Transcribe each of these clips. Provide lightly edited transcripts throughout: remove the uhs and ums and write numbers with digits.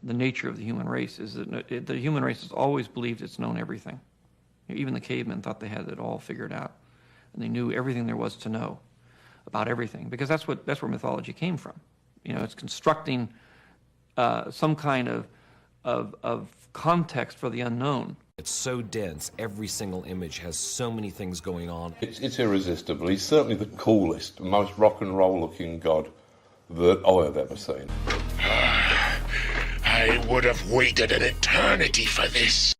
the nature of the human race is that the human race has always believed it's known everything. Even the cavemen thought they had it all figured out, and they knew everything there was to know about everything, because that's where mythology came from. It's constructing some kind of context for the unknown. It's so dense. Every single image has so many things going on. It's irresistible. He's certainly the coolest, most rock and roll looking god that I have ever seen. I would have waited an eternity for this.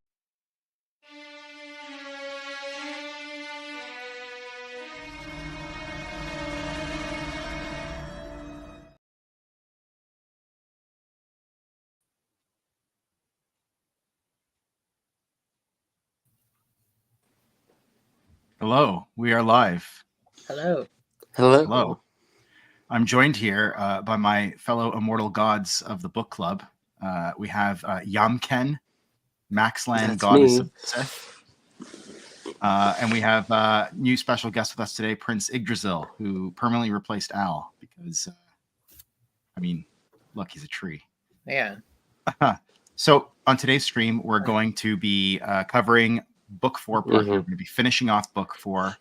Hello, we are live. Hello. Hello. Hello. I'm joined here by my fellow immortal gods of the book club. We have Yamken, Maxland, That's goddess me. of the Sith. And we have a new special guest with us today, Prince Yggdrasil, who permanently replaced Al because, look, he's a tree. Yeah. So on today's stream, we're going to be covering book 4 part. We're going to be finishing off book 4.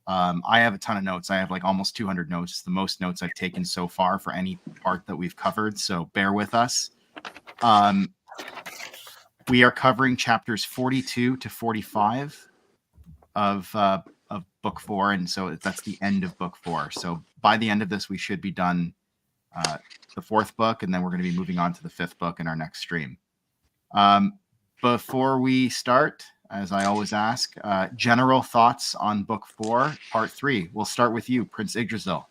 I have a ton of notes. I have like almost 200 notes. It's the most notes I've taken so far for any part that we've covered. So bear with us. We are covering chapters 42 to 45 of book 4. And so that's the end of book 4. So by the end of this, we should be done the 4th book. And then we're going to be moving on to the 5th book in our next stream. Before we start, as I always ask, general thoughts on book 4, part 3. We'll start with you, Prince Yggdrasil.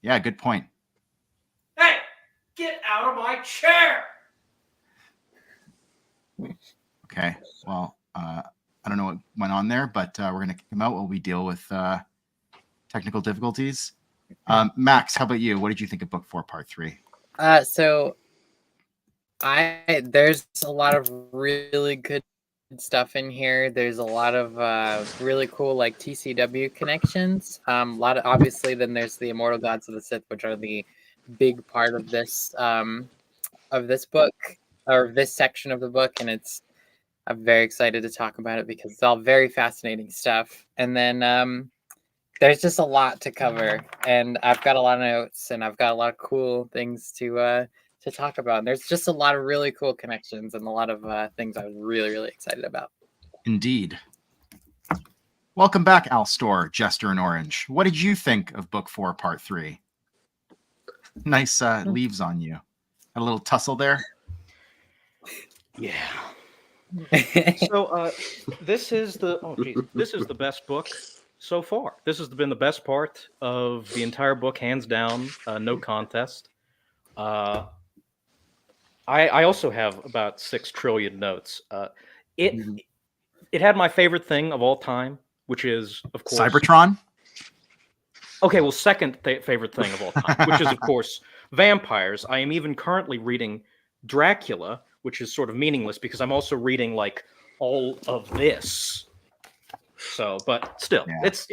Yeah, good point. Hey, get out of my chair! Okay, well, I don't know what went on there, but we're going to kick him out while we deal with technical difficulties. Max, how about you? What did you think of book 4, part 3? So there's a lot of really good stuff in here. There's a lot of really cool like TCW connections. A lot of, obviously, then there's the Immortal Gods of the Sith, which are the big part of this book, or this section of the book, and I'm very excited to talk about it because it's all very fascinating stuff. And then there's just a lot to cover, and I've got a lot of notes, and I've got a lot of cool things to talk about. And there's just a lot of really cool connections and a lot of things I was really, really excited about. Indeed. Welcome back, Al Store, Jester in Orange. What did you think of book 4, part 3? Nice leaves on you. Had a little tussle there? Yeah. So this is the best book so far. This has been the best part of the entire book, hands down, no contest. I also have about 6 trillion notes. It had my favorite thing of all time, which is, of course, Cybertron? Okay, well, second favorite thing of all time, which is, of course, vampires. I am even currently reading Dracula, which is sort of meaningless because I'm also reading like all of this. So, but still, it's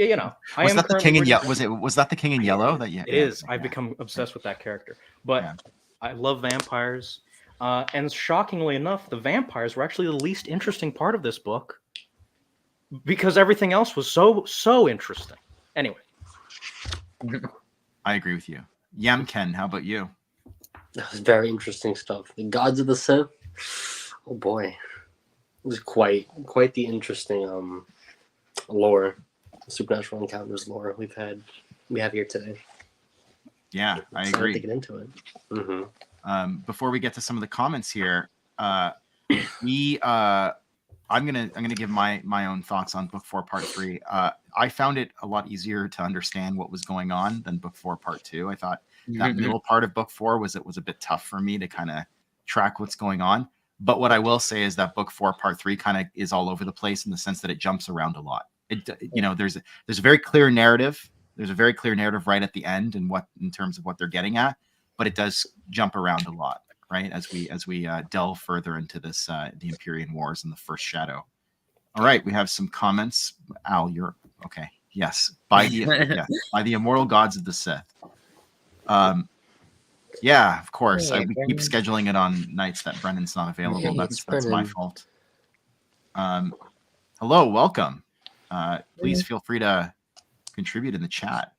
Was that the King in Yellow? Was that the King in Yellow? That it is. I've become obsessed with that character. But I love vampires, and shockingly enough, the vampires were actually the least interesting part of this book because everything else was so interesting. Anyway, I agree with you. Yamken, how about you? That was very interesting stuff. The Gods of the Sith. Oh boy, it was quite the interesting lore, supernatural encounters lore we have here today. Yeah, I agree. To get into it. Before we get to some of the comments here, I'm gonna give my own thoughts on book 4, part 3. I found it a lot easier to understand what was going on than book 4, part 2. I thought that middle part of book 4 was a bit tough for me to kind of track what's going on. But what I will say is that book 4, part 3 kind of is all over the place in the sense that it jumps around a lot. There's a very clear narrative. There's a very clear narrative right at the end in terms of what they're getting at, but it does jump around a lot, right? As we delve further into this, the Empyrean Wars and the First Shadow. All right, we have some comments. Al, you're okay. Yes, by the Immortal Gods of the Sith. Yeah, of course. Hey, We keep Brendan. scheduling it on nights that Brendan's not available. That's my Brendan. fault. Hello, welcome. Please feel free to contribute in the chat.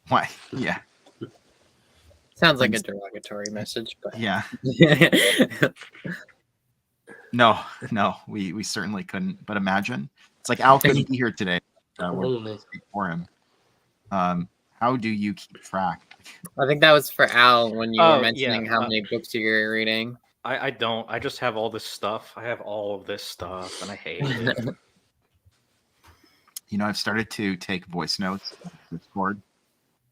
Why? Yeah, Sounds like a derogatory message, but yeah. No, we certainly couldn't. But imagine it's like Al couldn't be here today. We'll speak for him. How do you keep track? I think that was for Al when you were Oh, mentioning yeah, how many books you're reading. I don't. I just have all this stuff. I have all of this stuff, and I hate it. You know, I've started to take voice notes on Discord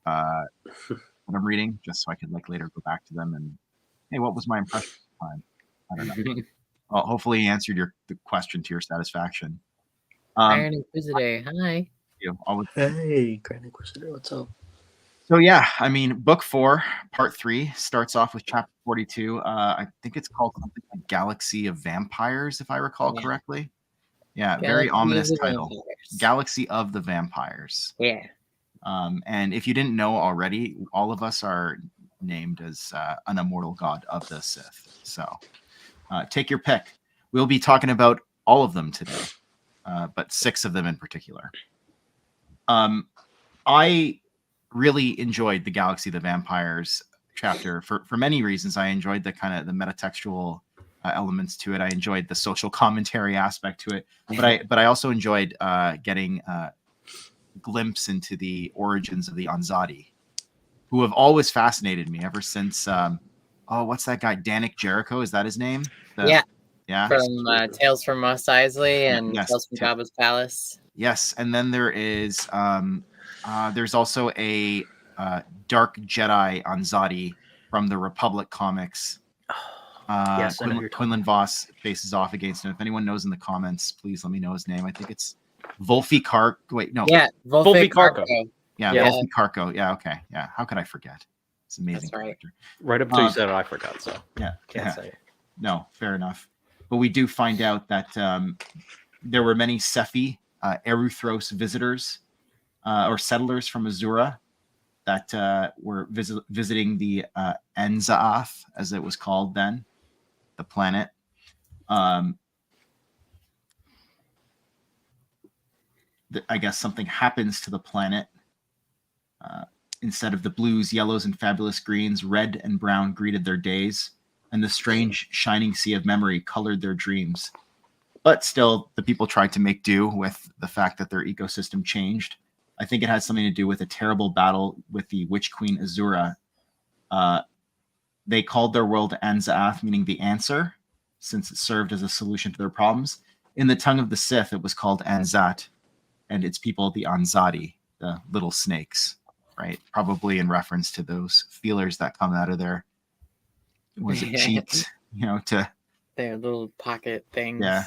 when I'm reading, just so I could like later go back to them and, hey, what was my impression at the time? I don't know. Well, hopefully he answered the question to your satisfaction. Iron Inquisitor, hi. Hey, Grand Inquisitor, what's up? So yeah, I mean, book 4, part 3 starts off with chapter 42. I think it's called something like Galaxy of Vampires, if I recall correctly. Yeah, very Galaxy ominous of the title. Vampires. Galaxy of the Vampires. Yeah. And if you didn't know already, all of us are named as an immortal god of the Sith. So take your pick. We'll be talking about all of them today, but 6 of them in particular. I really enjoyed the Galaxy of the Vampires chapter for many reasons. I enjoyed the kind of the metatextual elements to it. I enjoyed the social commentary aspect to it, but I also enjoyed getting a glimpse into the origins of the Anzadi, who have always fascinated me ever since. What's that guy? Danik Jericho, is that his name? Yeah. From Tales from Mos Eisley and Tales from Jabba's Palace. Yes, and then there is there's also a Dark Jedi Anzadi from the Republic comics. Yes, Quinlan Voss faces off against him. If anyone knows in the comments, please let me know his name. I think it's Volfi Kark. Wait, no. Yeah, Volfi Karko. Yeah, Volfi Karko. Yeah, okay. Yeah, how could I forget? It's amazing. That's right. Right up until you said it, I forgot. So yeah, can't say it. No, fair enough. But we do find out that there were many Sephi, Eruthros visitors or settlers from Azura that were visiting the Enzaath, as it was called then, the planet. I guess something happens to the planet. Instead of the blues, yellows, and fabulous greens, red and brown greeted their days, and the strange shining sea of memory colored their dreams. But still, the people tried to make do with the fact that their ecosystem changed. I think it had something to do with a terrible battle with the Witch Queen Azura. They called their world Anzaath, meaning the answer, since it served as a solution to their problems. In the tongue of the Sith, it was called Anzat, and its people the Anzadi, the little snakes, right? Probably in reference to those feelers that come out of their, was it cheeks, to their little pocket things. Yeah.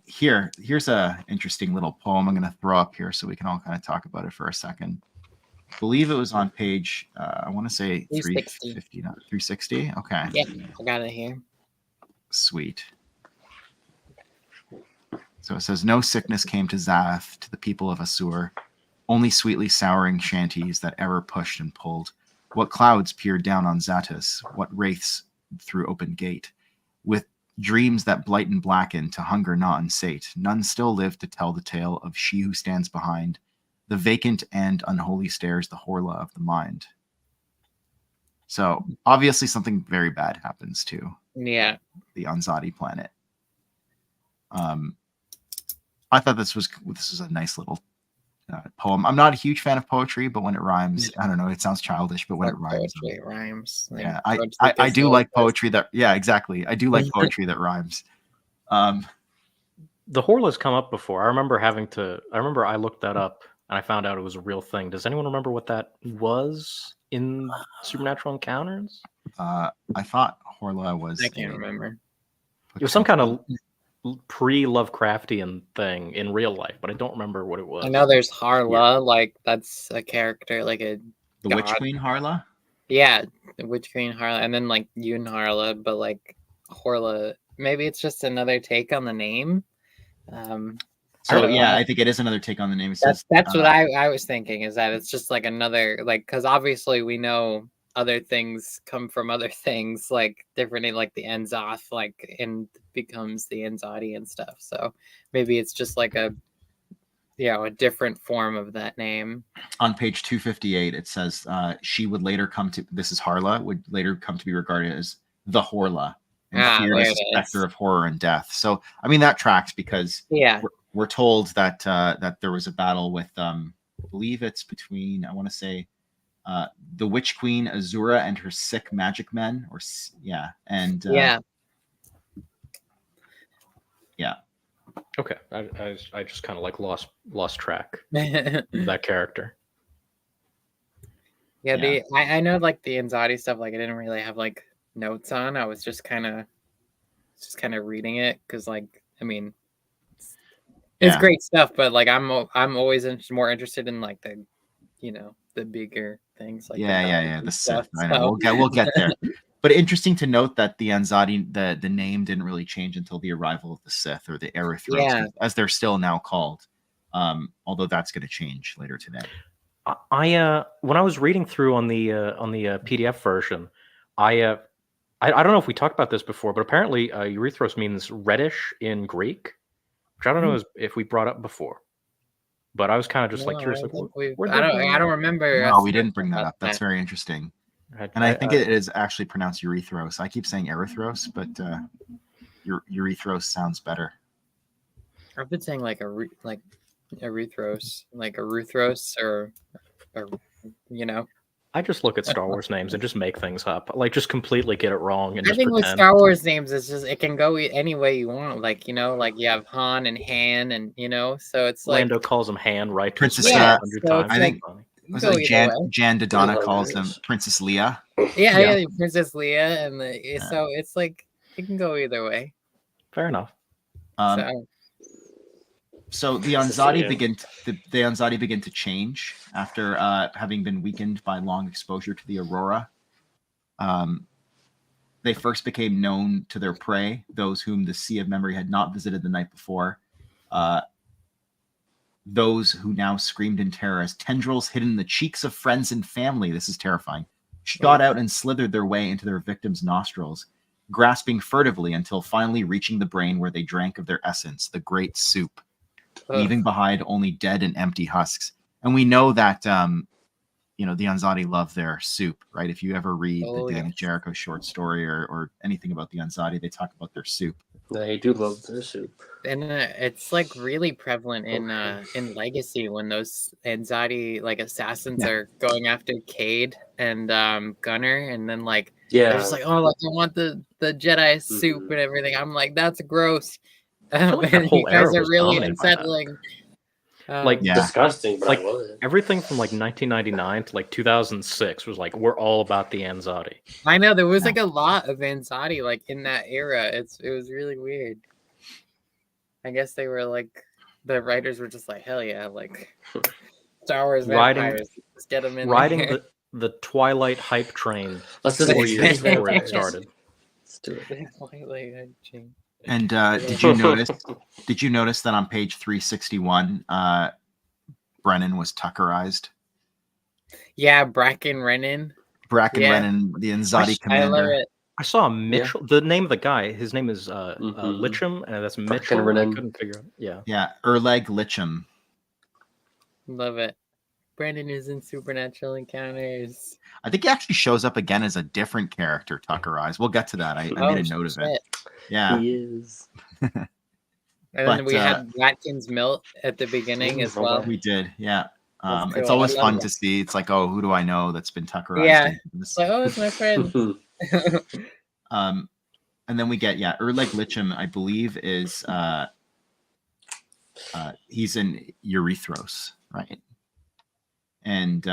Here's a interesting little poem I'm going to throw up here so we can all kind of talk about it for a second. I believe it was on page, I want to say 350, not 360. Okay. Yeah, I got it here. Sweet. So it says, no sickness came to Zath, to the people of Asur, only sweetly souring shanties that ever pushed and pulled. What clouds peered down on Zatus, what wraiths through open gate, with dreams that blight and blacken to hunger not unsate. None still live to tell the tale of she who stands behind the vacant and unholy stares, the Horla of the mind. So obviously something very bad happens to the Anzadi planet. I thought this was a nice little poem. I'm not a huge fan of poetry, but when it rhymes, I don't know, it sounds childish, but when it rhymes, it rhymes. Like, yeah, I do like poetry that. Yeah, exactly. I do like poetry that rhymes. The Horla's come up before. I remember I looked that up and I found out it was a real thing. Does anyone remember what that was in Supernatural Encounters? I thought Horla was. I can't remember. It was some kind of pre-Lovecraftian thing in real life, but I don't remember what it was. I know there's Harla, like that's a character, like the Witch Queen Harla. Yeah, the Witch Queen Harla, and then like Yoon Harla, but like Horla, maybe it's just another take on the name. So don't know. I think it is another take on the name. It says, That's what I was thinking, is that it's just like another, like, because obviously we know other things come from other things, like different, like the Enzoth, like, and becomes the Enzadi and stuff. So maybe it's just like a different form of that name. on page 258, it says she would later come to, this is Harla, would later come to be regarded as the Horla, and feared as a specter of horror and death. So, I mean, that tracks, because we're told that that there was a battle with, I believe it's between, I want to say, the Witch Queen Azura and her sick magic men, and Okay, I just kind of like lost track of that character. I know, like, the Enzadi stuff, like, I didn't really have like notes on. I was just kind of reading it, because, like, I mean, it's great stuff, but like I'm always more interested in, like, the, the bigger things, like the Sith. I know. We'll get there. But interesting to note that the Enzadi, the name didn't really change until the arrival of the Sith, or the Erythros, as they're still now called. Although that's going to change later today. I when I was reading through on the PDF version, I don't know if we talked about this before, but apparently Erythros means reddish in Greek, which I don't know if we brought up before. But I was kind of just curious. I don't remember. No, we didn't bring that up. That's very interesting. And I think it is actually pronounced Erythros. I keep saying Erythros, but Erythros sounds better. I've been saying like Erythros, or I just look at Star Wars names and just make things up, like just completely get it wrong. And I think with Star Wars names, it's just, it can go any way you want. Like, like you have Han and Han, and so it's like Lando calls him Han, right? Princess. So I think was it like Jan Dodonna calls him Princess Leia. Yeah, Princess Leia, and so it's like it can go either way. Fair enough. So the Enzadi begin to change after having been weakened by long exposure to the aurora. They first became known to their prey, those whom the Sea of Memory had not visited the night before. Those who now screamed in terror as tendrils hidden in the cheeks of friends and family. This is terrifying. Shot out and slithered their way into their victims' nostrils, grasping furtively until finally reaching the brain, where they drank of their essence, the great soup, leaving behind only dead and empty husks. And we know that the Enzadi love their soup, right? If you ever read the Danny Jericho short story or anything about the Enzadi, they talk about their soup. They do love their soup, and it's like really prevalent in Legacy, when those Enzadi like assassins are going after Cade and Gunner, and then they're just like, oh, like, I want the Jedi soup and everything. I'm like, that's gross. And you guys are really unsettling. Disgusting, but like I love it. Everything from 1999 to 2006 was like, we're all about the Enzadi. I know there was like a lot of Enzadi like in that era. It was really weird. I guess they were like, the writers were just like, hell yeah, like Star Wars vampires, let's get them in riding the Twilight hype train. Let's just 4 years before it started. Let's do it. Twilight hype train. And did you notice that on page 361, Brennan was Tuckerized? Yeah, Bracken Renan, the Enzadi commander. I love it. I saw Mitchell. Yeah. The name of the guy, his name is Litcham, and that's Mitchell. I couldn't figure out. Yeah, Erleg Litcham. Love it. Brandon is in Supernatural Encounters. I think he actually shows up again as a different character, Tuckerized. We'll get to that. I made a note of it. Yeah, he is. And then we had Watkins Milt at the beginning as well. We did, yeah. It's always fun to see. It's like, oh, who do I know that's been Tuckerized? Yeah, it's like, oh, it's my friend. And then we get Erleg Litcham, I believe, is he's in Erythros, right? And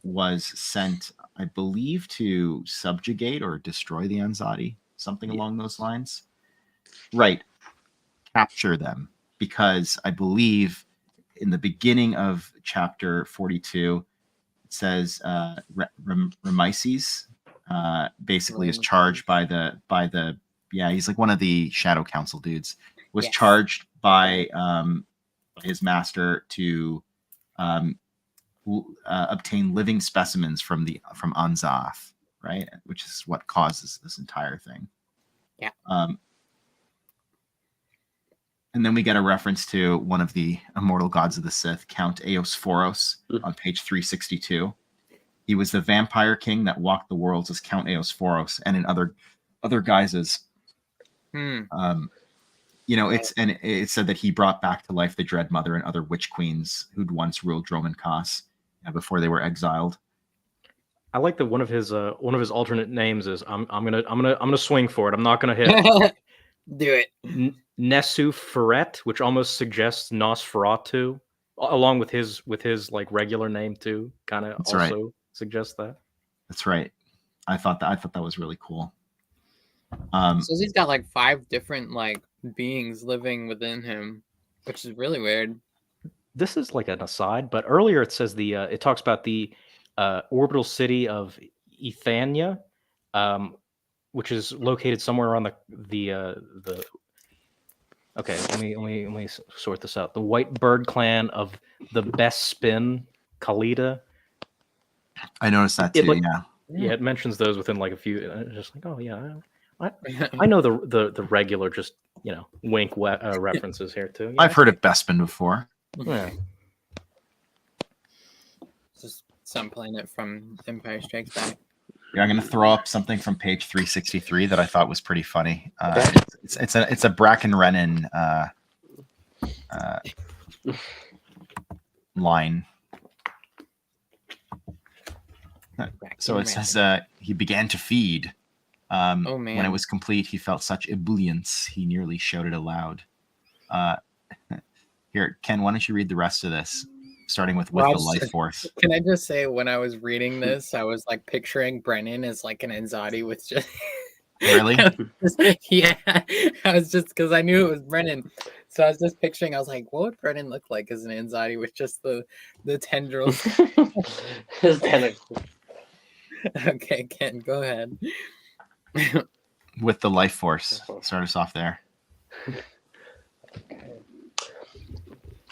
was sent, I believe, to subjugate or destroy the Enzadi, something along those lines. Right. Capture them, because I believe in the beginning of chapter 42, it says Remises basically is charged by the he's like one of the Shadow Council dudes, was charged by his master to obtain living specimens from Anzath, right? Which is what causes this entire thing. Yeah. And then we get a reference to one of the immortal gods of the Sith, Count Eosphoros, on page 362. He was the vampire king that walked the worlds as Count Eosphoros, and in other guises. It said that he brought back to life the Dread Mother and other witch queens who'd once ruled Droman Kos before they were exiled. I like that one of his alternate names is I'm gonna swing for it. I'm not gonna hit. Do it. Nesu Ferret, which almost suggests Nosferatu, along with his like regular name too. Kind of also suggests that. That's right. I thought that was really cool. So he's got like 5 different like beings living within him, which is really weird. This is like an aside, but earlier it says it talks about the orbital city of Ethania, which is located somewhere around the. Okay, let me sort this out. The White Bird clan of the Best Spin Khalida. I noticed that too. Yeah, it mentions those within like a few. Just like, oh yeah, I know the regular just wink references here too. Yeah. I've heard of Bespin before. Yeah. Just some planet from Empire Strikes Back. Yeah, I'm going to throw up something from page 363 that I thought was pretty funny. It's a Bracken Renan line. So it says he began to feed. When it was complete, he felt such ebullience, he nearly shouted aloud. Here, Ken, why don't you read the rest of this? Starting with the life force. Can I just say, when I was reading this, I was like picturing Brennan as like an Anzadi with just. Really? Yeah, I was just because I knew it was Brennan, so I was just picturing. I was like, what would Brennan look like as an Anzadi with just the tendrils? His tentacles. Okay, Ken, go ahead. With the life force, start us off there.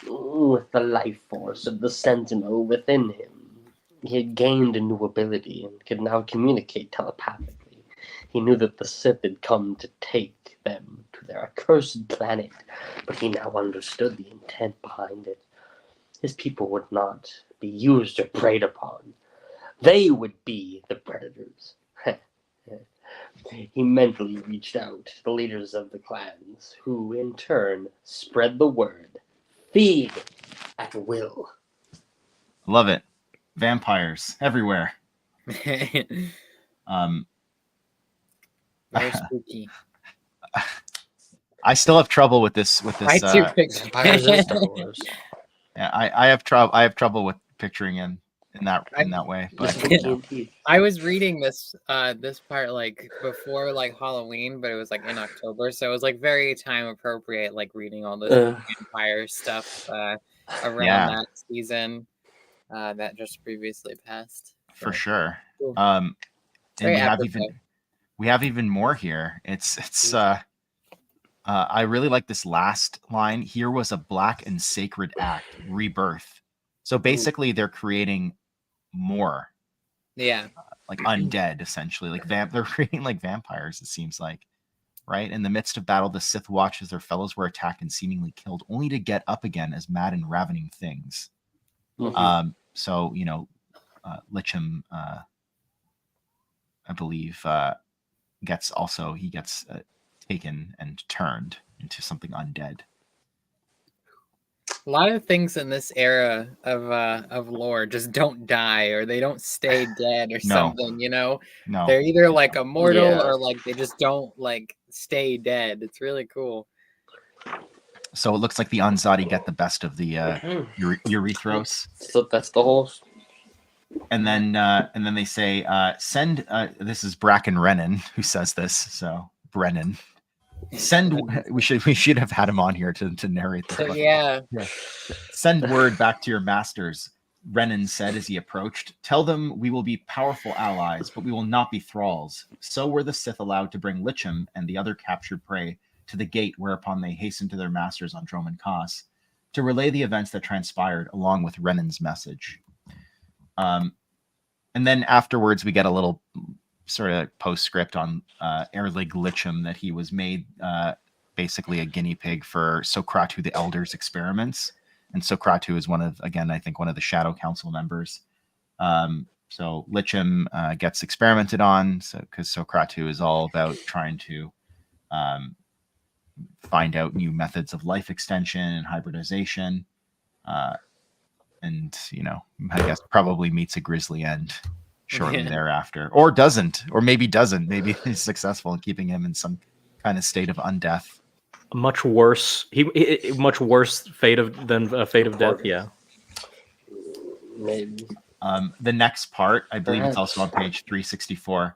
With the life force of the Sentinel within him, he had gained a new ability and could now communicate telepathically. He knew that the Sith had come to take them to their accursed planet, but he now understood the intent behind it. His people would not be used or preyed upon. They would be the predators. He mentally reached out to the leaders of the clans, who in turn spread the word. Feed at will. Love it. Vampires everywhere. Very spooky. I still have trouble with this. I too picture. Yeah, I have trouble with picturing him in that way. But I was reading this part like before like Halloween, but it was like in October, so it was like very time appropriate, like reading all this vampire stuff around that season that just previously passed. For sure. Cool. And we have even more here. It's I really like this last line. Here was a black and sacred act, rebirth. So basically, they're creating more. Yeah. Like undead, essentially. Like they're creating like vampires, it seems like. Right? In the midst of battle, the Sith watched as their fellows were attacked and seemingly killed, only to get up again as mad and ravening things. So, Licham, I believe, gets taken and turned into something undead. A lot of things in this era of lore just don't die, or they don't stay dead, or something. No. They're either like immortal or like they just don't like stay dead. It's really cool. So it looks like the Anzadi get the best of the Urethros. So that's the whole. And then they say, send. This is Bracken Renan who says this. So Brennan. We should have had him on here to narrate this. Yeah. Send word back to your masters, Renan said as he approached. Tell them we will be powerful allies, but we will not be thralls. So were the Sith allowed to bring Licham and the other captured prey to the gate, whereupon they hastened to their masters on Droman Kos. to relay the events that transpired along with Renan's message. And then afterwards, we get a little sort of postscript on Erlig Licham, that he was made basically a guinea pig for Sokratu the Elder's experiments. And Sokratu is one of the Shadow Council members. So Licham gets experimented on, because Sokratu is all about trying to find out new methods of life extension and hybridization. And, I guess probably meets a grisly end shortly thereafter. Or doesn't. Or maybe doesn't. Maybe he's successful in keeping him in some kind of state of undeath. Much worse. Much worse fate of death. Yeah. Maybe. The next part, I believe it's also on page 364,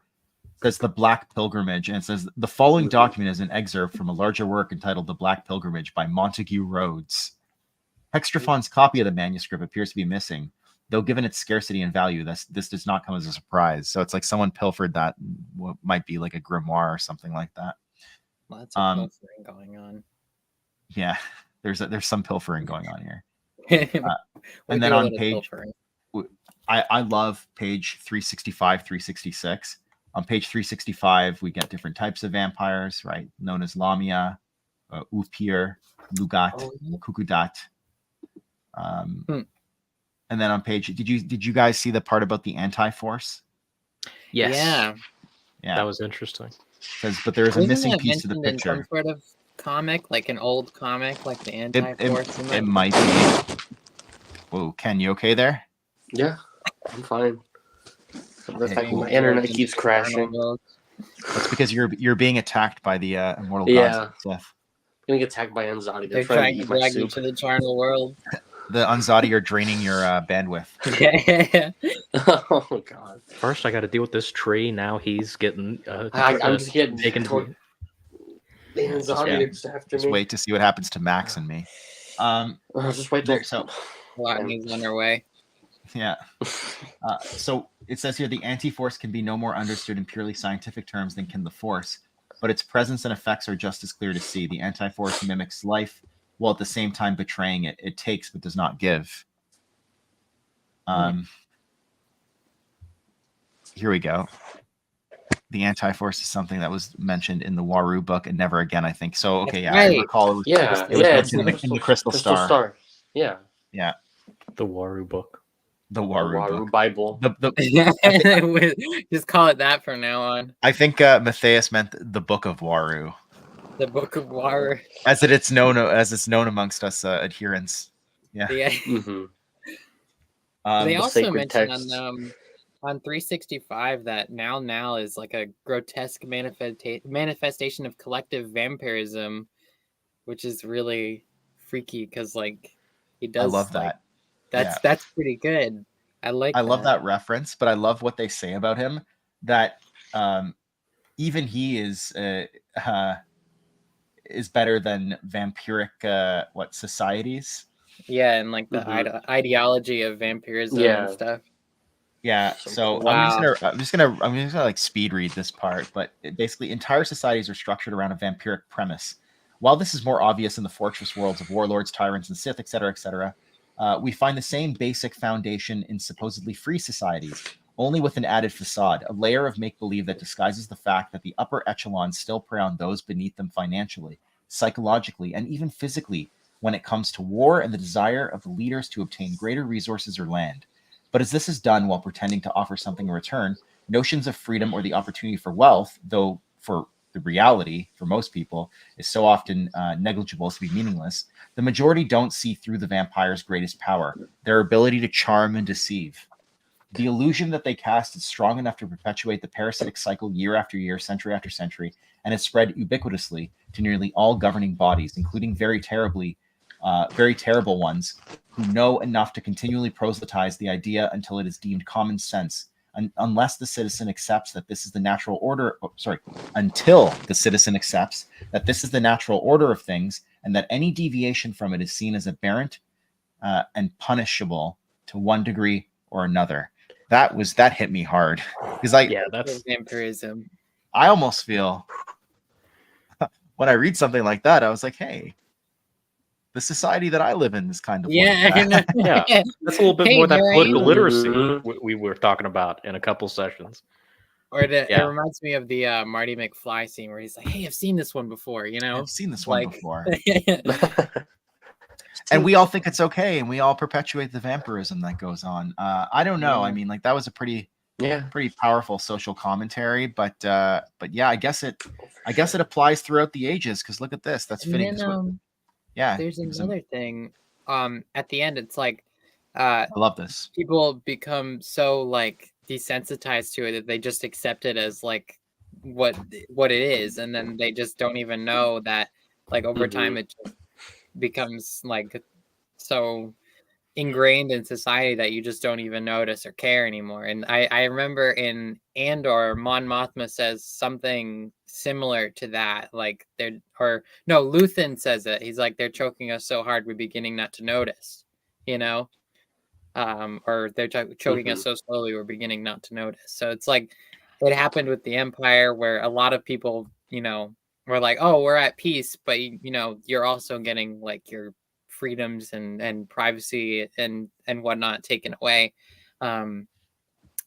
says the Black Pilgrimage, and it says the following document is an excerpt from a larger work entitled The Black Pilgrimage by Montague Rhodes. Hextrophon's copy of the manuscript appears to be missing, though given its scarcity and value, this does not come as a surprise. So it's like someone pilfered that, what might be like a grimoire or something like that. Lots of pilfering going on. Yeah, there's some pilfering going on here. And then on page, I love page 365, 366. On page 365, we get different types of vampires, right? Known as Lamia, Ufpir, Lugat, Kukudat. And then on page, did you guys see the part about the Anti-Force? Yes. Yeah. That was interesting. But there is a missing piece to the in some picture. sort of comic, like an old comic, like the Anti-Force? It might be. Whoa, Ken, you okay there? Yeah, I'm fine. My internet keeps crashing. That's because you're being attacked by the immortal gods of Sith. I'm gonna get attacked by Anzadi. They're trying to drag you to the charnel world. The Anzadi are draining your bandwidth. Oh god! First, I got to deal with this tree. Now he's getting. I'm just getting taken. The Anzadi after Just me. wait to see what happens to Max and me. Just wait there. So, He's on their way. Yeah. So it says here the anti-force can be no more understood in purely scientific terms than can the force, but its presence and effects are just as clear to see. The anti-force mimics life while at the same time betraying it. It takes but does not give. Here we go. The anti-force is something that was mentioned in the Waru book and never again, I think. So, okay, yeah, right. I recall it was, mentioned in the Crystal Star. Yeah. Yeah. The Waru book. The Waru book. Bible. Just call it that from now on. I think Matthias meant the Book of Waru. The Book of Waru. As it's known amongst us adherents. Yeah. Mm-hmm. They also sacred mentioned texts. on 365 that Nal is like a grotesque manifestation of collective vampirism, which is really freaky because like he does. I love that. That's pretty good. I love that reference, but I love what they say about him, that even he is better than vampiric societies. Yeah, and like the ideology of vampirism and stuff. Yeah, so wow. I'm just gonna like speed read this part, but basically entire societies are structured around a vampiric premise. While this is more obvious in the fortress worlds of warlords, tyrants, and Sith, etc., we find the same basic foundation in supposedly free societies, only with an added facade, a layer of make-believe that disguises the fact that the upper echelons still prey on those beneath them financially, psychologically, and even physically when it comes to war and the desire of the leaders to obtain greater resources or land. But as this is done while pretending to offer something in return, notions of freedom or the opportunity for wealth, though for the reality for most people is so often negligible as to be meaningless, the majority don't see through the vampire's greatest power, their ability to charm and deceive. The illusion that they cast is strong enough to perpetuate the parasitic cycle year after year, century after century, and is spread ubiquitously to nearly all governing bodies, including very terrible ones who know enough to continually proselytize the idea until it is deemed common sense, unless the citizen accepts that this is the natural order. Until the citizen accepts that this is the natural order of things, and that any deviation from it is seen as aberrant and punishable to one degree or another. That hit me hard because that's vampirism. I almost feel when I read something like that, I was like, hey, the society that I live in is kind of Yeah, like that. Yeah, that's a little bit Hey, more that here I political am. literacy Mhm. we were talking about in a couple sessions. Or it Yeah. reminds me of the Marty McFly scene where he's like, "Hey, I've seen this one before," you know? I've seen this one Like, before. And we all think it's okay, and we all perpetuate the vampirism that goes on. I don't know. I mean, like that was a pretty Yeah. powerful social commentary, but yeah, I guess it applies throughout the ages, because look at this. That's and fitting. then 'Cause yeah, there's it was another thing. At the end, it's like I love this. people become so like desensitized to it that they just accept it as like what it is, and then they just don't even know that like over time it just becomes like so ingrained in society that you just don't even notice or care anymore. And I remember in Andor, Mon Mothma says something similar to that. Like Luthen says it. He's like, they're choking us so hard we're beginning not to notice, you know? Or they're choking us so slowly we're beginning not to notice. So it's like it happened with the Empire where a lot of people, were like, oh, we're at peace, but you're also getting like your freedoms and privacy and whatnot taken away. And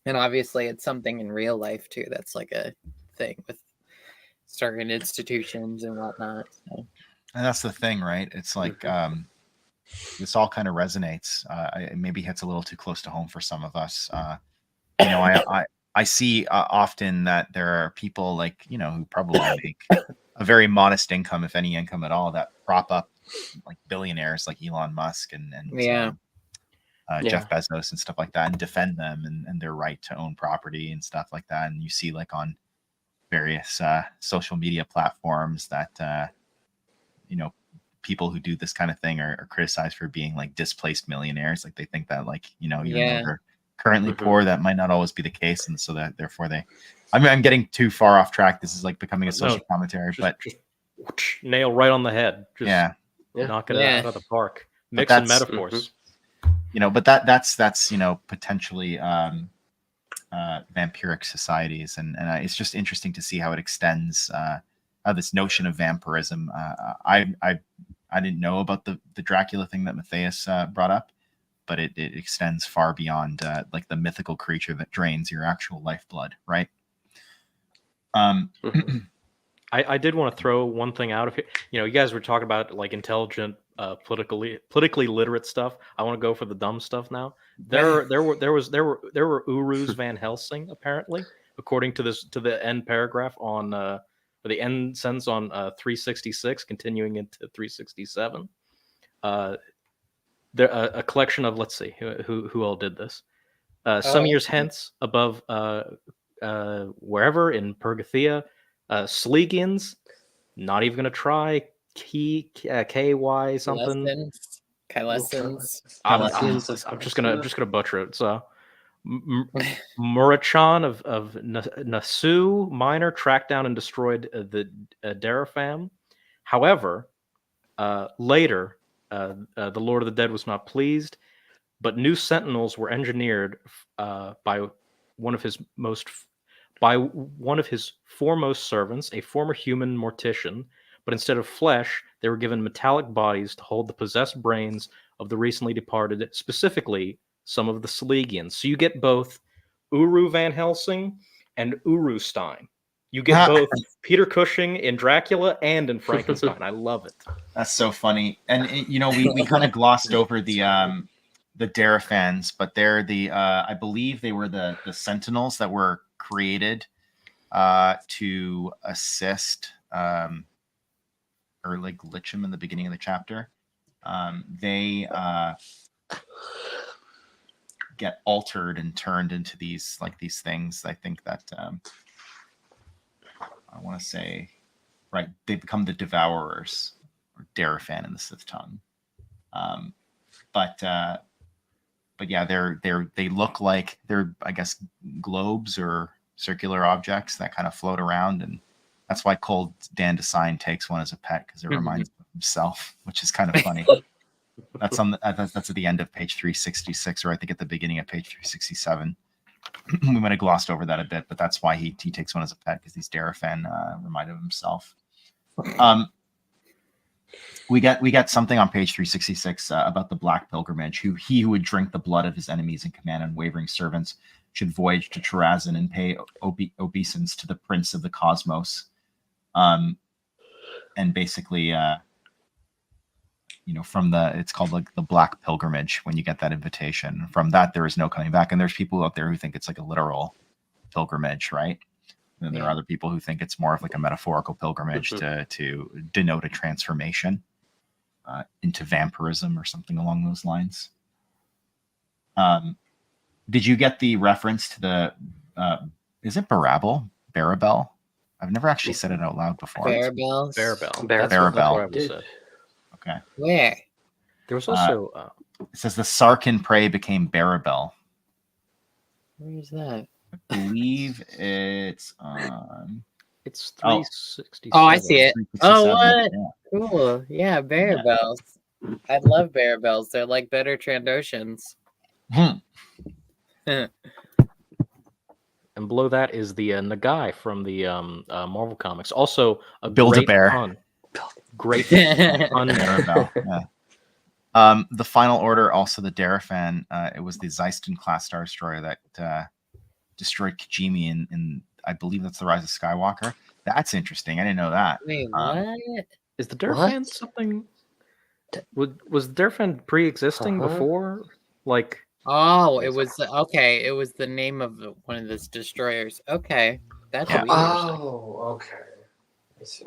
obviously it's something in real life too that's like a thing with certain institutions and whatnot. So. And that's the thing, right? It's like this all kind of resonates. It maybe hits a little too close to home for some of us. I see often that there are people like, who probably make a very modest income, if any income at all, that prop up like billionaires like Elon Musk and Jeff Bezos and stuff like that, and defend them and their right to own property and stuff like that. And you see like on various social media platforms that, people who do this kind of thing are criticized for being like displaced millionaires. Like they think that like, even though they're currently poor, that might not always be the case. And so that therefore I'm getting too far off track. This is like becoming a social commentary, but just nail right on the head. Just knock it out of the park. Mixing metaphors. But that's potentially vampiric societies, and it's just interesting to see how it extends this notion of vampirism. I didn't know about the Dracula thing that Matthias brought up, but it extends far beyond like the mythical creature that drains your actual lifeblood, right? I did want to throw one thing out of here. You guys were talking about like intelligent, politically literate stuff. I want to go for the dumb stuff now. There were Urus Van Helsing apparently, according to the end paragraph on or the end sentence on 366, continuing into 367. There a collection of, let's see who all did this. Some years hence, above wherever in Pergathea, Slegians, not even gonna try. KY something. Kylesans. I'm just gonna butcher it. So Murachan of Nasu Minor tracked down and destroyed the Darafam. However, later the Lord of the Dead was not pleased, but new sentinels were engineered by one of his foremost servants, a former human mortician, but instead of flesh, they were given metallic bodies to hold the possessed brains of the recently departed, specifically some of the Slegians. So you get both Uru Van Helsing and Uru Stein. You get both Peter Cushing in Dracula and in Frankenstein. I love it. That's so funny. And we kind of glossed over the Darafans, but they're the I believe they were the Sentinels that were created to assist or like Licham in the beginning of the chapter. They get altered and turned into these things. I think that I want to say, right, they become the Devourers, or Darafan in the Sith tongue. But yeah, they look like they're, I guess, globes or circular objects that kind of float around, and that's why Cold Dan Design takes one as a pet, because it reminds him of himself, which is kind of funny. That's that's at the end of page 366, or I think at the beginning of page 367. We might have glossed over that a bit, but that's why he takes one as a pet, because these Darafan remind him of himself. We get something on page 366 about the Black Pilgrimage. He who would drink the blood of his enemies and command unwavering servants should voyage to Chorazin and pay obeisance to the Prince of the Cosmos. And basically, from it's called like the Black Pilgrimage. When you get that invitation, from that there is no coming back. And there's people out there who think it's like a literal pilgrimage, right? And then there are other people who think it's more of like a metaphorical pilgrimage to denote a transformation into vampirism or something along those lines. Did you get the reference to the? Is it Barabel? Barabel? I've never actually said it out loud before. Barabels? Barabel. Barabel. Okay. Where? There was also. It says the Sarkin prey became Barabel. Where's that? I believe it's on. It's 367. Oh, I see it. Oh, what? Yeah. Cool. Yeah, Barabels. I love Barabels. They're like better Trandoshans. And below that is the Nagai from the Marvel Comics. Also, a Build-A-Bear. Great pun. Barabel. Yeah. The Final Order, also the Darafan. It was the Zeiston class Star Destroyer that destroyed Kijimi in I believe that's the Rise of Skywalker. That's interesting. I didn't know that. Wait, what? Is the Darafan something? Was the Darafan pre-existing before? Like. Oh, it was okay. It was the name of one of those destroyers. Okay, that's weird. Oh, okay. I see.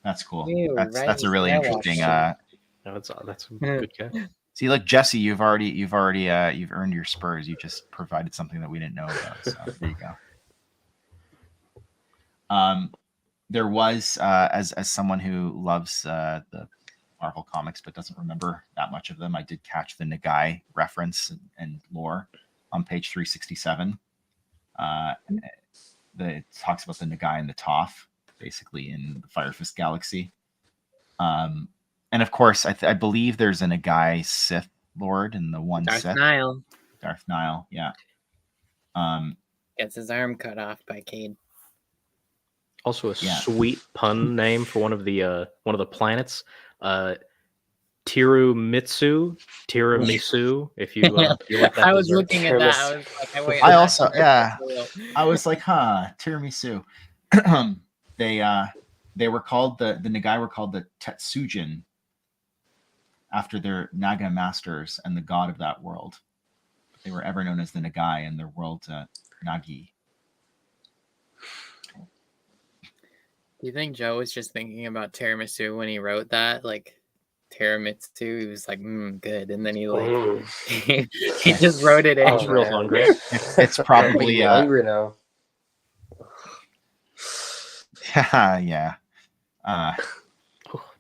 That's cool. Ew, That's a really interesting. That's a good catch. See, look, Jesse, you've earned your spurs. You just provided something that we didn't know about. So there you go. There was, as someone who loves the Marvel comics but doesn't remember that much of them, I did catch the Nagai reference and lore on page 367. It talks about the Nagai and the Toph, basically in the Fire Fist Galaxy. And of course, I believe there's a Nagai Sith Lord in the one Darth Sith. Nile. Darth Nile, yeah. Gets his arm cut off by Cade. Also, a sweet pun name for one of the planets. Tiramisu. If you like that. I was dessert. looking at that. I was like, wait. I also, I was like, tiramisu. They were called the Nagai were called the Tetsujin after their Naga masters and the god of that world. They were ever known as the Nagai and their world Nagi. Do you think Joe was just thinking about tiramisu when he wrote that? Like tiramisu, he was like, good, and then he he just wrote it in. I was real hungry. It's probably hungry now. yeah.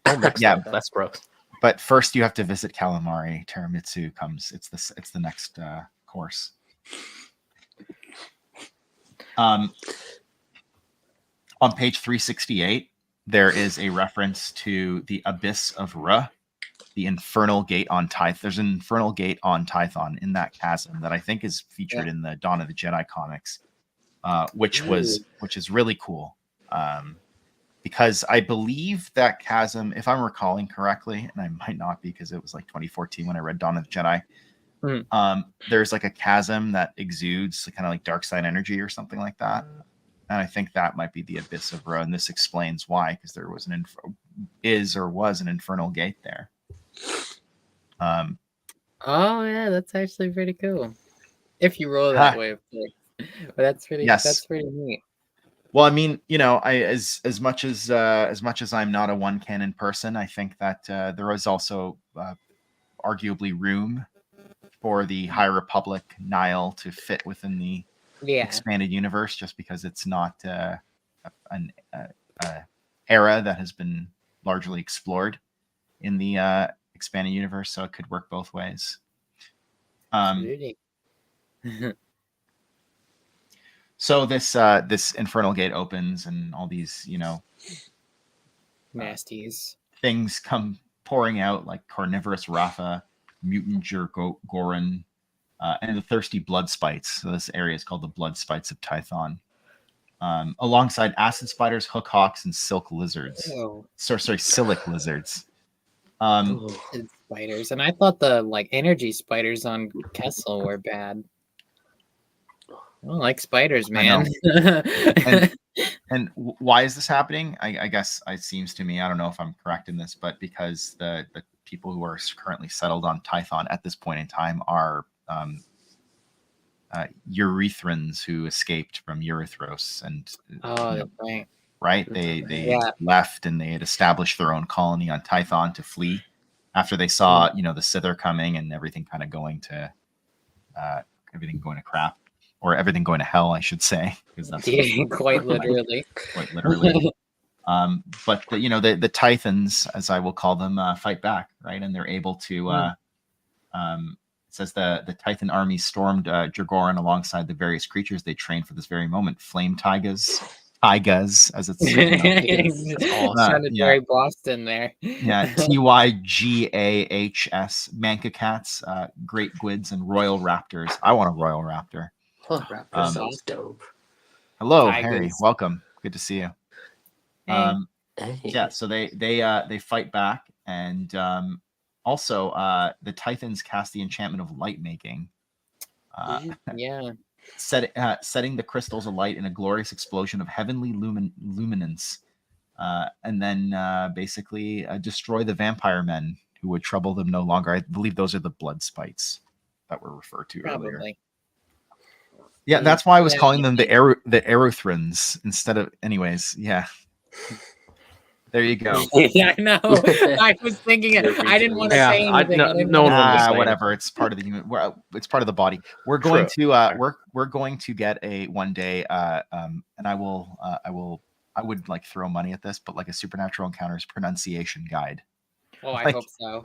Don't mix yeah, that. That's gross. But first, you have to visit Calamari. Tiramisu comes. It's the next course. On page 368, there is a reference to the Abyss of Ra, the Infernal Gate on Tython. There's an Infernal Gate on Tython in that chasm that I think is featured in the Dawn of the Jedi comics, which is really cool. Because I believe that chasm, if I'm recalling correctly, and I might not be because it was like 2014 when I read Dawn of the Jedi, there's like a chasm that exudes kind of like dark side energy or something like that. And I think that might be the Abyss of Ra, and this explains why, because there was an infernal gate there. Oh yeah, that's actually pretty cool. If you roll that way, of course. But that's pretty neat. Well, I mean, as much as I'm not a one canon person, I think that there is also arguably room for the High Republic Nile to fit within the expanded universe, just because it's not an era that has been largely explored in the expanded universe, so it could work both ways. So this Infernal Gate opens, and all these nasties things come pouring out, like carnivorous Rafa, mutant Goran, and the thirsty blood spites. So this area is called the blood spites of Tython. Alongside acid spiders, hook hawks, and silk lizards. Oh. Sorry, silic lizards. Oh. And spiders, and I thought the like energy spiders on Kessel were bad. I don't like spiders, man. And why is this happening? I guess it seems to me, I don't know if I'm correct in this, but because the people who are currently settled on Tython at this point in time are Eurythrans who escaped from Erythros, and Oh, you know, right. right? They Yeah. left and they had established their own colony on Tython to flee after they saw the Scyther coming and everything kind of going to crap, or everything going to hell, I should say, because that's Quite literally. quite literally. But the Tythons, as I will call them, fight back, right? And they're able to. It says the Tython army stormed Dragoran alongside the various creatures they trained for this very moment. Flame Taigas, as it's Sounded very Boston there. Yeah, Tygahs, Manca Cats, Great Gwids, and Royal Raptors. I want a Royal Raptor. Oh, Raptor sounds dope. Hello, Tigers. Harry. Welcome. Good to see you. Hey. Yeah, so they fight back, and also the Tythons cast the enchantment of light making. Yeah. Setting the crystals alight in a glorious explosion of heavenly luminance, and then basically destroy the vampire men who would trouble them no longer. I believe those are the blood spites that were referred to earlier. Probably. Yeah, that's why I was calling them the Erothrans instead of. Anyways, yeah. There you go. Yeah, I know. I was thinking it. I didn't want to say anything. No one will say whatever. It's part of the human. It's part of the body. We're going to we're going to get a one day. And I would like throw money at this, but like a Supernatural Encounters pronunciation guide. Oh, I hope so.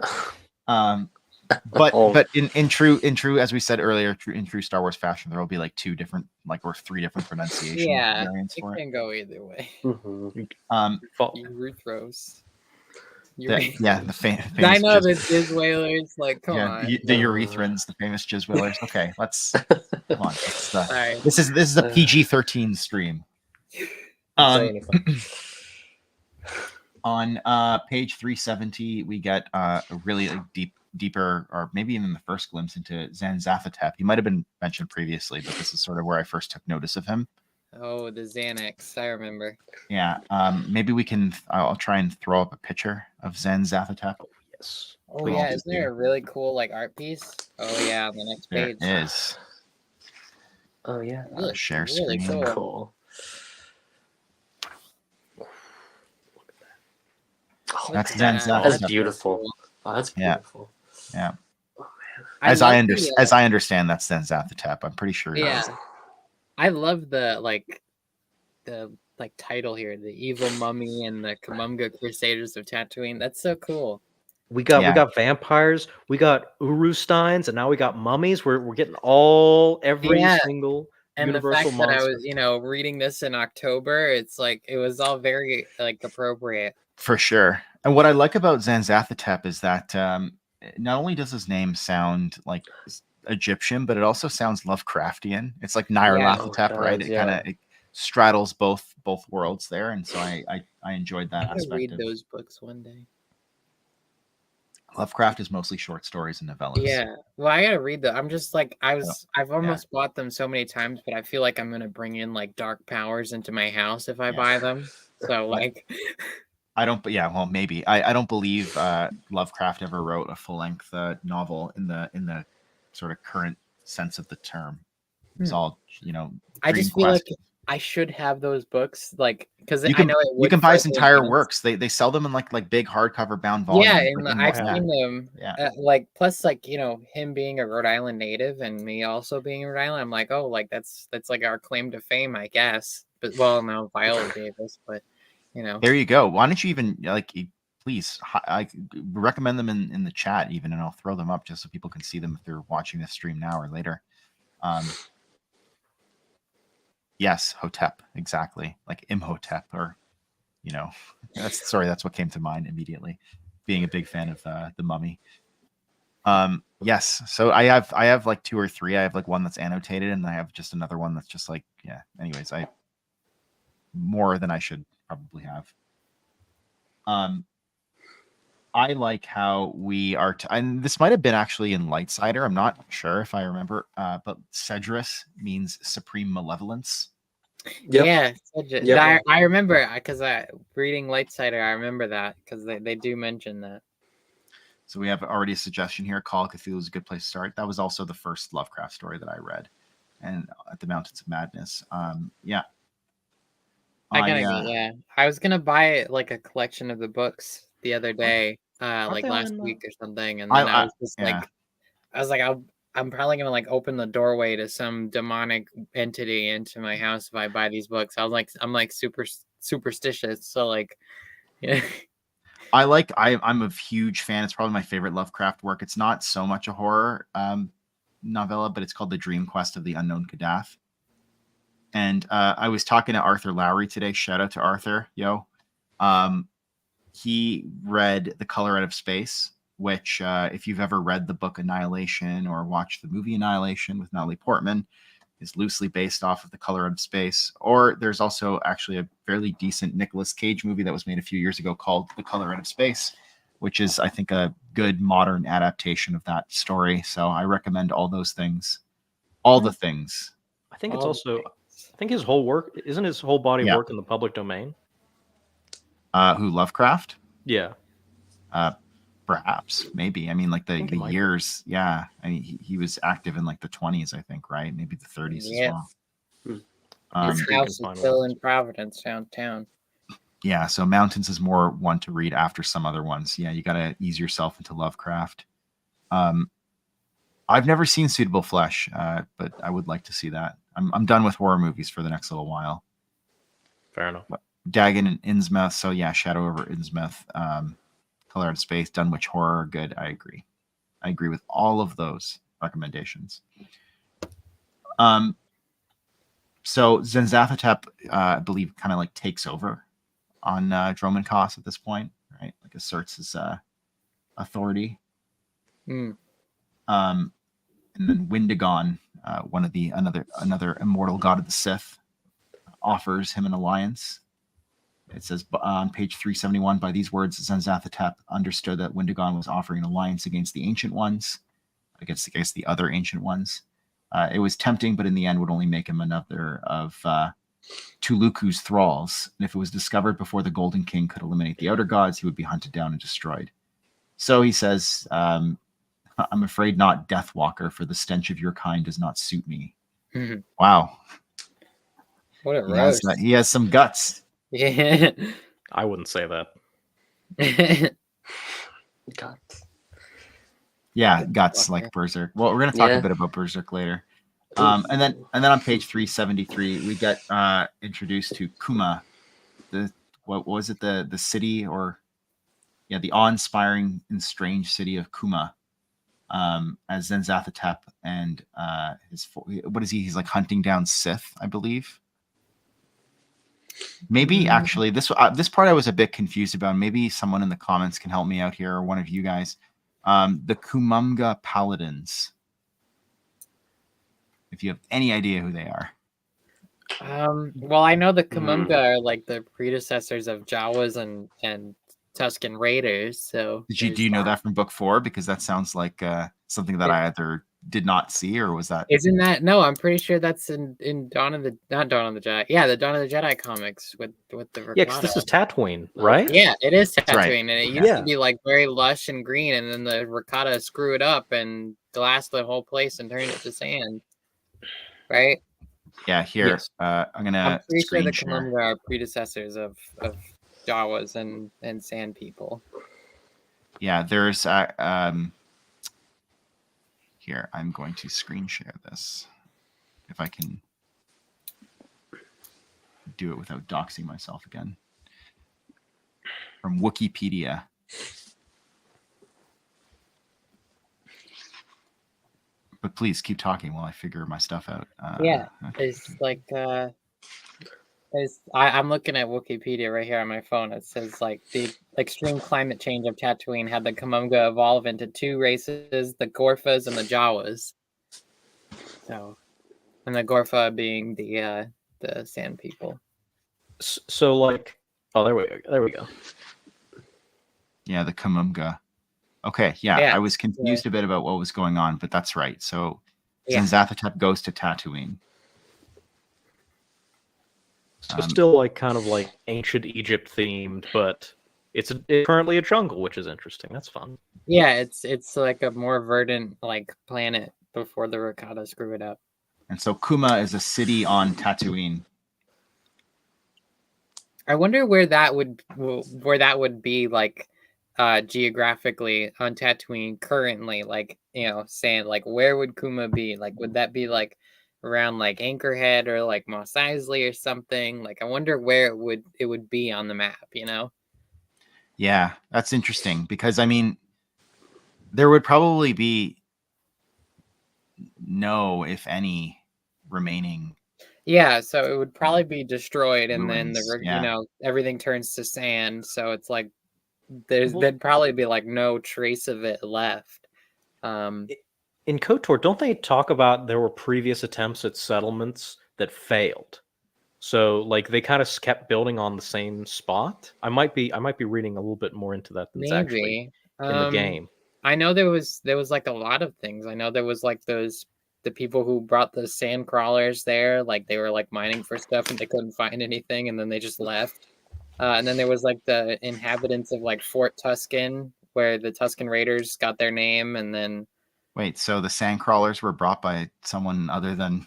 But in true as we said earlier, in true Star Wars fashion, there will be like two different or three different pronunciation variants for it. Can go either way. Eurythros. The famous. I know the Jizz Whalers. Like, come on. The Eurythrans, the famous Jizz Whalers. Okay, let's come on. Sorry. This is a PG-13 stream. On page 370, we get a really deeper, or maybe even the first glimpse into Zanzathotep. He might have been mentioned previously, but this is sort of where I first took notice of him. Oh, the Xanax. I remember. Yeah. Maybe we can. I'll try and throw up a picture of Zanzathotep. Yes. Oh yeah, isn't there a really cool art piece? Oh yeah, on the next page. There is. Oh yeah. Share really screen. Cool. That's Zanzathotep. That's beautiful. Oh, that's beautiful. Yeah. Oh, as I understand, that's Zanzathotep. I'm pretty sure. Yeah. I love the title here, the Evil Mummy and the Kamunga Crusaders of Tatooine. That's so cool. We got vampires, we got Urusteins, and now we got mummies. We're getting every single and universal the fact monster. that I was reading this in October, it's like it was all very appropriate. For sure. And what I like about Zanzathotep is that not only does his name sound like Egyptian, but it also sounds Lovecraftian. It's like Nyarlathotep, right? It kind of straddles both worlds there, and so I enjoyed that aspect. Read those books one day. Lovecraft is mostly short stories and novellas. Yeah, well, I gotta read them. I'm just I've almost bought them so many times, but I feel like I'm gonna bring in dark powers into my house if I buy them. So I don't, but well, maybe I don't believe Lovecraft ever wrote a full length novel in the sort of current sense of the term. It's all I just feel like I should have those books, because I know you can buy his entire works. They sell them in like big hardcover bound volumes. Yeah, and I've seen them. Yeah, plus him being a Rhode Island native and me also being a Rhode Island, I'm like, oh, that's our claim to fame, I guess. But no, Viola Davis, but There you go. Why don't you even please? I recommend them in the chat even, and I'll throw them up just so people can see them if they're watching this stream now or later. Yes, Hotep, exactly, like Imhotep, or that's what came to mind immediately. Being a big fan of the Mummy. Yes, so I have like two or three. I have one that's annotated, and I have just another one that's just Anyways, I more than I should probably have. I like how we are, and this might have been actually in Lightsider. I'm not sure if I remember, but Cedrus means supreme malevolence. Yep. Yeah, Yep. I remember because I reading Lightsider. I remember that because they do mention that. So we have already a suggestion here. Call of Cthulhu is a good place to start. That was also the first Lovecraft story that I read, and at the Mountains of Madness. Yeah. I was gonna buy like a collection of the books the other day, like they last on, week or something, and then I was just yeah. like, I was like, I'm probably gonna like open the doorway to some demonic entity into my house if I buy these books. I'm like super superstitious, so like, yeah. I'm a huge fan. It's probably my favorite Lovecraft work. It's not so much a horror novella, but it's called The Dream Quest of the Unknown Kadath. And I was talking to Arthur Lowry today. Shout out to Arthur, yo. He read The Color Out of Space, which, if you've ever read the book Annihilation or watched the movie Annihilation with Natalie Portman, is loosely based off of The Color Out of Space. Or there's also actually a fairly decent Nicolas Cage movie that was made a few years ago called The Color Out of Space, which is, I think, a good modern adaptation of that story. So I recommend all those things. All the things. I think it's also. I think his whole work isn't his whole body of work in the public domain. Who, Lovecraft? Yeah. Perhaps, maybe. I mean, like the years. Be. Yeah. I mean, he was active in like the 20s, I think, right? Maybe the 30s as well. His house is still in Providence downtown. Yeah. So Mountains is more one to read after some other ones. Yeah. You got to ease yourself into Lovecraft. I've never seen Suitable Flesh, but I would like to see that. I'm done with horror movies for the next little while. Fair enough. Dagon and Innsmouth. So yeah, Shadow over Innsmouth, Color Out of Space, Dunwich Horror. Good. I agree. I agree with all of those recommendations. So Zenzathotep, I believe, kind of like takes over on Dromankos at this point, right? Like asserts his authority. And then Windigon, one of the another immortal god of the Sith, offers him an alliance. It says on page 371, by these words, Zenzathotep understood that Windigon was offering an alliance against the Ancient Ones, against the other Ancient Ones. It was tempting, but in the end would only make him another of Tuluku's thralls. And if it was discovered before the Golden King could eliminate the outer gods, he would be hunted down and destroyed. So he says, I'm afraid not, Deathwalker, for the stench of your kind does not suit me. Wow. What a roast. He has some guts. Yeah. I wouldn't say that. Guts. Yeah, guts like Berserk. Well, we're going to talk a bit about Berserk later. And then on page 373, we get introduced to Kuma. What was it? The city, or the awe-inspiring and strange city of Kuma. As Zenzathotep and what is he? He's like hunting down Sith, I believe. Maybe actually this part I was a bit confused about. Maybe someone in the comments can help me out here, or one of you guys. The Kumonga Paladins. If you have any idea who they are. Well, I know the Kumonga are like the predecessors of Jawas and Tuscan Raiders. So do you know that from book 4? Because that sounds like something that I either did not see, or was that? Isn't that? No, I'm pretty sure that's in Dawn of the Jedi. Yeah, the Dawn of the Jedi comics with the Ricotta. Yeah, because this is Tatooine, right? Yeah, it is Tatooine, right. And it used to be like very lush and green, and then the Ricotta screw it up and glass the whole place and turn it to sand. Right? Yeah, here. Yes. I'm pretty sure the share. Kumonga are predecessors of Jawas and Sand People. Yeah, there's here, I'm going to screen share this if I can do it without doxing myself again. From Wikipedia. But please keep talking while I figure my stuff out. Okay. It's like I'm looking at Wikipedia right here on my phone. It says like the extreme climate change of Tatooine had the Kumonga evolve into 2 races, the Gorfas and the Jawas. So, and the Gorfa being the Sand People. So like, oh, there we go. Yeah, the Kamumga. Okay, yeah, Yeah, I was confused a bit about what was going on, but that's right. So Yeah. Zanzathotep goes to Tatooine. So still like kind of like ancient Egypt themed, but it's currently a jungle, which is interesting. That's fun. Yeah, it's like a more verdant like planet before the Rakata screw it up. And so Kuma is a city on Tatooine. I wonder where that would be like geographically on Tatooine currently, like, you know, saying like where would Kuma be? Like would that be like around like Anchorhead or like Mos Eisley or something? Like I wonder where it would be on the map, you know? Yeah, that's interesting because I mean there would probably be no, if any, remaining. Yeah, so it would probably be destroyed and then Ruins, you yeah. know, everything turns to sand, so it's like there'd Well- probably be like no trace of it left. In KOTOR, don't they talk about there were previous attempts at settlements that failed? So like they kind of kept building on the same spot. I might be reading a little bit more into that than it's actually Maybe. in the game. I know there was like a lot of things. I know there was like the people who brought the sand crawlers there, like they were like mining for stuff and they couldn't find anything and then they just left. And then there was like the inhabitants of like Fort Tuscan, where the Tuscan Raiders got their name, and then Wait, so the sandcrawlers were brought by someone other than?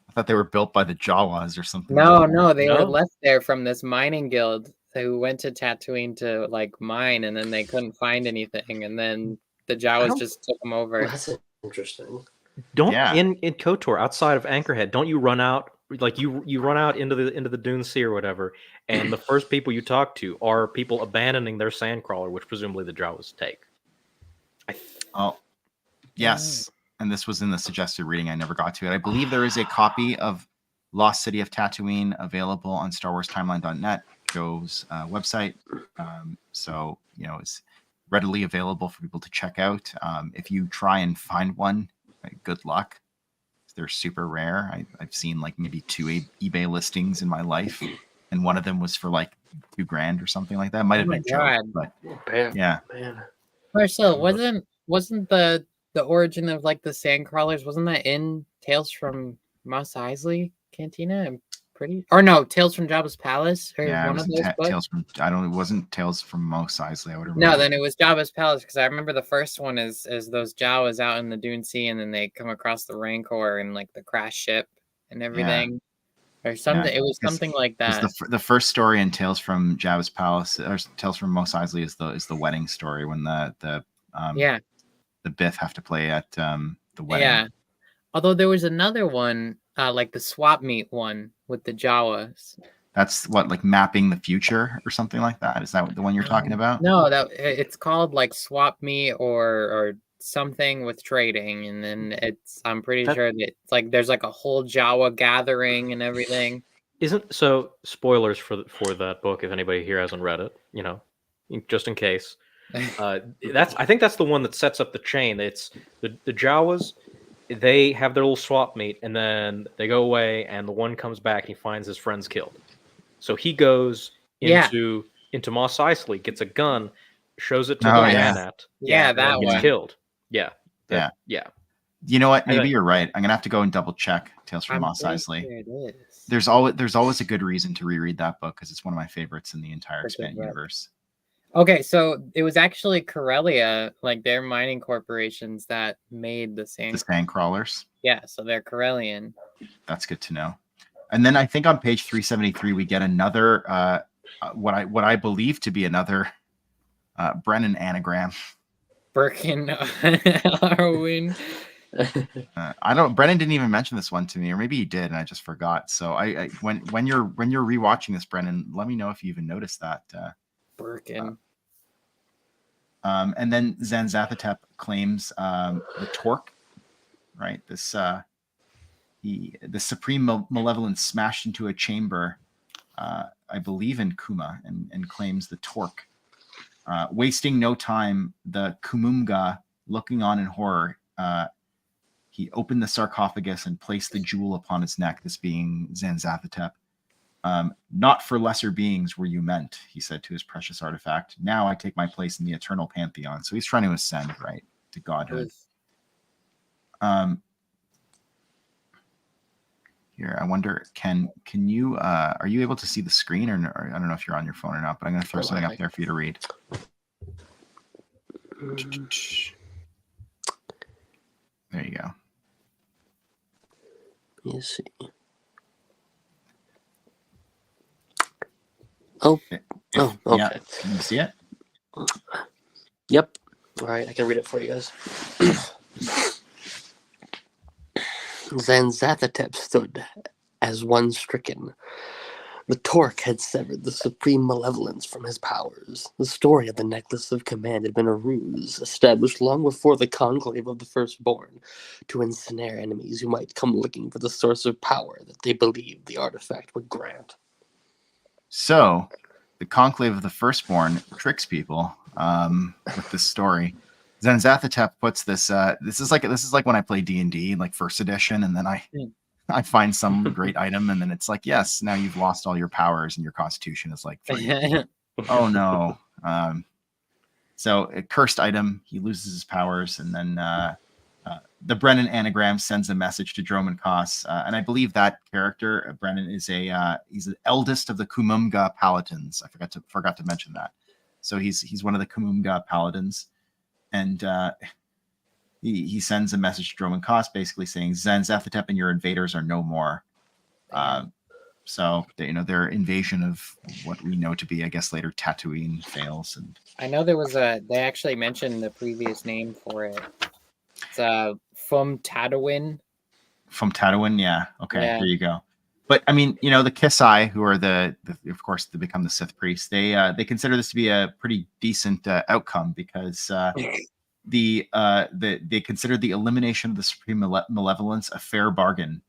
I thought they were built by the Jawas or something. no, they were No. left there from this mining guild who went to Tatooine to like mine, and then they couldn't find anything, and then the Jawas don't- just took them over. That's interesting. Don't Yeah. in KOTOR outside of Anchorhead, don't you run out like you run out into the Dune Sea or whatever, and the first people you talk to are people abandoning their sandcrawler, which presumably the Jawas take. Oh, yes. And this was in the suggested reading. I never got to it. I believe there is a copy of Lost City of Tatooine available on StarWarsTimeline.net, Joe's website. So, you know, it's readily available for people to check out. If you try and find one, good luck. They're super rare. I've seen like maybe 2 eBay listings in my life, and one of them was for like $2,000 or something like that. Might have Oh my been Joe, God. but Man, yeah. man. Marcel, wasn't the origin of like the sandcrawlers, wasn't that in Tales from Mos Eisley Cantina? I'm pretty, or no, Tales from Jabba's Palace, or Yeah, it one of was those books. Tales from. It wasn't Tales from Mos Eisley. I would remember. No, then it was Jabba's Palace, because I remember the first one is those Jawas out in the Dune Sea, and then they come across the Rancor and like the crash ship and everything, or something. Yeah, It was something like that. The first story in Tales from Jabba's Palace or Tales from Mos Eisley is the wedding story when the Biff have to play at the wedding. Yeah. Although there was another one, like the swap meet one with the Jawas. That's what, like mapping the future or something like that. Is that the one you're talking about? No, it's called like swap meet or something with trading, and then I'm pretty sure that it's like there's like a whole Jawa gathering and everything. Isn't so spoilers for that book if anybody here hasn't read it, you know, just in case. I think that's the one that sets up the chain. It's the Jawas. They have their little swap meet, and then they go away, and the one comes back and he finds his friends killed. So he goes into Mos Eisley, gets a gun, shows it to the Bayonet. Yeah, that and gets one. killed. Yeah. Yeah. You know what? Maybe you're right. I'm gonna have to go and double check Tales from Mos Eisley. Sure it is. There's always a good reason to reread that book because it's one of my favorites in the entire Expanded Universe. Okay, so it was actually Corellia, like their mining corporations that made the sand crawlers. Yeah, so they're Corellian. That's good to know. And then I think on page 373 we get another what I believe to be another Brennan anagram. Birkin Arwin. Brennan didn't even mention this one to me, or maybe he did and I just forgot. So when you're rewatching this, Brennan, let me know if you even noticed that. Birkin. And then Zanzathotep claims the torque, right? The supreme malevolence smashed into a chamber, I believe in Kuma, and claims the torque. Wasting no time, the Kumumga, looking on in horror, he opened the sarcophagus and placed the jewel upon his neck, this being Zanzathotep. Not for lesser beings were you meant, he said to his precious artifact. Now I take my place in the eternal pantheon. So he's trying to ascend, right, to godhood. Here, I wonder, can you, are you able to see the screen, or I don't know if you're on your phone or not, but I'm going to throw something up there for you to read. There you go. Let me see. Oh, okay. Yeah. Can you see it? Yep. All right, I can read it for you guys. Zanzathatep stood as one stricken. The torque had severed the supreme malevolence from his powers. The story of the Necklace of Command had been a ruse, established long before the conclave of the Firstborn, to ensnare enemies who might come looking for the source of power that they believed the artifact would grant. So, the conclave of the Firstborn tricks people with this story. Zanzathatep puts this. This is like when I play D&D, like first edition, and then I find some great item, and then it's like, yes, now you've lost all your powers, and your constitution is like 3. Oh no! So a cursed item, he loses his powers, and then the Brennan anagram sends a message to Droman Koss, and I believe that character, Brennan, is he's the eldest of the Kumumga Paladins. I forgot to mention that. So he's one of the Kumumga Paladins. And he sends a message to Droman Koss basically saying Zanzathatep and your invaders are no more. So their invasion of what we know to be, I guess, later Tatooine fails. And I know there was they actually mentioned the previous name for it. It's From Tatooine. From Tatooine, yeah. Okay, Yeah. There you go. But I mean, the Kisai, who are the of course they become the Sith priests, they consider this to be a pretty decent outcome because they consider the elimination of the supreme malevolence a fair bargain,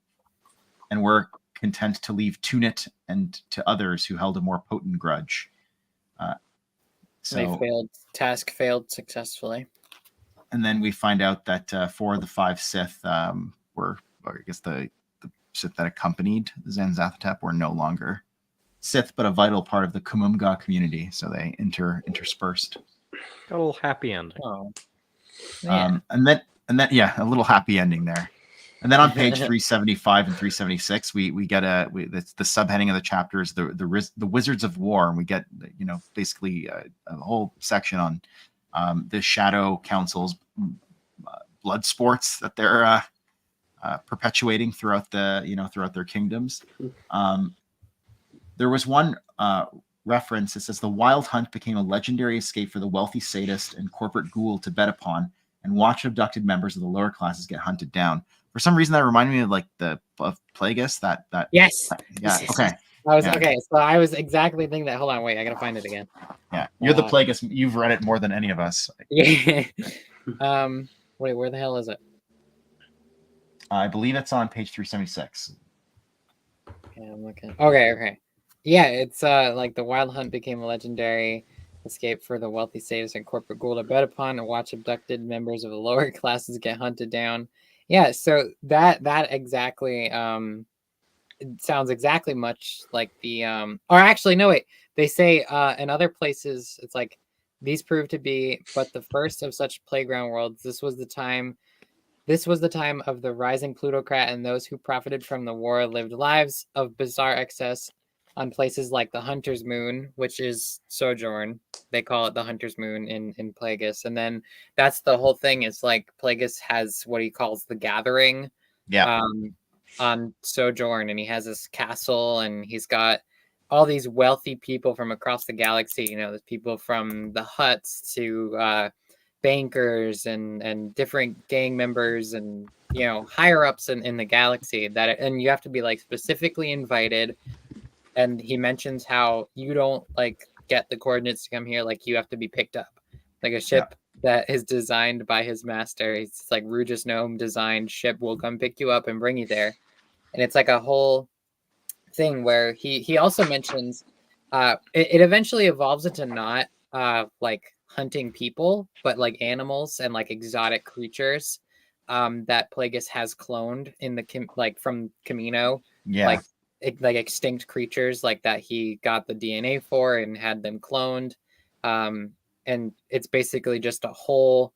and were content to leave Tunit and to others who held a more potent grudge. Task failed successfully. And then we find out that 4 of the 5 Sith were, or I guess the Sith that accompanied Zanzathatep were no longer Sith, but a vital part of the Kumumga community. So they interspersed. Got a little happy ending. Oh, yeah. And then yeah, a little happy ending there. And then on page 375 and 376, we get the subheading of the chapter is the Wizards of War, and we get basically a whole section on the Shadow Council's blood sports that they're perpetuating throughout their kingdoms. There was one reference that says the Wild Hunt became a legendary escape for the wealthy sadist and corporate ghoul to bet upon, and watch abducted members of the lower classes get hunted down. For some reason, that reminded me of like of Plagueis. That yes, yeah, okay. Okay. So I was exactly thinking that. Hold on, wait, I gotta find it again. Yeah, you're the Plagueis. You've read it more than any of us. Yeah. Wait, where the hell is it? I believe it's on page 376. Yeah, I'm looking. Okay. Yeah, it's like the Wild Hunt became a legendary escape for the wealthy sadists and corporate ghoul to bet upon, and watch abducted members of the lower classes get hunted down. Yeah, so that exactly it sounds exactly much like the or actually no wait, they say in other places it's like these proved to be but the first of such playground worlds. This was the time of the rising plutocrat, and those who profited from the war lived lives of bizarre excess on places like the Hunter's Moon, which is Sojourn. They call it the Hunter's Moon in Plagueis. And then that's the whole thing. It's like Plagueis has what he calls the Gathering on Sojourn, and he has this castle, and he's got all these wealthy people from across the galaxy. There's people from the Hutts to bankers and different gang members and higher ups in the galaxy and you have to be like specifically invited. And he mentions how you don't like get the coordinates to come here, like you have to be picked up, like a ship that is designed by his master. It's like Rugis Gnome designed ship will come pick you up and bring you there. And it's like a whole thing where he also mentions it eventually evolves into not like hunting people, but like animals and like exotic creatures that Plagueis has cloned in the from Camino. Yeah. Like like extinct creatures like that he got the DNA for and had them cloned. And it's basically just a whole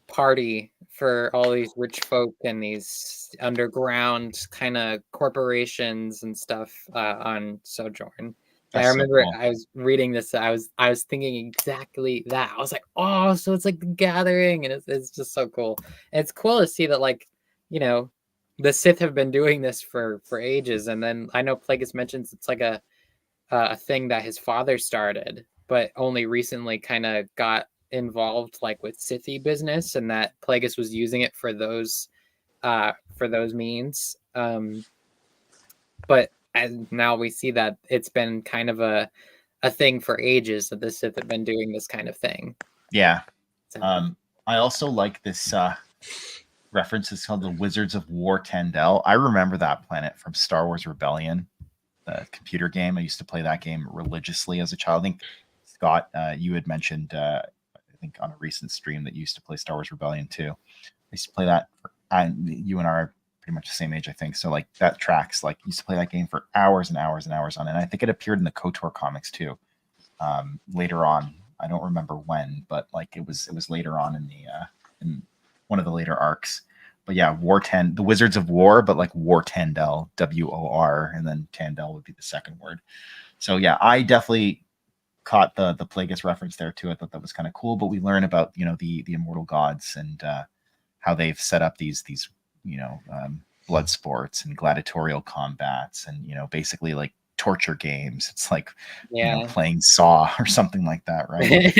party for all these rich folk and these underground kind of corporations and stuff on Sojourn. I remember I was reading this. I was thinking exactly that. I was like, oh, so it's like the Gathering, and it's just so cool. And it's cool to see that, like, you know, the Sith have been doing this for ages. And then I know Plagueis mentions it's like a thing that his father started, but only recently kind of got involved like with Sithy business, and that Plagueis was using it for those means. But and now we see that it's been kind of a thing for ages that the Sith have been doing this kind of thing. Yeah. So, I also like this reference. It's called the Wizards of War Tandel. I remember that planet from Star Wars Rebellion, the computer game. I used to play that game religiously as a child. I think, Scott, you had mentioned, I think on a recent stream, that you used to play Star Wars Rebellion too. I used to play that. You and I are pretty much the same age, I think. So like that tracks. Like, used to play that game for hours and hours and hours on it. And I think it appeared in the KOTOR comics too. Later on, I don't remember when, but like it was later on in one of the later arcs. But yeah, the Wizards of War, but like War Tandel, WOR, and then Tandel would be the second word. So yeah, I definitely caught the Plagueis reference there too. I thought that was kind of cool. But we learn about, you know, the immortal gods and how they've set up these blood sports and gladiatorial combats, and, you know, basically like torture games. It's like, you know, playing Saw or something like that, right?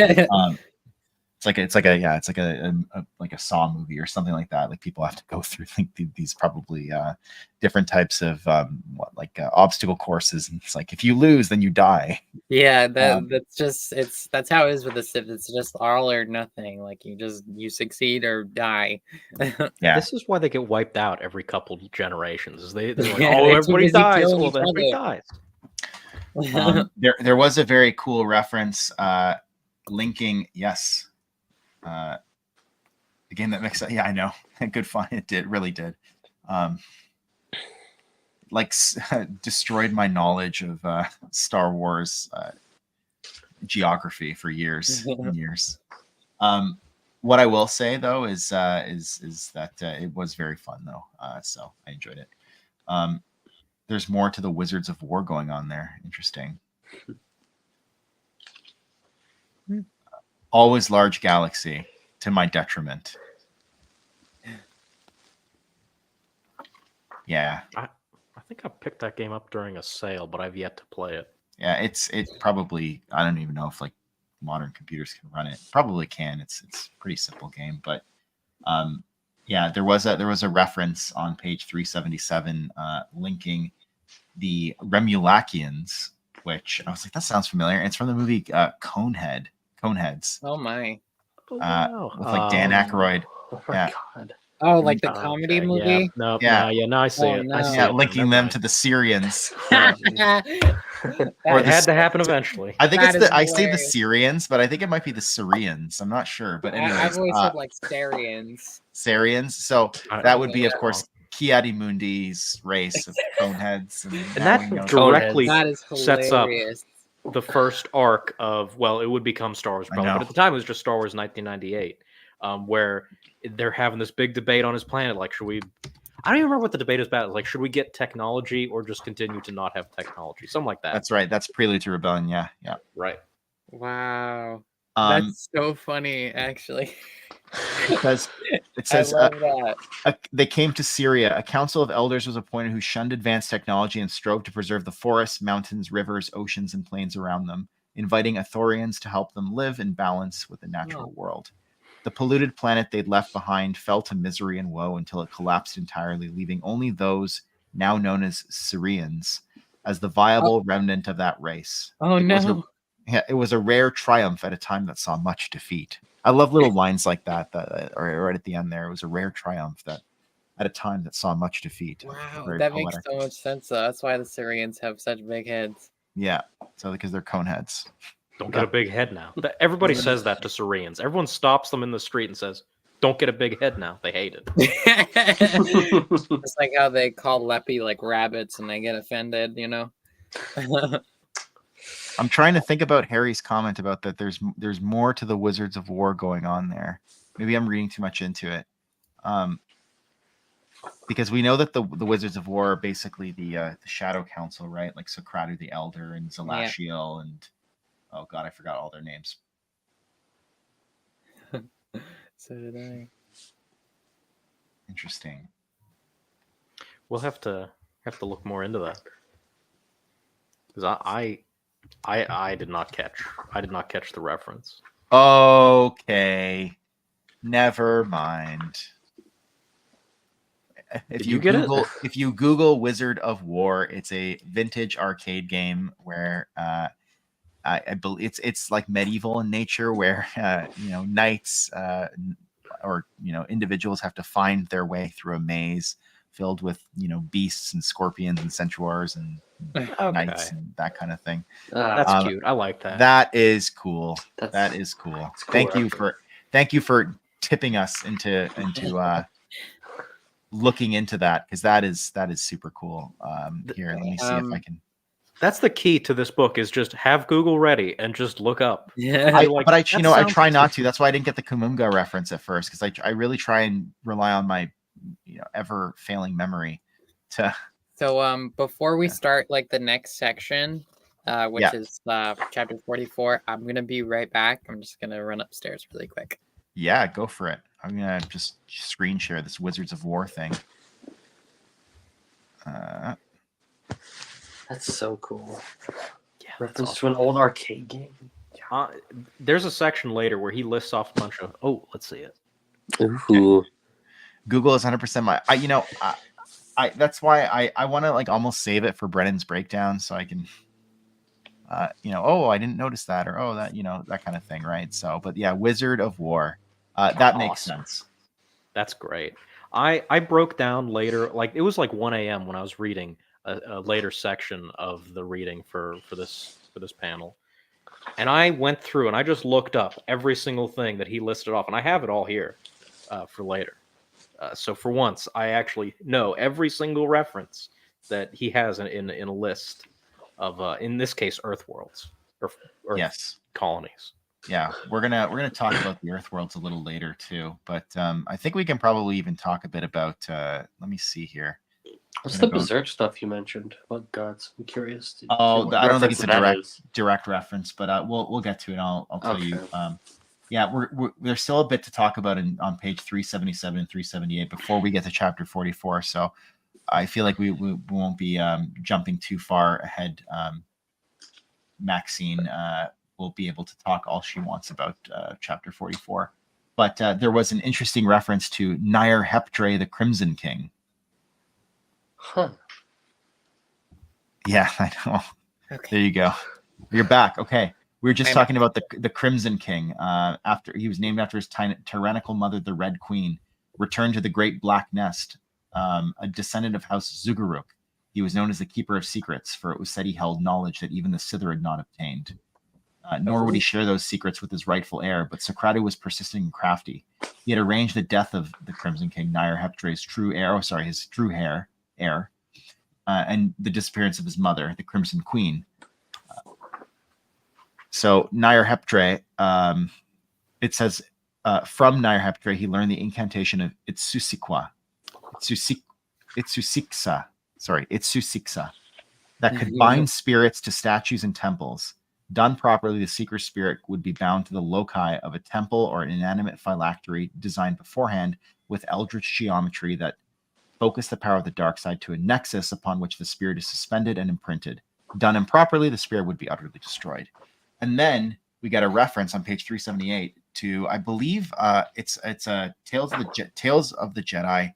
It's like a Saw movie or something like that. Like, people have to go through like these probably different types of obstacle courses, and it's like, if you lose, then you die. Yeah, that's how it is with the Sith. It's just all or nothing. Like, you succeed or die. Yeah, This is why they get wiped out every couple generations. They're like, Yeah, oh, they're too everybody busy dies. killing Well, each everybody other. dies. there was a very cool reference linking, yes, the game that makes it. Yeah, I know. Good fun. It really did. Destroyed my knowledge of Star Wars geography for years and years. What I will say though is that it was very fun though. So I enjoyed it. There's more to the Wizards of War going on there. Interesting. Always large galaxy, to my detriment. Yeah. I think I picked that game up during a sale, but I've yet to play it. Yeah, it probably, I don't even know if like modern computers can run it. Probably can. It's a pretty simple game, but yeah, there was a reference on page 377 linking the Remulakians, which I was like, that sounds familiar. It's from the movie Coneheads. Oh my. With like Dan Aykroyd. Oh my Yeah. god. Oh, like the comedy movie? Yeah. Yeah. I see it. No. I see Yeah, it. linking them to the Syrians. Or it had to happen eventually. I think I say the hilarious. Syrians, but I think it might be the Syrians. I'm not sure. But anyways, I've always said like Sarians. Syrians. So that would be, of Yeah. course, Ki-Adi-Mundi's race of Coneheads. And that now directly That is sets up hilarious. the first arc of, well, it would become Star Wars Rebellion, know. but at the time it was just Star Wars 1998, where they're having this big debate on his planet. Like, should we? I don't even remember what the debate is about. Like, should we get technology or just continue to not have technology? Something like that. That's right. That's Prelude to Rebellion. Yeah. Right. Wow. That's so funny, actually. Because it says I love that. they came to Syria. A council of elders was appointed who shunned advanced technology and strove to preserve the forests, mountains, rivers, oceans, and plains around them, inviting Athorians to help them live in balance with the natural world. The polluted planet they'd left behind fell to misery and woe until it collapsed entirely, leaving only those now known as Syrians as the viable remnant of that race. Oh, no. It was a rare triumph at a time that saw much defeat. I love little lines like that are right at the end there. It was a rare triumph that at a time that saw much defeat. Wow, Very that poetic. makes so much sense, though. That's why the Syrians have such big heads. Yeah, so because they're Coneheads. Don't get a big head now. Everybody says that to Syrians. Everyone stops them in the street and says, don't get a big head now. They hate it. It's like how they call Leppy like rabbits and they get offended, you know? I'm trying to think about Harry's comment about that. There's more to the Wizards of War going on there. Maybe I'm reading too much into it. Because we know that the Wizards of War are basically the Shadow Council, right? Like Socratu the Elder and Zelashiel and oh god, I forgot all their names. So did I. Interesting. We'll have to look more into that because I did not catch the reference. Okay, never mind. If you Google Wizard of War, it's a vintage arcade game where I believe it's like medieval in nature, where knights or individuals have to find their way through a maze filled with beasts and scorpions and centaurs and knights and that kind of thing. That's cute. I like that. That is cool. That is cool. Cool Thank you for tipping us into looking into that, because that is super cool. Here, let me see if I can. That's the key to this book, is just have Google ready and just look up. Yeah. I try not to. That's why I didn't get the Kumunga reference at first, because I really try and rely on my ever failing memory to. So before we start like the next section, which is chapter 44, I'm gonna be right back. I'm just gonna run upstairs really quick. Yeah, go for it. I'm gonna just screen share this Wizards of War thing. That's so cool. Yeah, reference to an old arcade game. There's a section later where he lists off a bunch of. Oh, let's see it. Ooh. Google is 100% my. That's why I want to like almost save it for Brennan's breakdown, so I can. Oh, I didn't notice that, or oh, that that kind of thing, right? So, but yeah, Wizard of War. That makes sense. That's great. I broke down later, like it was like 1 a.m. when I was reading a later section of the reading for this panel, and I went through and I just looked up every single thing that he listed off, and I have it all here for later. So for once, I actually know every single reference that he has in a list of, in this case, Earth worlds or Earth colonies. Yeah, we're gonna talk about the Earth worlds a little later too, but I think we can probably even talk a bit about. Let me see here. What's the Berserk stuff you mentioned about gods? I'm curious. I don't think it's a direct reference, but we'll get to it. I'll tell you. Yeah, there's still a bit to talk about on page 377 and 378 before we get to chapter 44. So I feel like we won't be jumping too far ahead. Maxine will be able to talk all she wants about chapter 44. But there was an interesting reference to Nair Heptre, the Crimson King. Huh. Yeah, I know. Okay. There you go. You're back. Okay. We were just talking about the Crimson King. After he was named after his tyrannical mother, the Red Queen, returned to the Great Black Nest, a descendant of House Zuguruk. He was known as the Keeper of Secrets, for it was said he held knowledge that even the Sithir had not obtained. Nor would he share those secrets with his rightful heir, but Socratu was persistent and crafty. He had arranged the death of the Crimson King, Nair Heptre's his true heir, and the disappearance of his mother, the Crimson Queen. So Nair Heptre, it says, from Nair Heptre, he learned the incantation of Itsusiksa, that could bind spirits to statues and temples. Done properly, the seeker spirit would be bound to the loci of a temple or an inanimate phylactery designed beforehand with eldritch geometry that focused the power of the dark side to a nexus upon which the spirit is suspended and imprinted. Done improperly, the spirit would be utterly destroyed. And then we got a reference on page 378 to, I believe, it's a Tales of the Jedi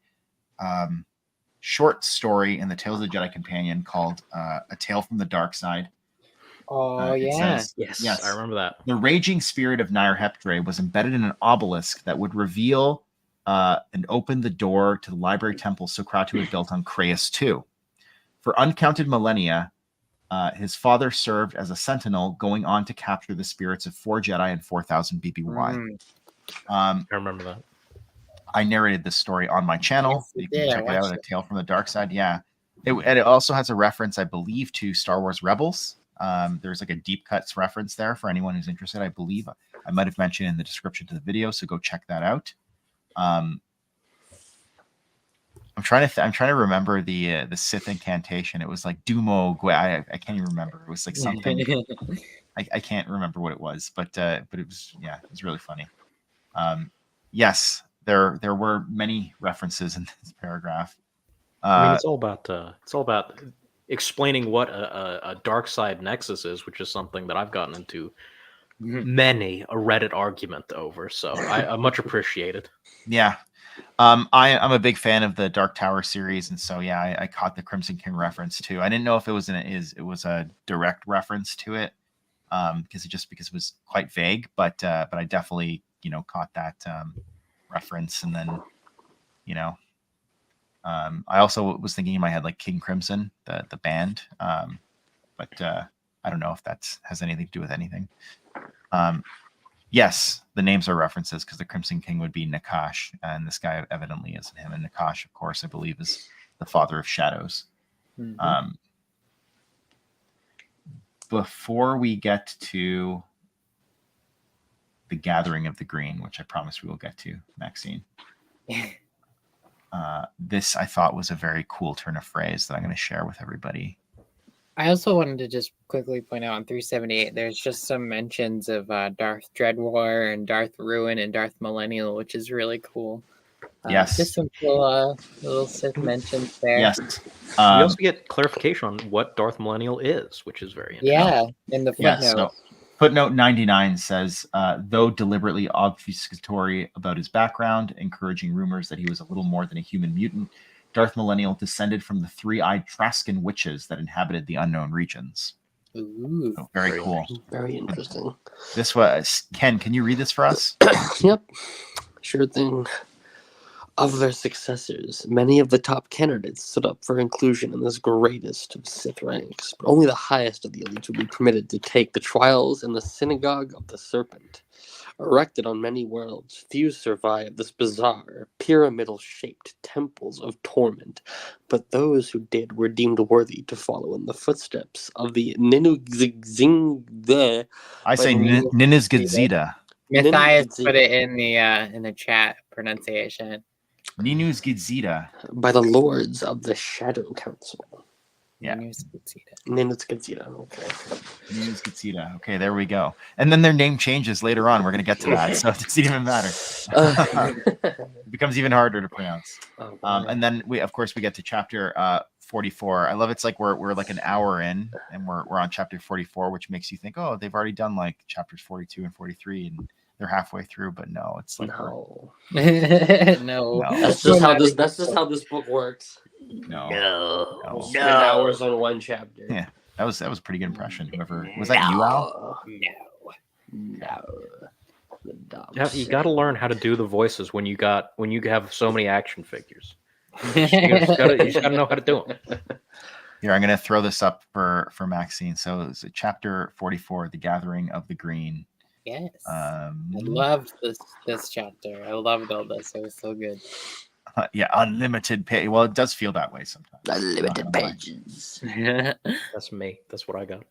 short story in the Tales of the Jedi Companion called A Tale from the Dark Side. Oh, yeah. Says, yes, I remember that. The raging spirit of Nair Heptre was embedded in an obelisk that would reveal and open the door to the library temple Socratu had built on Craeus II. For uncounted millennia, his father served as a sentinel, going on to capture the spirits of 4 Jedi and 4,000 BBY. I remember that. I narrated this story on my channel. Yes, you You can did. I check it out, watched A it. Tale from the Dark Side. Yeah. And it also has a reference, I believe, to Star Wars Rebels. There's like a deep cuts reference there for anyone who's interested. I believe I might have mentioned in the description to the video, so go check that out. I'm trying to remember the Sith incantation. It was like Dumo. I can't even remember. It was like something. I can't remember what it was, but it was, yeah, it was really funny. Yes, there were many references in this paragraph. I mean, it's all about explaining what a dark side nexus is, which is something that I've gotten into many a Reddit argument over. So I much appreciate it. Yeah. I'm a big fan of the Dark Tower series, and so yeah, I caught the Crimson King reference too. I didn't know if it was a direct reference to it, because it was quite vague, but I definitely caught that reference, and then I also was thinking in my head like King Crimson, the band, but I don't know if that has anything to do with anything. Yes, the names are references because the Crimson King would be Nakash, and this guy evidently isn't him. And Nakash, of course, I believe is the father of shadows. Before we get to the Gathering of the Green, which I promise we will get to, Maxine, this I thought was a very cool turn of phrase that I'm going to share with everybody. I also wanted to just quickly point out on 378, there's just some mentions of Darth Dreadwar and Darth Ruin and Darth Millennial, which is really cool. Yes. Just some cool little Sith mentions there. Yes. We also get clarification on what Darth Millennial is, which is very interesting. Yeah, in the footnote. Yeah, so footnote 99 says, though deliberately obfuscatory about his background, encouraging rumors that he was a little more than a human mutant, Darth Millennial descended from the three-eyed Trascan witches that inhabited the unknown regions. Ooh, so very cool. Very interesting. This was Ken. Can you read this for us? Yep, sure thing. Of their successors, many of the top candidates stood up for inclusion in this greatest of Sith ranks, but only the highest of the elite would be permitted to take the trials in the Synagogue of the Serpent. Erected on many worlds, few survived this bizarre, pyramidal-shaped temples of torment, but those who did were deemed worthy to follow in the footsteps of the Ninuzgzingde. I say Ninuzgzida. Matthias put it in the chat pronunciation. Ninuzgzida. By the lords of the Shadow Council. Yeah. Ninuzgzida. Okay. Ninuzgzida. Okay, there we go. And then their name changes later on. We're going to get to that, so it doesn't even matter. It becomes even harder to pronounce. And then we get to chapter 44. I love it's like we're like an hour in, and we're on chapter 44, which makes you think, oh, they've already done like chapters 42 and 43, and they're halfway through. But no, it's like no. That's just how this book works. No. Spend hours on one chapter. Yeah, that was a pretty good impression. Whoever was that, you, Al? No. Yeah, you got to learn how to do the voices when you have so many action figures. You just gotta know how to do them. Here, I'm gonna throw this up for Maxine. So it's chapter 44, The Gathering of the Green. Yes. I loved this chapter. I loved all this. It was so good. Yeah, unlimited page. Well, it does feel that way sometimes. Unlimited pages. That's me. That's what I got.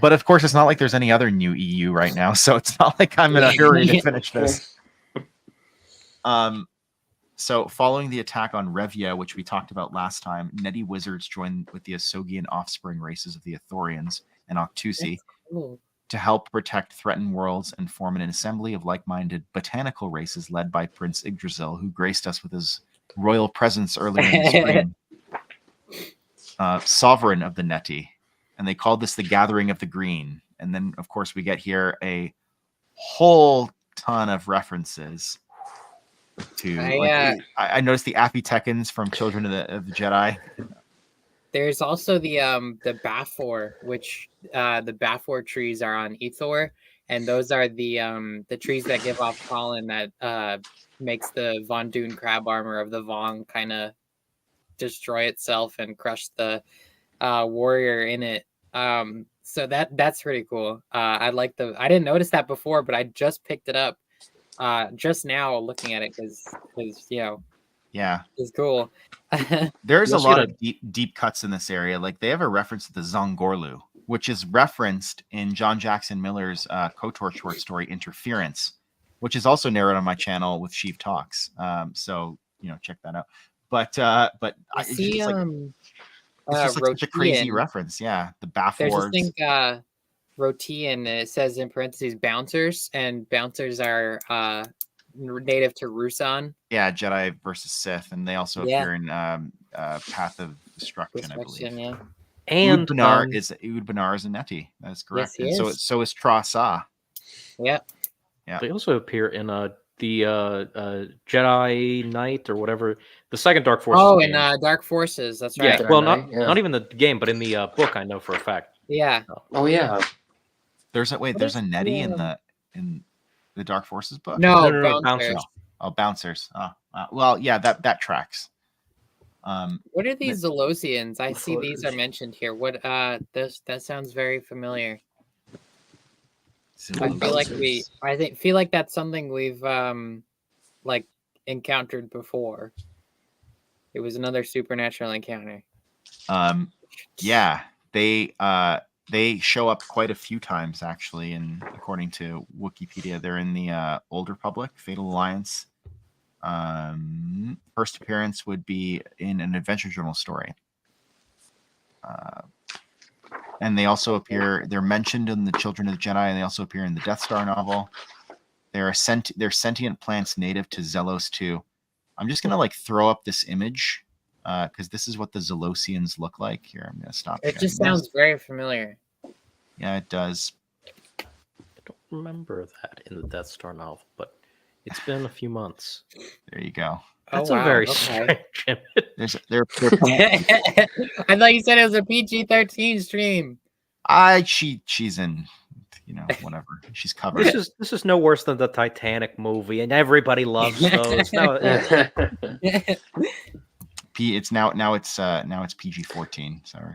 But of course, it's not like there's any other new EU right now, so it's not like I'm in a hurry to finish this. So following the attack on Revia, which we talked about last time, Neti wizards joined with the Asogian offspring races of the Ithorians and Octusi to help protect threatened worlds and form an assembly of like-minded botanical races led by Prince Yggdrasil, who graced us with his royal presence earlier in the spring. Sovereign of the Neti. And they called this the Gathering of the Green. And then, of course, we get here a whole ton of references to. I noticed the Apitekins from Children of the Jedi. There's also the Bafor, which the Bafor trees are on Ethor, and those are the trees that give off pollen that makes the Von Dune crab armor of the Vong kind of destroy itself and crush the warrior in it. So that's pretty cool. I didn't notice that before, but I just picked it up just now looking at it because you know Yeah. it's cool. There's You a also lot get of deep cuts in this area. Like they have a reference to the Zongorlu, which is referenced in John Jackson Miller's KOTOR short story Interference, which is also narrated on my channel with Sheev Talks. So check that out. But I it's see. just like such a crazy Rotian. reference. Yeah, the There's this Bathwards. thing, Rotian. It says in parentheses bouncers, and bouncers are native to Rusan. Yeah, Jedi versus Sith, and they also Yeah. appear in Path of Destruction, I believe. Yeah. And Oud Banar is a Neti. That is correct. Yes, he and is. so is Trasa. Yeah. Yeah. they also appear in the Jedi Knight or whatever, the second Dark Forces. Oh, game. and Dark Forces. That's Yeah, right. well, Knight, not even the game, but in the book, I know for a fact. Yeah. Oh yeah. There's a What there's is a Nettie the, in the Dark Forces book. No, No, bouncers. bouncers. Oh, bouncers. Well, yeah, that tracks. What are these Zolosians? I see these are Floaters. mentioned here. What that sounds very familiar. I Zillos. feel like that's something we've like encountered before. It was another supernatural encounter. Yeah, they show up quite a few times actually, and according to Wikipedia, they're in the Old Republic, Fatal Alliance. First appearance would be in an Adventure Journal story. And they also appear, they're mentioned in the Children of the Jedi, and they also appear in the Death Star novel. They're sentient plants native to Zelos 2. I'm just gonna throw up this image because this is what the Zelosians look like. Here, I'm gonna stop. It just sounds very familiar. Yeah, it does. I don't remember that in the Death Star novel, but it's been a few months. There you go. That's Oh, a wow, very okay. strange image. They're I thought you said it was a PG-13 stream. she's in, whatever. She's covered. This is no worse than the Titanic movie, and everybody loves those. No, It's now it's PG-14. Sorry.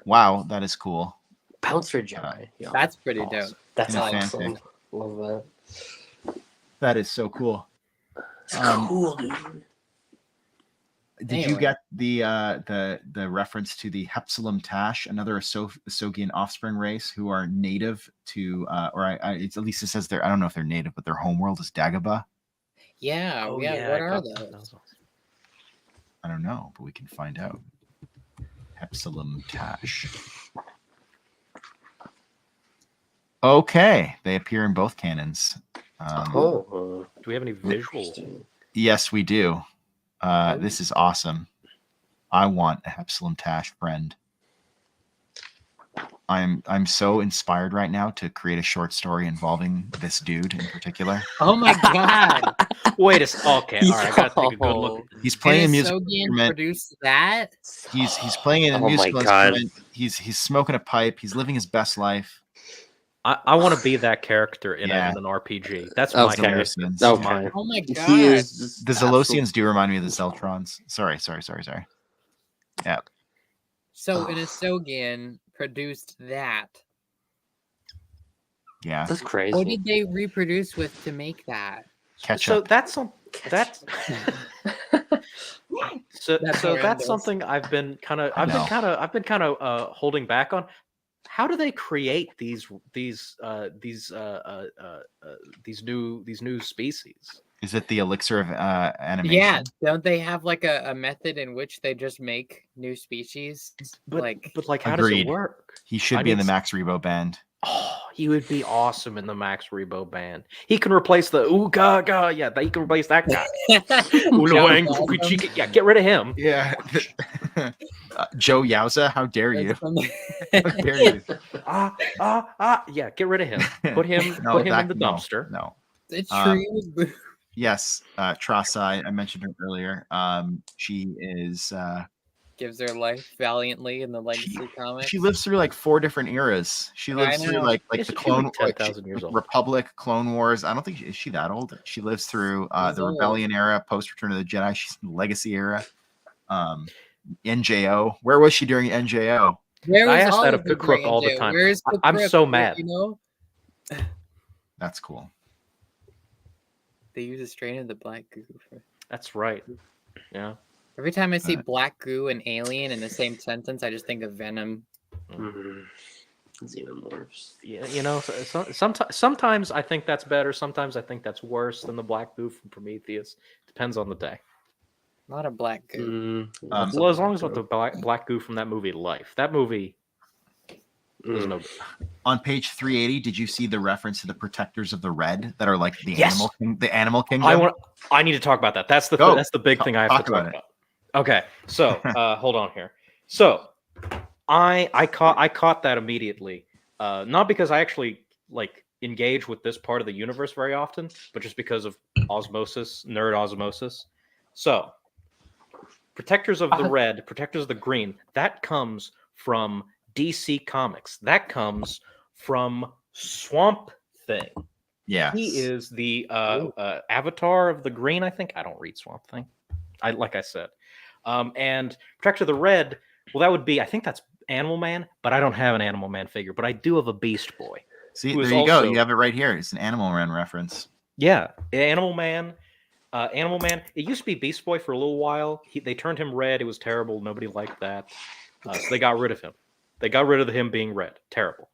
Wow, that is cool. Bouncer Jedi. Yeah. That's pretty Awesome. dope. That's Yeah, awesome. fanfic. Love That is so cool. that. It's cool, dude. Did you Anyway. get the reference to the Hepsilum Tash, another Asogian offspring race who are native to, it's, at least it says I don't know if they're native, but their homeworld is Dagobah. Yeah, Oh, yeah. yeah, What I are got those? I don't know, but we can find out. Hepsilum Tash. Okay, they appear in both canons. Oh. Do we have any visual? Interesting. Yes, we do. This is awesome. I want a Hepsilum Tash friend. I'm so inspired right now to create a short story involving this dude in particular. Oh my god! Wait okay, all right, I gotta take a good look. He's playing a Did musical Sogian instrument. produce that? He's playing in a Oh my musical God. instrument. He's smoking a pipe. He's living his best life. I want to be that character in, Yeah. in an RPG. That's Okay. my character. Zelosians. Okay. Oh my god! He is just The Zelosians do remind me of the Zeltrons. Sorry. Yeah. So an Asogian produced that. Yeah. That's crazy. What did they reproduce with to make that? Catch So up. that's That's that's horrendous. something I've been kind of holding back on. How do they create these new species? Is it the elixir of animation? Yeah, don't they have like a method in which they just make new species? But like, how does Agreed. it work? He should I be in the need Max Rebo band. Oh, he would be awesome in the Max Rebo band. He can replace the ooh ga ga. Yeah, he can replace that guy. Ulawang, Joe fuki Bongiorno. chika. Yeah, get rid of him. Yeah. Joe Yowza, how dare you? How dare you? Yeah, get rid of him. Put him in the dumpster. No. The tree was blue. Yes, Trasa, I mentioned her earlier. She is Gives her life valiantly in the Legacy comics. she lives through like 4 different eras. She lives through know. like Yeah, the she's Clone like 10,000 years old. Republic, Clone Wars. I don't think is she that old. She lives through She's the old. Rebellion era, post Return of the Jedi. She's in the Legacy era. NJO. Where was she during NJO? Where I was ask all that of of the Cook Crook all the Grand Joe? time. Where's I'm Cook so Crook, mad. You know? That's cool. They use a strain of the black goo. That's right. Yeah. Every time I see black goo and alien in the same sentence, I just think of Venom. Xenomorphs. Yeah, you know, sometimes I think that's better. Sometimes I think that's worse than the black goo from Prometheus. Depends on the day. A lot of black goo. Well, as long as with the black goo from that movie Life. That movie was no good. On page 380, did you see the reference to the protectors of the red that are like the Yes. animal kingdom? I need to talk about that. That's the big thing I have to talk about. Okay, so hold on here. So I caught that immediately. Not because I actually like engage with this part of the universe very often, but just because of osmosis, nerd osmosis. So, Protectors of the Red, Protectors of the Green, that comes from DC Comics. That comes from Swamp Thing. Yeah. He is the avatar of the Green, I think. I don't read Swamp Thing. Like I said. And Protector of the Red, well, that would be, I think that's Animal Man, but I don't have an Animal Man figure, but I do have a Beast Boy. See, there you go. You have it right here. It's an Animal Man reference. Yeah, Animal Man. Animal Man. It used to be Beast Boy for a little while. They turned him red. It was terrible. Nobody liked that. So they got rid of him. They got rid of him being red. Terrible.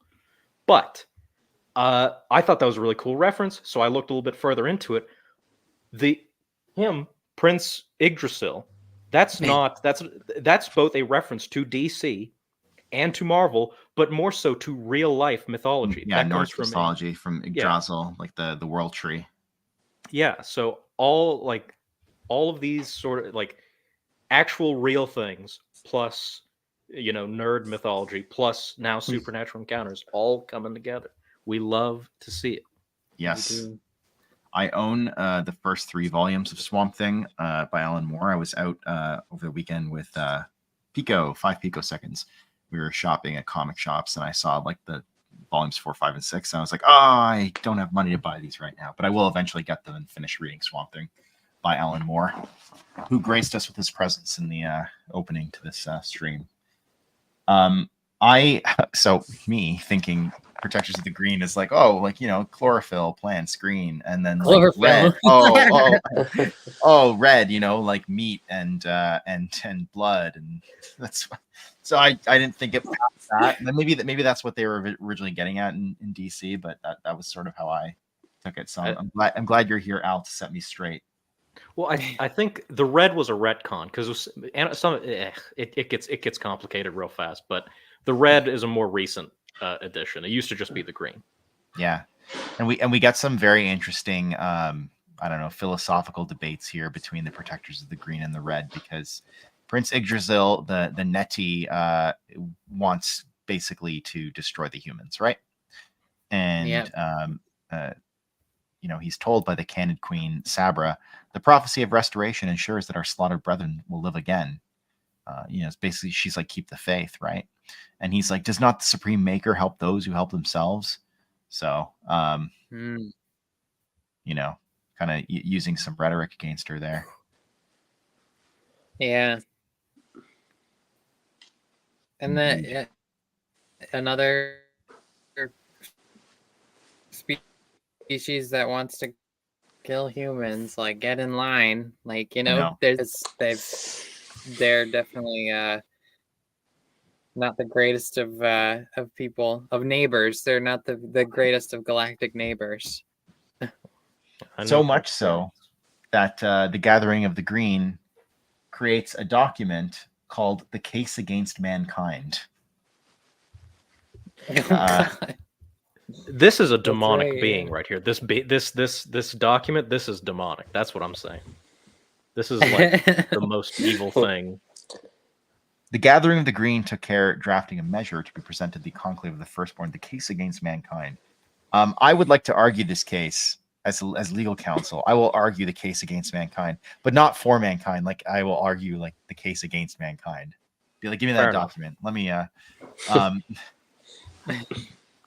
But I thought that was a really cool reference, so I looked a little bit further into it. Prince Yggdrasil, that's both a reference to DC and to Marvel, but more so to real life mythology. Yeah, Norse mythology from Yggdrasil, like the world tree. Yeah, so all of these sort of like actual real things, plus nerd mythology, plus now supernatural encounters, all coming together. We love to see it. Yes. I own the first 3 volumes of Swamp Thing by Alan Moore. I was out over the weekend with 5 picoseconds. We were shopping at comic shops, and I saw like the volumes 4, 5, and 6. And I was like, I don't have money to buy these right now, but I will eventually get them and finish reading Swamp Thing by Alan Moore, who graced us with his presence in the opening to this stream. Me thinking Protectors of the Green is like, chlorophyll, plants, green, and then like red. Red, like meat and blood, and that's so I didn't think it past that. And then maybe that's what they were originally getting at in DC, but that was sort of how I took it. So I'm glad you're here, Al, to set me straight. Well, I think the red was a retcon because it gets complicated real fast, but the red is a more recent edition. It used to just be the green. Yeah, and we got some very interesting philosophical debates here between the Protectors of the Green and the Red, because Prince Yggdrasil, the Neti, wants basically to destroy the humans, right? And he's told by the Candid Queen Sabra, the prophecy of restoration ensures that our slaughtered brethren will live again. It's basically, she's like, keep the faith, right? And he's like, does not the Supreme Maker help those who help themselves? So, kind of using some rhetoric against her there. Yeah. And then another species that wants to kill humans, like, get in line. Like, they're definitely not the greatest of people, of neighbors. They're not the greatest of galactic neighbors. So much so that the Gathering of the Green creates a document called The Case Against Mankind. This is a demonic being right here. This document, this is demonic. That's what I'm saying. This is like the most evil thing. The Gathering of the Green took care at drafting a measure to be presented to the Conclave of the Firstborn, the case against mankind. I would like to argue this case as legal counsel. I will argue the case against mankind, but not for mankind. Like, I will argue like the case against mankind. Be like, give me that document. Let me.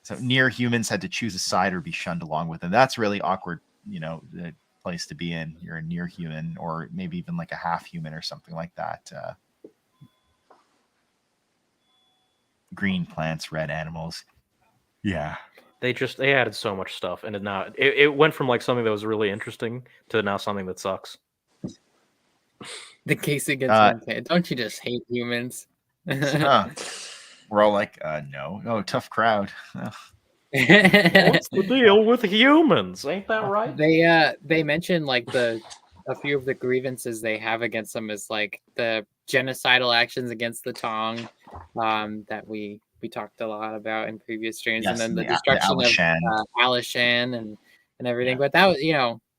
So near humans had to choose a side or be shunned along with them. That's really awkward. The place to be in. You're a near human, or maybe even like a half human or something like that. Green plants, red animals. Yeah. They added so much stuff, and it went from like something that was really interesting to now something that sucks. The case against mankind. Don't you just hate humans? We're all like, no. Oh, tough crowd. What's the deal with humans? Ain't that right? They mentioned like a few of the grievances they have against them is like the genocidal actions against the Tong, that we talked a lot about in previous streams, Yes, and then the the destruction Alishan. of Alishan and everything. Yeah. But that was,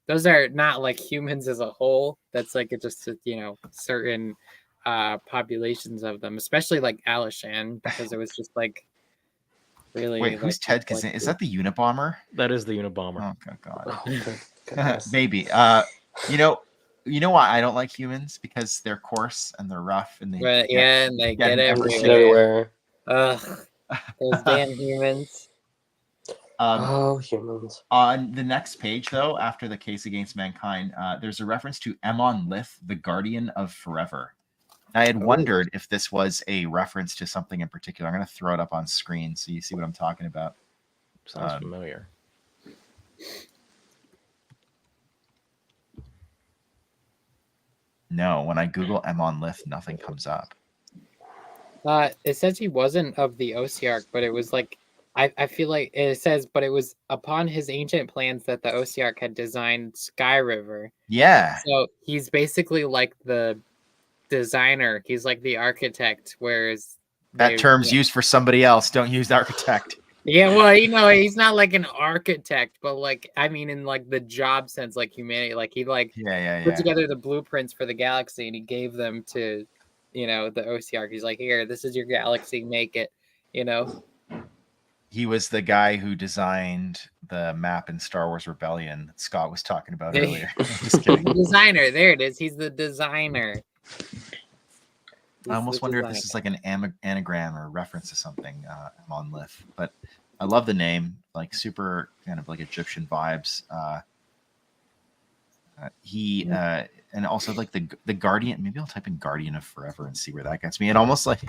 those are not like humans as a whole. That's like just certain populations of them, especially like Alishan, because it was just like really. Wait, who's Ted Kazan? Is that the Unabomber? That is the Unabomber. Oh God. Maybe. You know why I don't like humans? Because they're coarse and they're rough and they and they get everywhere. Ugh, those damn humans. Humans. On the next page, though, after the case against mankind, there's a reference to Emon Lith, the Guardian of Forever. I had wondered if this was a reference to something in particular. I'm going to throw it up on screen so you see what I'm talking about. Sounds familiar. No, when I Google Emon Lith, nothing comes up. It says he wasn't of the Osiarch, but it was like I feel like it says, but it was upon his ancient plans that the Osiarch had designed Sky River. Yeah. So he's basically like the designer. He's like the architect, whereas that term's used for somebody else. Don't use architect. Yeah, well, he's not like an architect, but like I mean, in like the job sense, like humanity, like he put together the blueprints for the galaxy and he gave them to, the Osiarch. He's like, here, this is your galaxy, make it, He was the guy who designed the map in Star Wars Rebellion that Scott was talking about earlier. Just kidding. The designer, there it is. He's the designer. I almost wonder if this is like an anagram or reference to something, Monlith. But I love the name, like super kind of like Egyptian vibes. And also like the Guardian. Maybe I'll type in Guardian of Forever and see where that gets me. It almost like,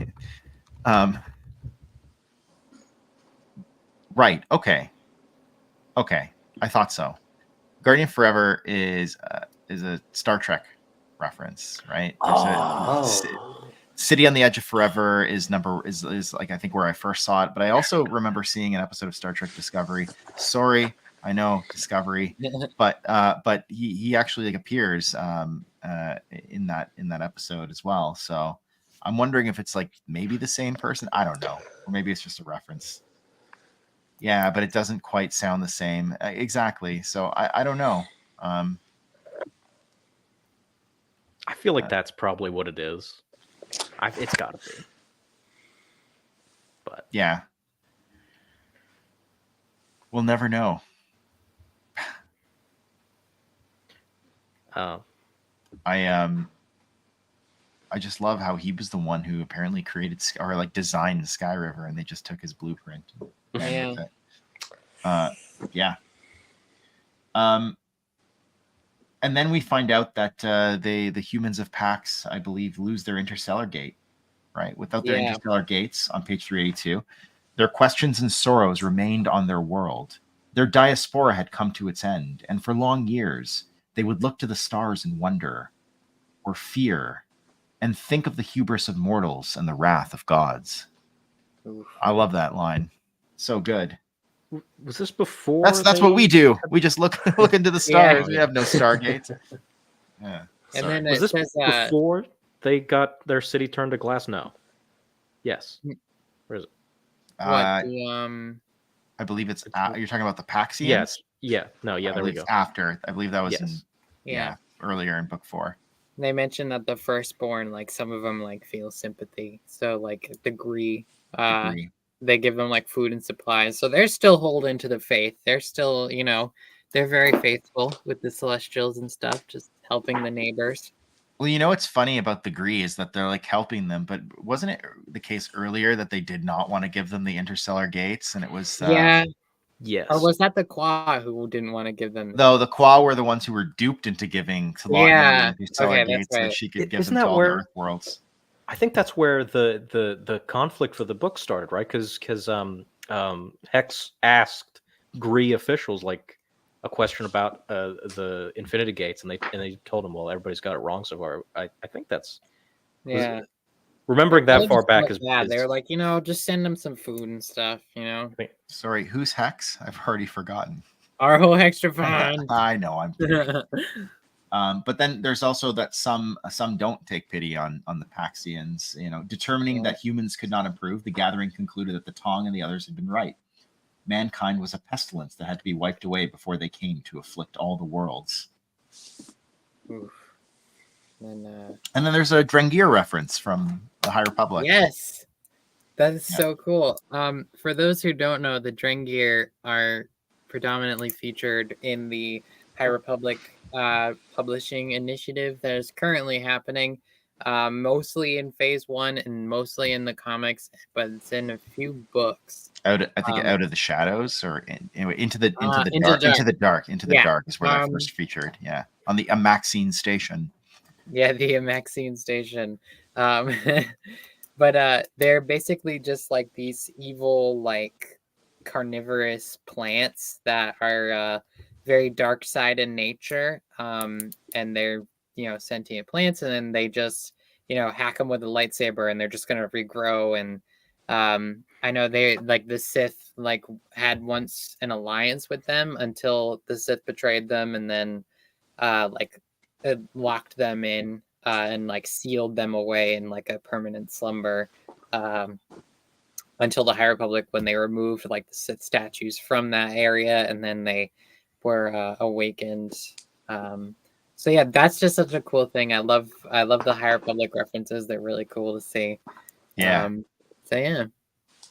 right. Okay. I thought so. Guardian Forever is a Star Trek reference, right? City on the Edge of Forever is like I think where I first saw it, but I also remember seeing an episode of Star Trek Discovery. Sorry, I know Discovery, but he actually like appears in that episode as well. So I'm wondering if it's like maybe the same person. I don't know, or maybe it's just a reference. Yeah, but it doesn't quite sound the same exactly. So I don't know. I feel like that's probably what it is. It's got to be. But yeah, we'll never know. I just love how he was the one who apparently created or like designed the Sky River, and they just took his blueprint. Yeah. And then we find out that the humans of Pax, I believe, lose their interstellar gate, right? Without their interstellar gates, on page 382, their questions and sorrows remained on their world. Their diaspora had come to its end, and for long years, they would look to the stars in wonder or fear and think of the hubris of mortals and the wrath of gods. Oof. I love that line. So good. Was this before? That's what we do. We just look into the stars. We have no stargates. Yeah. And then was this before they got their city turned to glass? No. Yes. Where is it? I believe it's. You're talking about the Paxians? Yes. Yeah. No. Yeah. There we go. After, I believe that was earlier in book 4. They mentioned that the firstborn, like some of them, like feel sympathy. So like the Gree. They give them like food and supplies. So they're still holding to the faith. They're still, they're very faithful with the Celestials and stuff, just helping the neighbors. Well, what's funny about the Gree is that they're like helping them, but wasn't it the case earlier that they did not want to give them the interstellar gates? And it was yes. Or was that the Qua who didn't want to give them? No, the Qua were the ones who were duped into giving to the interstellar gates so she could give them to all the Earth worlds. I think that's where the conflict for the book started, right? Because Hex asked Gree officials like a question about the Infinity Gates, and they told him, well, everybody's got it wrong so far. I think that's Yeah. remembering that They far just back felt is, bad. They were like, just send them some food and stuff, Sorry, who's Hex? I've already forgotten. Arhul Hextrophon. I know, I'm kidding. But then there's also that some don't take pity on the Paxians. Determining that humans could not improve, the gathering concluded that the Tong and the others had been right. Mankind was a pestilence that had to be wiped away before they came to afflict all the worlds. Oof. And then there's a Drengir reference from the High Republic. Yes, that is so cool. For those who don't know, the Drengir are predominantly featured in the High Republic publishing initiative that is currently happening, mostly in Phase 1 and mostly in the comics, but it's in a few books. Out of the shadows, or into the dark. Into the dark is where they're first featured. Yeah, on the Amaxine station. Yeah, the Amaxine station. But they're basically just like these evil, like carnivorous plants that are very dark side in nature. And they're sentient plants, and then they just hack them with a lightsaber, and they're just gonna regrow. And I know they like the Sith had once an alliance with them until the Sith betrayed them, and then it locked them in and sealed them away in a permanent slumber until the High Republic, when they removed the Sith statues from that area, and then they were awakened. So yeah, that's just such a cool thing. I love the High Republic references. They're really cool to see. Yeah. So yeah.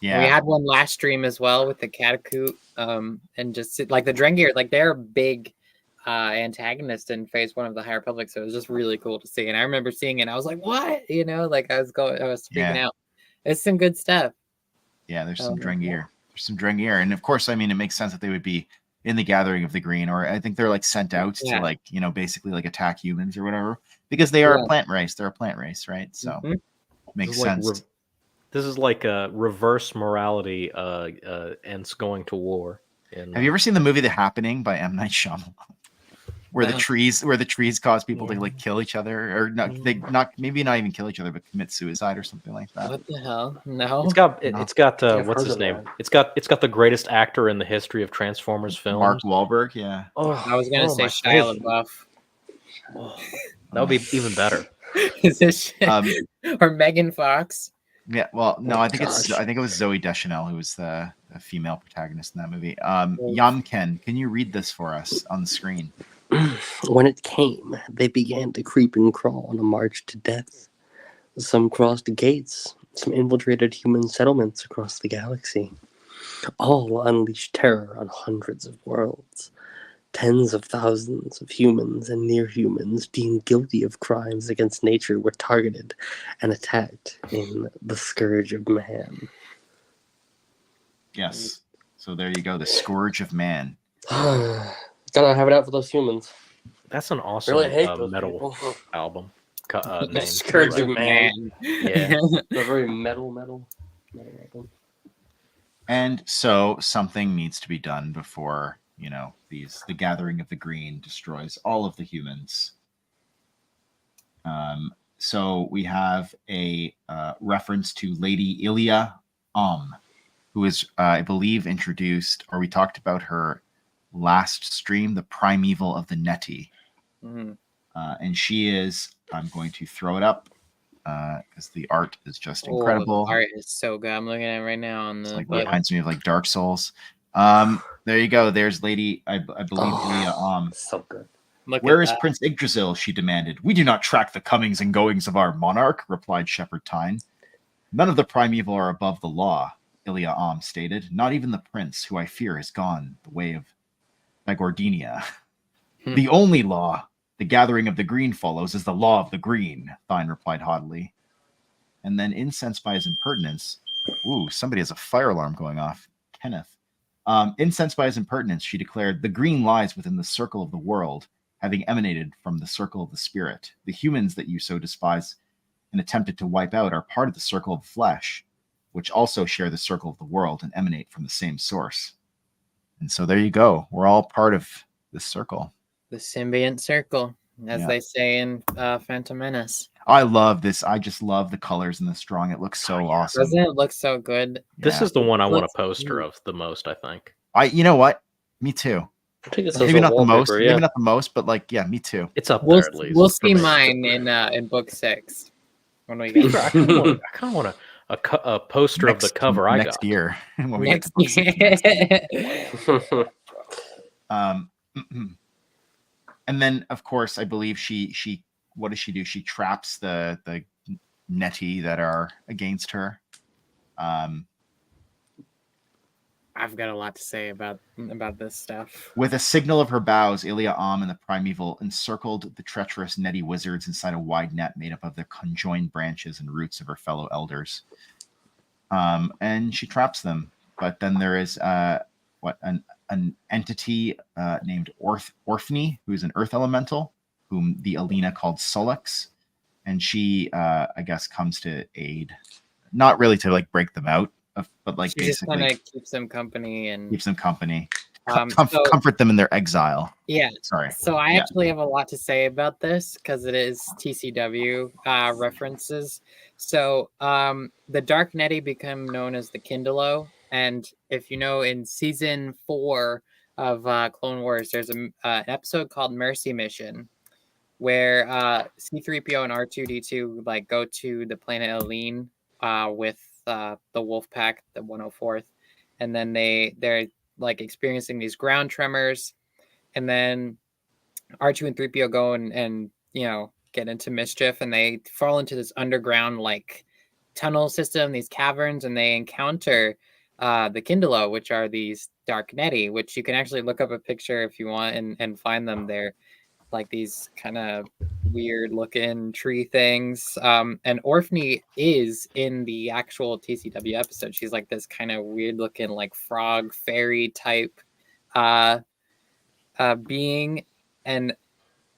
Yeah. We had one last stream as well with the Catacoot, and just the Drengir, they're a big antagonist in Phase 1 of the High Republic, so it was just really cool to see. And I remember seeing it, and I was like, "What?" I was freaking out. It's some good stuff. Yeah, there's some Drengir. There's some Drengir, and of course, I mean, it makes sense that they would be in the Gathering of the Green, or I think they're sent out to basically attack humans or whatever, because they are a plant race. They're a plant race, right? So makes sense. This is like a reverse morality and going to war. Have you ever seen the movie The Happening by M. Night Shyamalan? Where the trees cause people to kill each other, or maybe not even kill each other, but commit suicide or something like that. What the hell? No. It's got what's his name? It's got the greatest actor in the history of Transformers films. Mark Wahlberg. Yeah. Oh, I was gonna say Shia LaBeouf. Oh, that would be even better. Is this or Megan Fox? Yeah. Well, no, I think it was Zooey Deschanel who was the female protagonist in that movie. Yamken, can you read this for us on the screen? When it came, they began to creep and crawl on a march to death. Some crossed gates, some infiltrated human settlements across the galaxy. All unleashed terror on hundreds of worlds. Tens of thousands of humans and near-humans deemed guilty of crimes against nature were targeted and attacked in the Scourge of Man. Yes. So there you go, the Scourge of Man. Gotta have it out for those humans. That's an awesome metal album. Name. Scourge of Man. Yeah. A very metal album. And so something needs to be done before, the Gathering of the Green destroys all of the humans. So we have a reference to Lady Ilia who is, I believe, introduced, or we talked about her last stream, the Primeval of the Neti. Mm-hmm. And she is, I'm going to throw it up because the art is just incredible. The art is so good. I'm looking at it right now on the reminds me of Dark Souls. There you go. There's Lady, I believe, Ilia So good. Where is Prince Yggdrasil? She demanded. We do not track the comings and goings of our monarch, replied Shepherd Tyne. None of the Primeval are above the law, Ilia stated. Not even the prince, who I fear has gone the way of Bagordinia. The only law the Gathering of the Green follows is the law of the Green, Thine replied haughtily. And then, incensed by his impertinence, somebody has a fire alarm going off. Kenneth. Incensed by his impertinence, she declared, the green lies within the circle of the world, having emanated from the circle of the spirit. The humans that you so despise and attempted to wipe out are part of the circle of flesh, which also share the circle of the world and emanate from the same source. And so there you go. We're all part of this circle. The symbiont circle, as Yeah. they say in Phantom Menace. I love this. I just love the colors and the strong. It looks so awesome. Doesn't it look so good? This Yeah. is the one I want a Looks poster neat. of the most, I think. You know what? Me too. I think it's Maybe not the most. Yeah. Maybe not the most, but like, yeah, me too. It's up We'll there at least. we'll for see me. mine in book 6 when we To be get fair, I kind of want a poster of the cover I next got. year when we next get to book 6 next year. And then, of course, I believe she what does she do? She traps the Nettie that are against her. I've got a lot to say about this stuff. With a signal of her bows, Ilia and the Primeval encircled the treacherous Nettie wizards inside a wide net made up of the conjoined branches and roots of her fellow elders. And she traps them. But then there is an entity named Orphne, who's an earth elemental, whom the Alina called Solex. And she, I guess, comes to aid. Not really to like break them out, but like She just basically kind of keeps them company and keeps them company. so- Comfort them in their exile. yeah. Sorry. So I Yeah. actually have a lot to say about this because it is TCW references. So the Dark Nettie become known as the Kindlo, and if you know, in season 4 of Clone Wars, there's an episode called Mercy Mission, where C-3PO and R2-D2 like go to the planet Aline with the Wolf Pack, the 104th, and then they're like experiencing these ground tremors, and then R2 and 3PO go and you know get into mischief, and they fall into this underground like tunnel system, these caverns, and they encounter the Kindlo, which are these Dark Nettie, which you can actually look up a picture if you want and find them. They're like these kind of weird looking tree things. And Orphne is in the actual TCW episode. She's like this kind of weird looking like frog fairy type being. And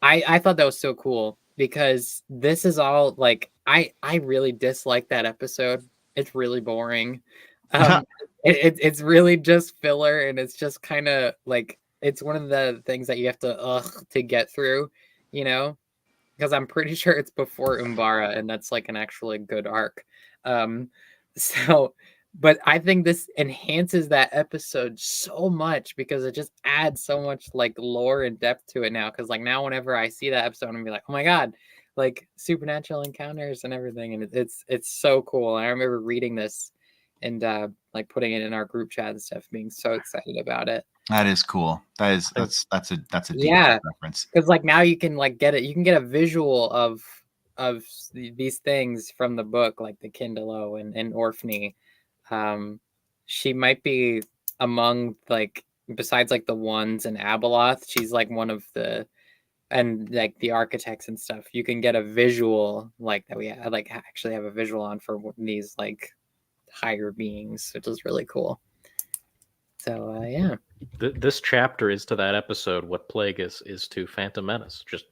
I thought that was so cool because this is all like, I really dislike that episode. It's really boring. It's really just filler, and it's just kind of like, it's one of the things that you have to get through, you know, because I'm pretty sure it's before Umbara, and that's like an actually good arc. But I think this enhances that episode so much because it just adds so much like lore and depth to it now. Because like now, whenever I see that episode, I'm gonna be like, oh my god, like supernatural encounters and everything, and it's so cool. And I remember reading this and like putting it in our group chat and stuff, being so excited about it. That is cool. That's a deep Yeah. reference. Because like now you can like get it, you can get a visual of these things from the book, like the Kindlo and Orphne. She might be among like, besides like the ones in Abeloth, she's like one of the, and like the architects and stuff. You can get a visual like that we like actually have a visual on for these like higher beings, which is really cool. So yeah. This chapter is to that episode what Plague is to Phantom Menace. Just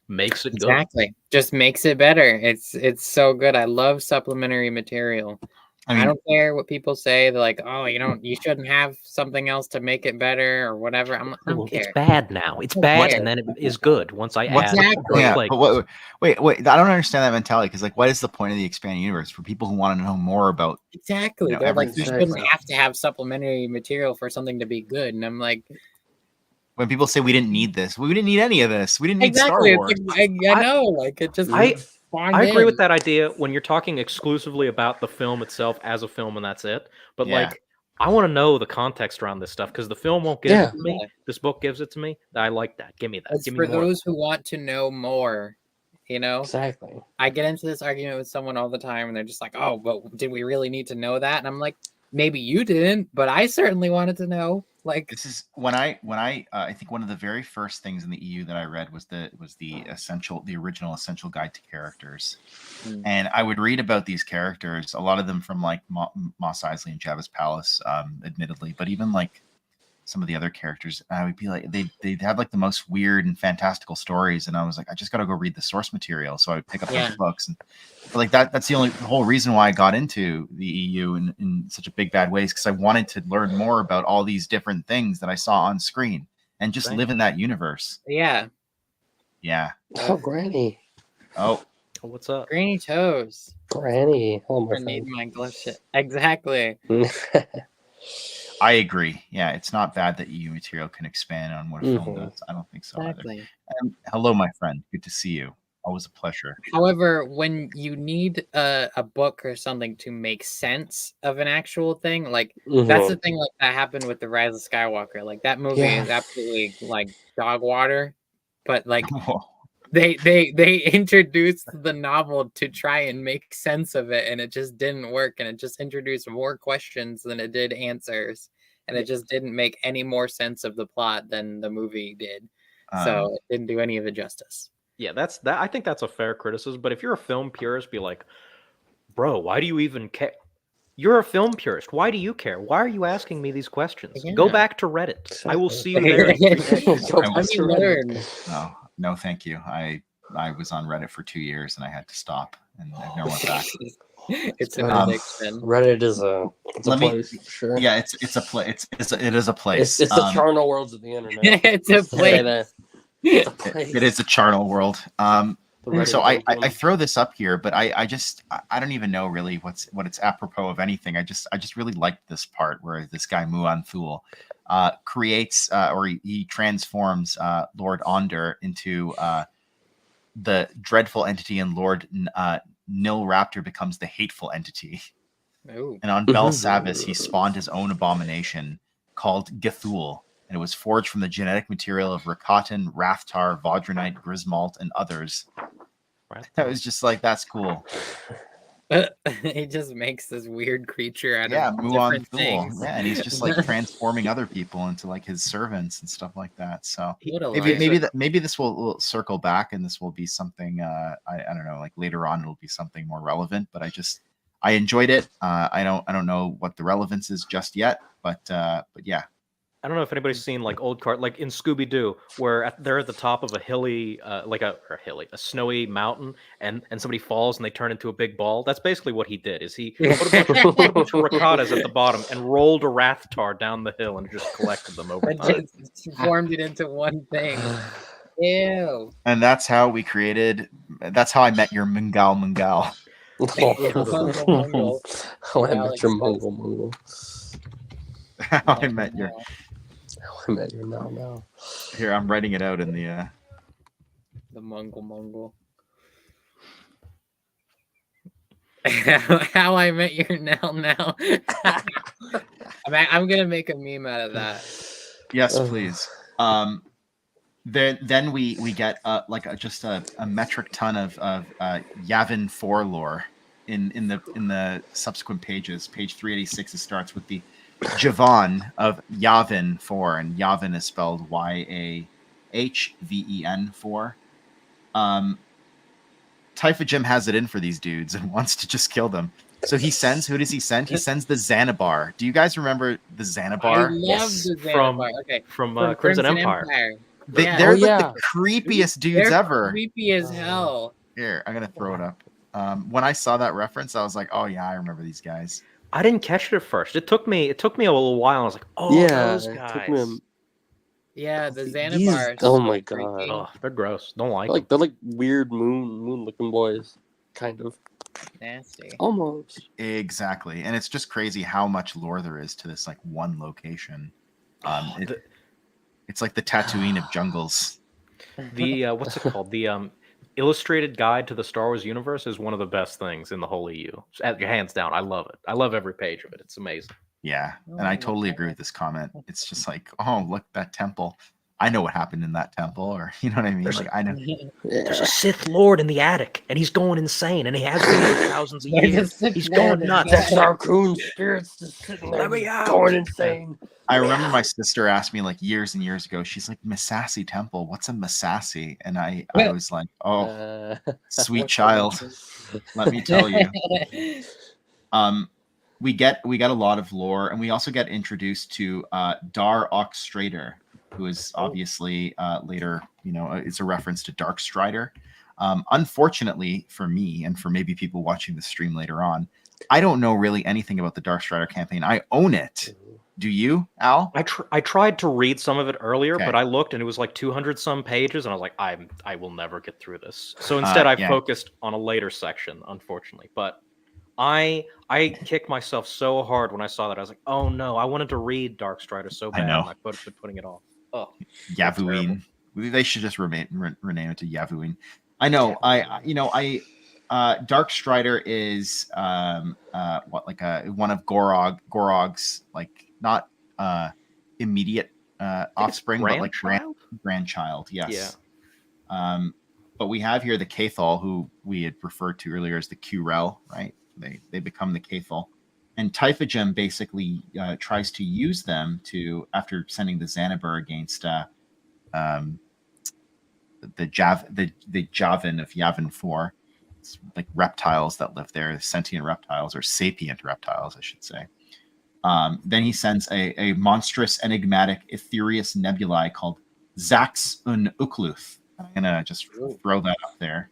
makes it Exactly. Just makes it better. It's so good. I love supplementary material. I mean, I don't care what people say. They're like, oh, you shouldn't have something else to make it better or whatever. I don't good. care. It's bad now. It's bad, and then it is good once I add. Exactly. yeah, Plague. but wait, I don't understand that mentality because like, what is the point of the expanded universe for people who want to know more about? Exactly. You know, They're like, you everything. shouldn't have to have supplementary material for something to be good. And I'm like, When people say we didn't need this, we didn't need any of this. We didn't need exactly. Star Wars. It's like, I know, like it just. I agree with that idea when you're talking exclusively about the film itself as a film and that's it. But Yeah. like, I want to know the context around this stuff because the film won't give it to me. This book gives it to me. I like that. Give me that. It's Give me for more. those who want to know more. You know, Exactly. I get into this argument with someone all the time, and they're just like, "Oh, but did we really need to know that?" And I'm like, "Maybe you didn't, but I certainly wanted to know." Like, This is when I think one of the very first things in the EU that I read was the original essential guide to characters, and I would read about these characters, a lot of them from like Mos Eisley and Jabba's Palace, admittedly, but even like some of the other characters. I would be like, they'd have like the most weird and fantastical stories, and I was like, I just got to go read the source material. So I would pick up those books, and but like that's the whole reason why I got into the EU in such a big bad ways, because I wanted to learn more about all these different things that I saw on screen and just live in that universe. Yeah. Yeah. Oh, Granny. Oh. What's up? Granny Toes. Granny. Oh, my I need friend. my glove shit. Exactly. I agree. Yeah, it's not bad that EU material can expand on what a film Mhm. does. I don't think so Exactly. either. Hello, my friend. Good to see you. Always a pleasure. However, when you need a book or something to make sense of an actual thing, like that's the thing, like that happened with the Rise of Skywalker. Like that movie is absolutely like dog water, but like they introduced the novel to try and make sense of it, and it just didn't work, and it just introduced more questions than it did answers, and it just didn't make any more sense of the plot than the movie did. So it didn't do any of it justice. Yeah, I think that's a fair criticism. But if you're a film purist, be like, bro, why do you even care? You're a film purist. Why do you care? Why are you asking me these questions? Go back to Reddit. I will see you there. No, thank you. I was on Reddit for 2 years and I had to stop, and I never went back. It's an addiction. Reddit is a place, for sure. Yeah, it is a place. It's the charnel worlds of the internet. It's a place. It is a charnel world. So I throw this up here, but I don't even know really what it's apropos of anything. I just really liked this part where this guy Muan Thul creates or he transforms Lord Onder into the dreadful entity, and Lord Nil Raptor becomes the hateful entity. Ooh. And on Bel Savis, he spawned his own abomination called Githul, and it was forged from the genetic material of Rakatan, Rathtar, Vodronite, Grismalt, and others. That was just like, that's cool. He just makes this weird creature out of Muan different Thul. things. Yeah, and he's just like transforming other people into like his servants and stuff like that. So maybe this will circle back, and this will be something I don't know, like later on it'll be something more relevant. But I enjoyed it. I don't know what the relevance is just yet, but yeah. I don't know if anybody's seen like old like in Scooby-Doo, where they're at the top of a hilly, a snowy mountain, and somebody falls and they turn into a big ball. That's basically what he did. Is he put a bunch of ricotas at the bottom and rolled a Rathtar down the hill and just collected them over time. Just formed it into one thing. Ew. And that's how we created. That's how I met your Mungal Mungal. How I met your Mungal. How I met your. I met your now. Here, I'm writing it out in the Mungal. How I met your now. I'm gonna make a meme out of that. Yes, please. Then we get just a metric ton of Yavin 4 lore in the subsequent pages. Page 386, it starts with the Javan of Yavin 4, and Yavin is spelled Yahven 4. Typha Jim has it in for these dudes and wants to just kill them. So he sends, who does he send? He sends the Xanabar. Do you guys remember the Xanabar? I love the Xanabar. From Crimson Empire. They're the creepiest dudes ever. Creepy as hell. Here, I'm gonna throw it up. When I saw that reference, I was like, "Oh yeah, I remember these guys." I didn't catch it at first. It took me a little while. I was like, "Oh, those guys." Yeah, the Xanabars. Oh my god, oh, they're gross. Don't like them. They're like weird moon-looking boys, kind of. Nasty. Almost. Exactly, and it's just crazy how much lore there is to this like one location. It's like the Tatooine of jungles. The what's it called? The illustrated guide to the Star Wars universe is one of the best things in the whole EU. Hands down, I love it. I love every page of it. It's amazing. Yeah, and I totally agree with this comment. It's just like, oh, look, that temple. I know what happened in that temple, or you know what I mean? I know. There's a Sith Lord in the attic, and he's going insane, and he has been for thousands of years. He's going nuts. That's Narcoon spirits just sitting there going insane. I remember my sister asked me like years and years ago. She's like, Masasi Temple. What's a Masasi? And I was like, oh, sweet child. Let me tell you. we get a lot of lore, and we also get introduced to Dar Oxtrader, who is obviously later, it's a reference to Dark Strider. Unfortunately for me, and for maybe people watching the stream later on, I don't know really anything about the Dark Strider campaign. I own it. Do you, Al? I tried to read some of it earlier, Okay. but I looked and it was like 200 some pages, and I was like, I will never get through this. So instead, I focused on a later section, unfortunately. But I kicked myself so hard when I saw that. I was like, oh no, I wanted to read Dark Strider so bad, I know. and I been putting it off. Oh, Yavooin. They should just rename it to Yavooin. I know. Dark Strider is one of Gorog's not immediate offspring, but like grandchild. Yes. Yeah. But we have here the Cathal, who we had referred to earlier as the Curel, right? They become the Cathal, and Typhagem basically tries to use them after sending the Xanabur against the Javin of Yavin 4. It's like reptiles that live there, sentient reptiles, or sapient reptiles, I should say. Then he sends a monstrous, enigmatic, ethereous nebulae called Zax un Ukluth. I'm gonna just throw that up there.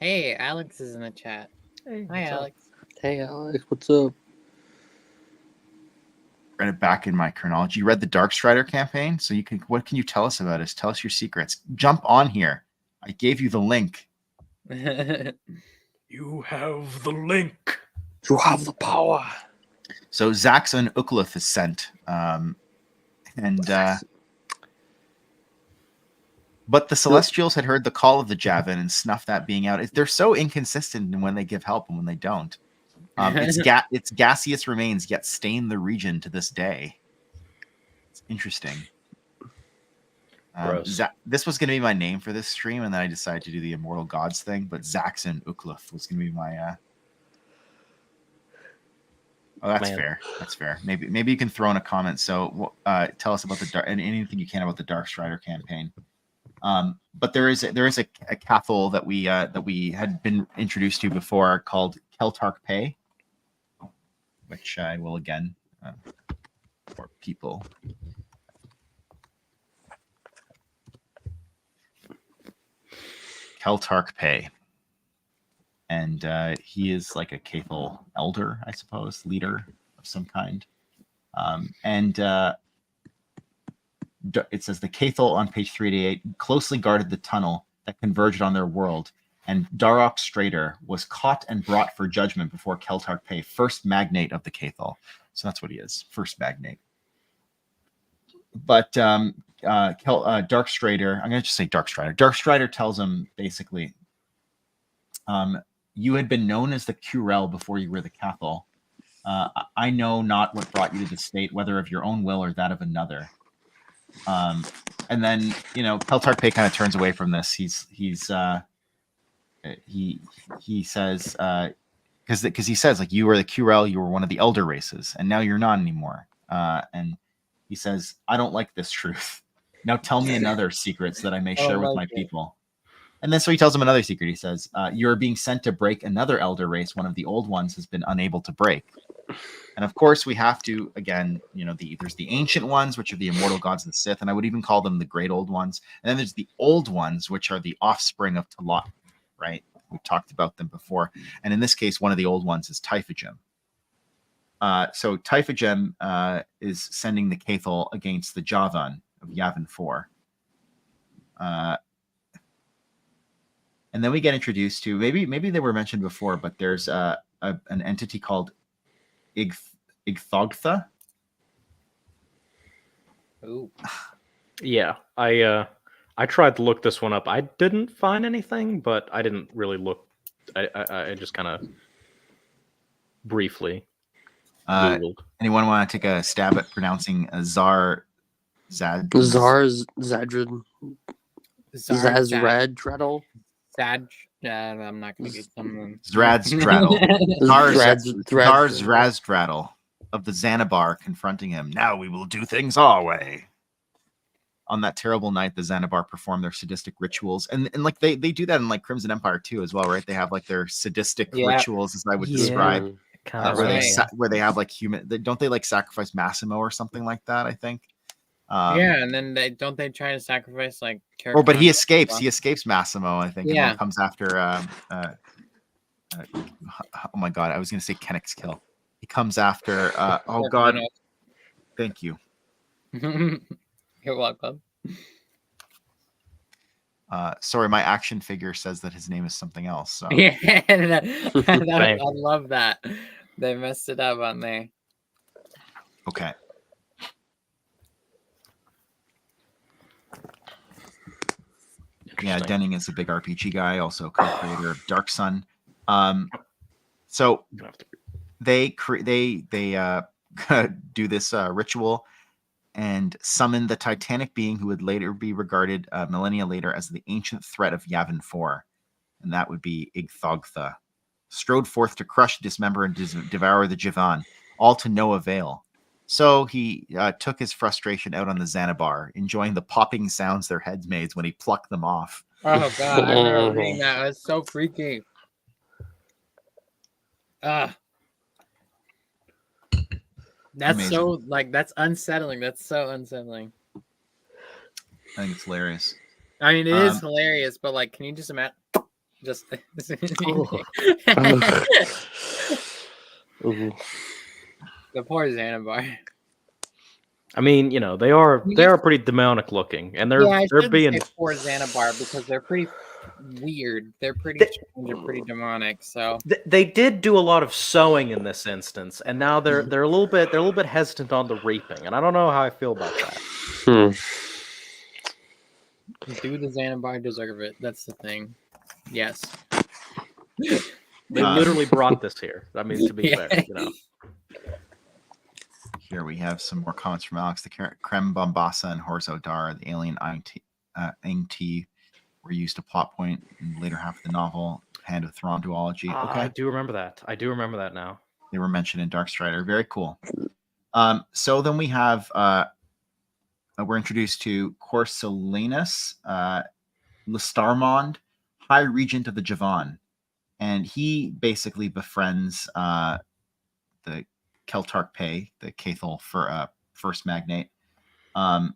Hey, Alex is in the chat. Hey, hi, Alex. Hey, Alex, what's up? Read it back in my chronology. You read the Dark Strider campaign, so what can you tell us about it? Tell us your secrets. Jump on here. I gave you the link. You have the link. You have the power. So Zax and Ukluth is sent, but the Celestials had heard the call of the Javin and snuffed that being out. They're so inconsistent in when they give help and when they don't. Its gaseous remains yet stain the region to this day. It's interesting. This was going to be my name for this stream, and then I decided to do the Immortal Gods thing, but Zax and Ukluth was going to be my... Oh, that's fair. That's fair. Maybe you can throw in a comment. So tell us about and anything you can about the Dark Strider campaign. But there is a Cathal that we had been introduced to before called Keltark Pay, which I will again for people. Keltark Pay. And he is like a Cathal elder, I suppose, leader of some kind. It says the Cathal on page 388 closely guarded the tunnel that converged on their world, and Darok Strader was caught and brought for judgment before Keltark Pay, first magnate of the Cathal. So that's what he is, first magnate. But Dark Strader, I'm going to just say Dark Strider. Dark Strider tells him basically, you had been known as the Curel before you were the Cathal. I know not what brought you to the state, whether of your own will or that of another. And then, Keltark Pay kind of turns away from this. He says, because he says, like, you were the Curel, you were one of the elder races, and now you're not anymore. And he says, I don't like this truth. Now tell me another secret so that I may share with my people. And then so he tells him another secret. He says, you're being sent to break another elder race one of the old ones has been unable to break. And of course, we have to, again, there's the ancient ones, which are the immortal gods of the Sith, and I would even call them the great old ones. And then there's the old ones, which are the offspring of Talat, right? We've talked about them before. And in this case, one of the old ones is Typhagem. So Typhagem is sending the Cathal against the Javan of Yavin 4. And then we get introduced to, maybe they were mentioned before, but there's an entity called Igthogtha. Ooh. Yeah, I tried to look this one up. I didn't find anything, but I didn't really look. I just kind of briefly Googled. Anyone want to take a stab at pronouncing Zar Zadred. Zazradredel. I'm not going to get someone. Zrazdradel. Zrazdradel of the Xanabar confronting him. Now we will do things our way. On that terrible night, the Xanabar perform their sadistic rituals. And like they do that in like Crimson Empire too as well, right? They have like their sadistic rituals, as I would describe. where they have like don't they like sacrifice Massimo or something like that? I think. Yeah, and then they try to sacrifice like. But he escapes. He escapes Massimo, I think, and Yeah. then comes after. Oh my God, I was going to say Kennick's kill. He comes after. Oh God, thank you. You're welcome. Sorry, my action figure says that his name is something else. So. Yeah, I love that. They messed it up on there. Okay. Yeah, Denning is a big RPG guy, also co-creator of Dark Sun. So they do this ritual and summon the Titanic being who would later be regarded millennia later as the ancient threat of Yavin 4, and that would be Igthogtha, strode forth to crush, dismember, and devour the Javan, all to no avail. So he took his frustration out on the Xanabar, enjoying the popping sounds their heads made when he plucked them off. Oh God, I remember reading that. It was so freaky. That's amazing. So that's unsettling. That's so unsettling. I think it's hilarious. I mean, it is hilarious, but like, can you just imagine? Just the poor Xanabar. I mean, you know, they are pretty demonic looking, and they're being poor Xanabar because they're pretty weird. They're pretty strange and pretty demonic. So they did do a lot of sewing in this instance, and now they're a little bit hesitant on the reaping, and I don't know how I feel about that. Do the Xanabar deserve it? That's the thing. Yes. They literally brought this here. I mean, to be fair, you know. Here we have some more comments from Alex. The Krem Bombasa and Horzo Dar, the alien Aing-T, were used to plot point in the later half of the novel, Hand of Thrawn duology. Okay. I do remember that. I do remember that now. They were mentioned in Darkstrider. Very cool. So then we have, we're introduced to Corsolanus Lestarmond, High Regent of the Javan. And he basically befriends the Keltark Pay, the Cathal for first magnate, and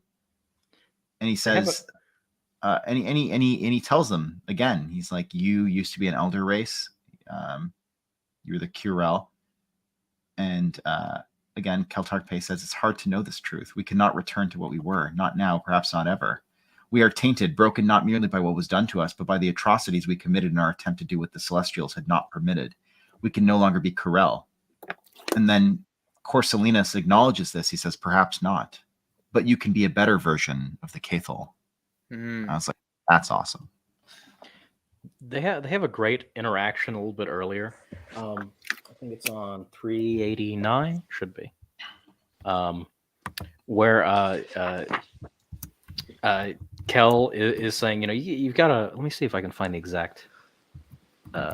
he says, and he tells them again. He's like, "You used to be an elder race. You're the Curel." And again, Keltark Pay says, "It's hard to know this truth. We cannot return to what we were. Not now, perhaps not ever. We are tainted, broken not merely by what was done to us, but by the atrocities we committed in our attempt to do what the Celestials had not permitted. We can no longer be Curel." And then Corsolanus acknowledges this. He says, "Perhaps not, but you can be a better version of the Cathal." I was like, "That's awesome." They have a great interaction a little bit earlier. I think it's on 389, should be, where Kel is saying, you know, you've got to. Let me see if I can find the exact.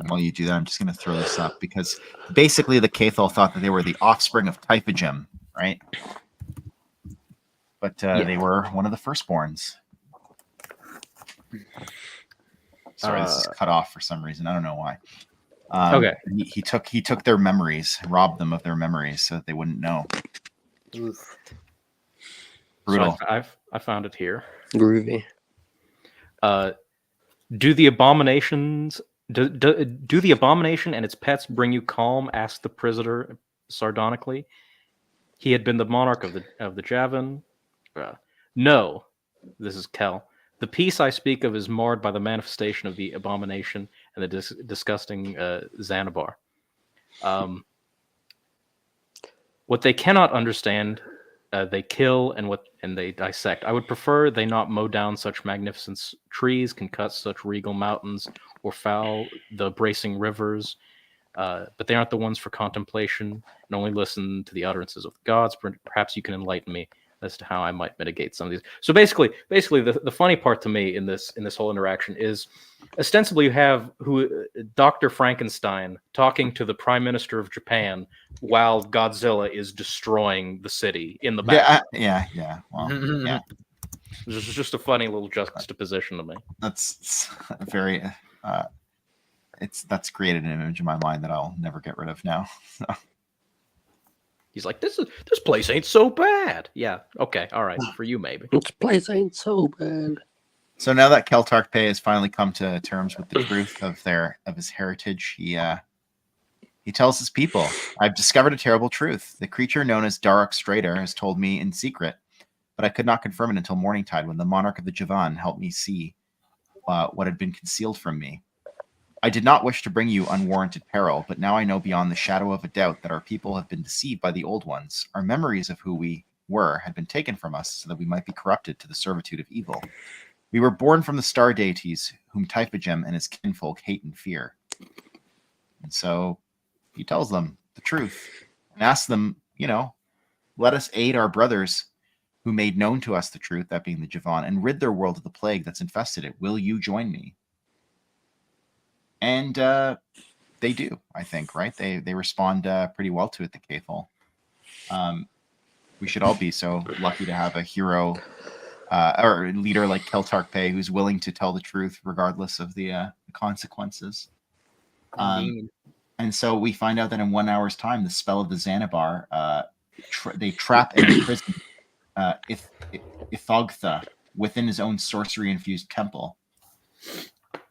While you do that, I'm just going to throw this up because basically the Cathal thought that they were the offspring of Typhagem, right? But they were one of the firstborns. Sorry, this is cut off for some reason. I don't know why. Okay. He took their memories, robbed them of their memories, so that they wouldn't know. Oof. Brutal. So I found it here. Groovy. Do the abominations? Do the abomination and its pets bring you calm? Asked the prisoner sardonically. He had been the monarch of the Javan. No, this is Kel. The peace I speak of is marred by the manifestation of the abomination and the disgusting Xanabar. What they cannot understand, they kill and they dissect. I would prefer they not mow down such magnificent trees, can cut such regal mountains, or foul the bracing rivers. But they aren't the ones for contemplation, and only listen to the utterances of the gods. Perhaps you can enlighten me as to how I might mitigate some of these. So basically, the funny part to me in this whole interaction is, ostensibly you have Dr. Frankenstein talking to the Prime Minister of Japan while Godzilla is destroying the city in the back. Yeah. Well, yeah. This is just a funny little juxtaposition to me. That's very. that's created an image in my mind that I'll never get rid of now. He's like, this place ain't so bad. Yeah. Okay. All right. For you, maybe. This place ain't so bad. So now that Keltarkpe has finally come to terms with the truth of his heritage, he tells his people, "I've discovered a terrible truth. The creature known as Daruk Strader has told me in secret, but I could not confirm it until morningtide when the monarch of the Javan helped me see what had been concealed from me. I did not wish to bring you unwarranted peril, but now I know beyond the shadow of a doubt that our people have been deceived by the old ones. Our memories of who we were had been taken from us so that we might be corrupted to the servitude of evil. We were born from the star deities whom Typhagem and his kinfolk hate and fear." And so he tells them the truth and asks them, let us aid our brothers who made known to us the truth, that being the Javan, and rid their world of the plague that's infested it. Will you join me? And they do, I think, right? They respond pretty well to it, the Cathol. We should all be so lucky to have a hero or a leader like Keltarkpe who's willing to tell the truth regardless of the consequences. And so we find out that in 1 hour's time, the spell of the Xanabar, they trap and imprison Ithogtha within his own sorcery-infused temple.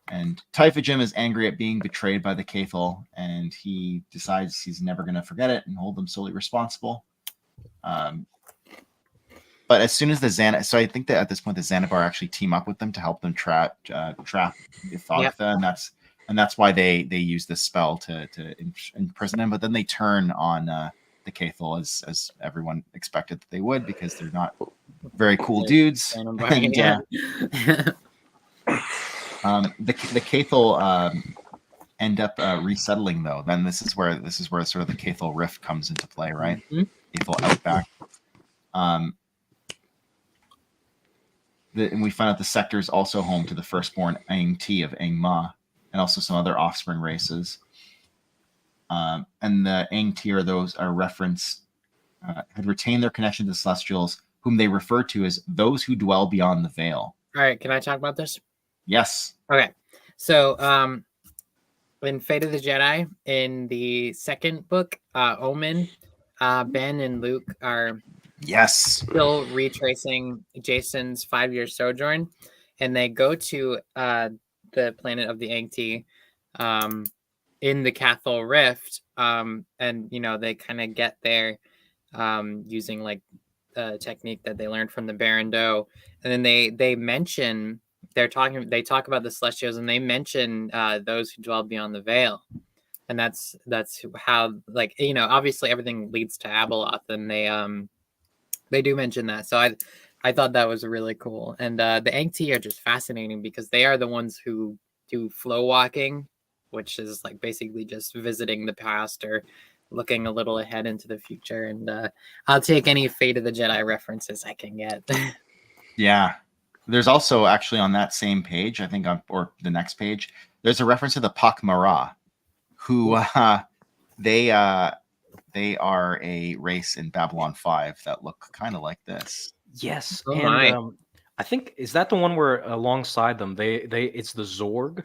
And Typhagem is angry at being betrayed by the Cathol, and he decides he's never going to forget it and hold them solely responsible. But as soon as so I think that at this point the Xanabar actually team up with them to help them trap Ithogtha, and that's why they use this spell to imprison him. But then they turn on the Cathol as everyone expected that they would, because they're not very cool dudes. And, the Cathol end up resettling though. Then this is where sort of the Cathol rift comes into play, right? Cathol outback. And we find out the sector is also home to the firstborn Aang T of Aang Ma, and also some other offspring races. And the Aang T are those are referenced had retained their connection to the Celestials, whom they refer to as those who dwell beyond the veil. All right, can I talk about this? Yes. Okay. So in Fate of the Jedi, in the second book, Omen, Ben and Luke are still retracing Jason's 5-year sojourn, and they go to the planet of the Aang-Ti in the Cathol Rift, and they kind of get there using like a technique that they learned from the Baron Do, and then they mention they talk about the Celestials, and they mention those who dwell beyond the veil, and that's how, like, obviously everything leads to Abeloth, and they do mention that. So I thought that was really cool. And the Aang-Ti are just fascinating because they are the ones who do flow walking, which is like basically just visiting the past or looking a little ahead into the future. And I'll take any Fate of the Jedi references I can get. Yeah. There's also actually on that same page, I think, or the next page, there's a reference to the Pak Mara, who they are a race in Babylon 5 that look kind of like this. Yes. Oh, and I think, is that the one where alongside them it's the Zorg?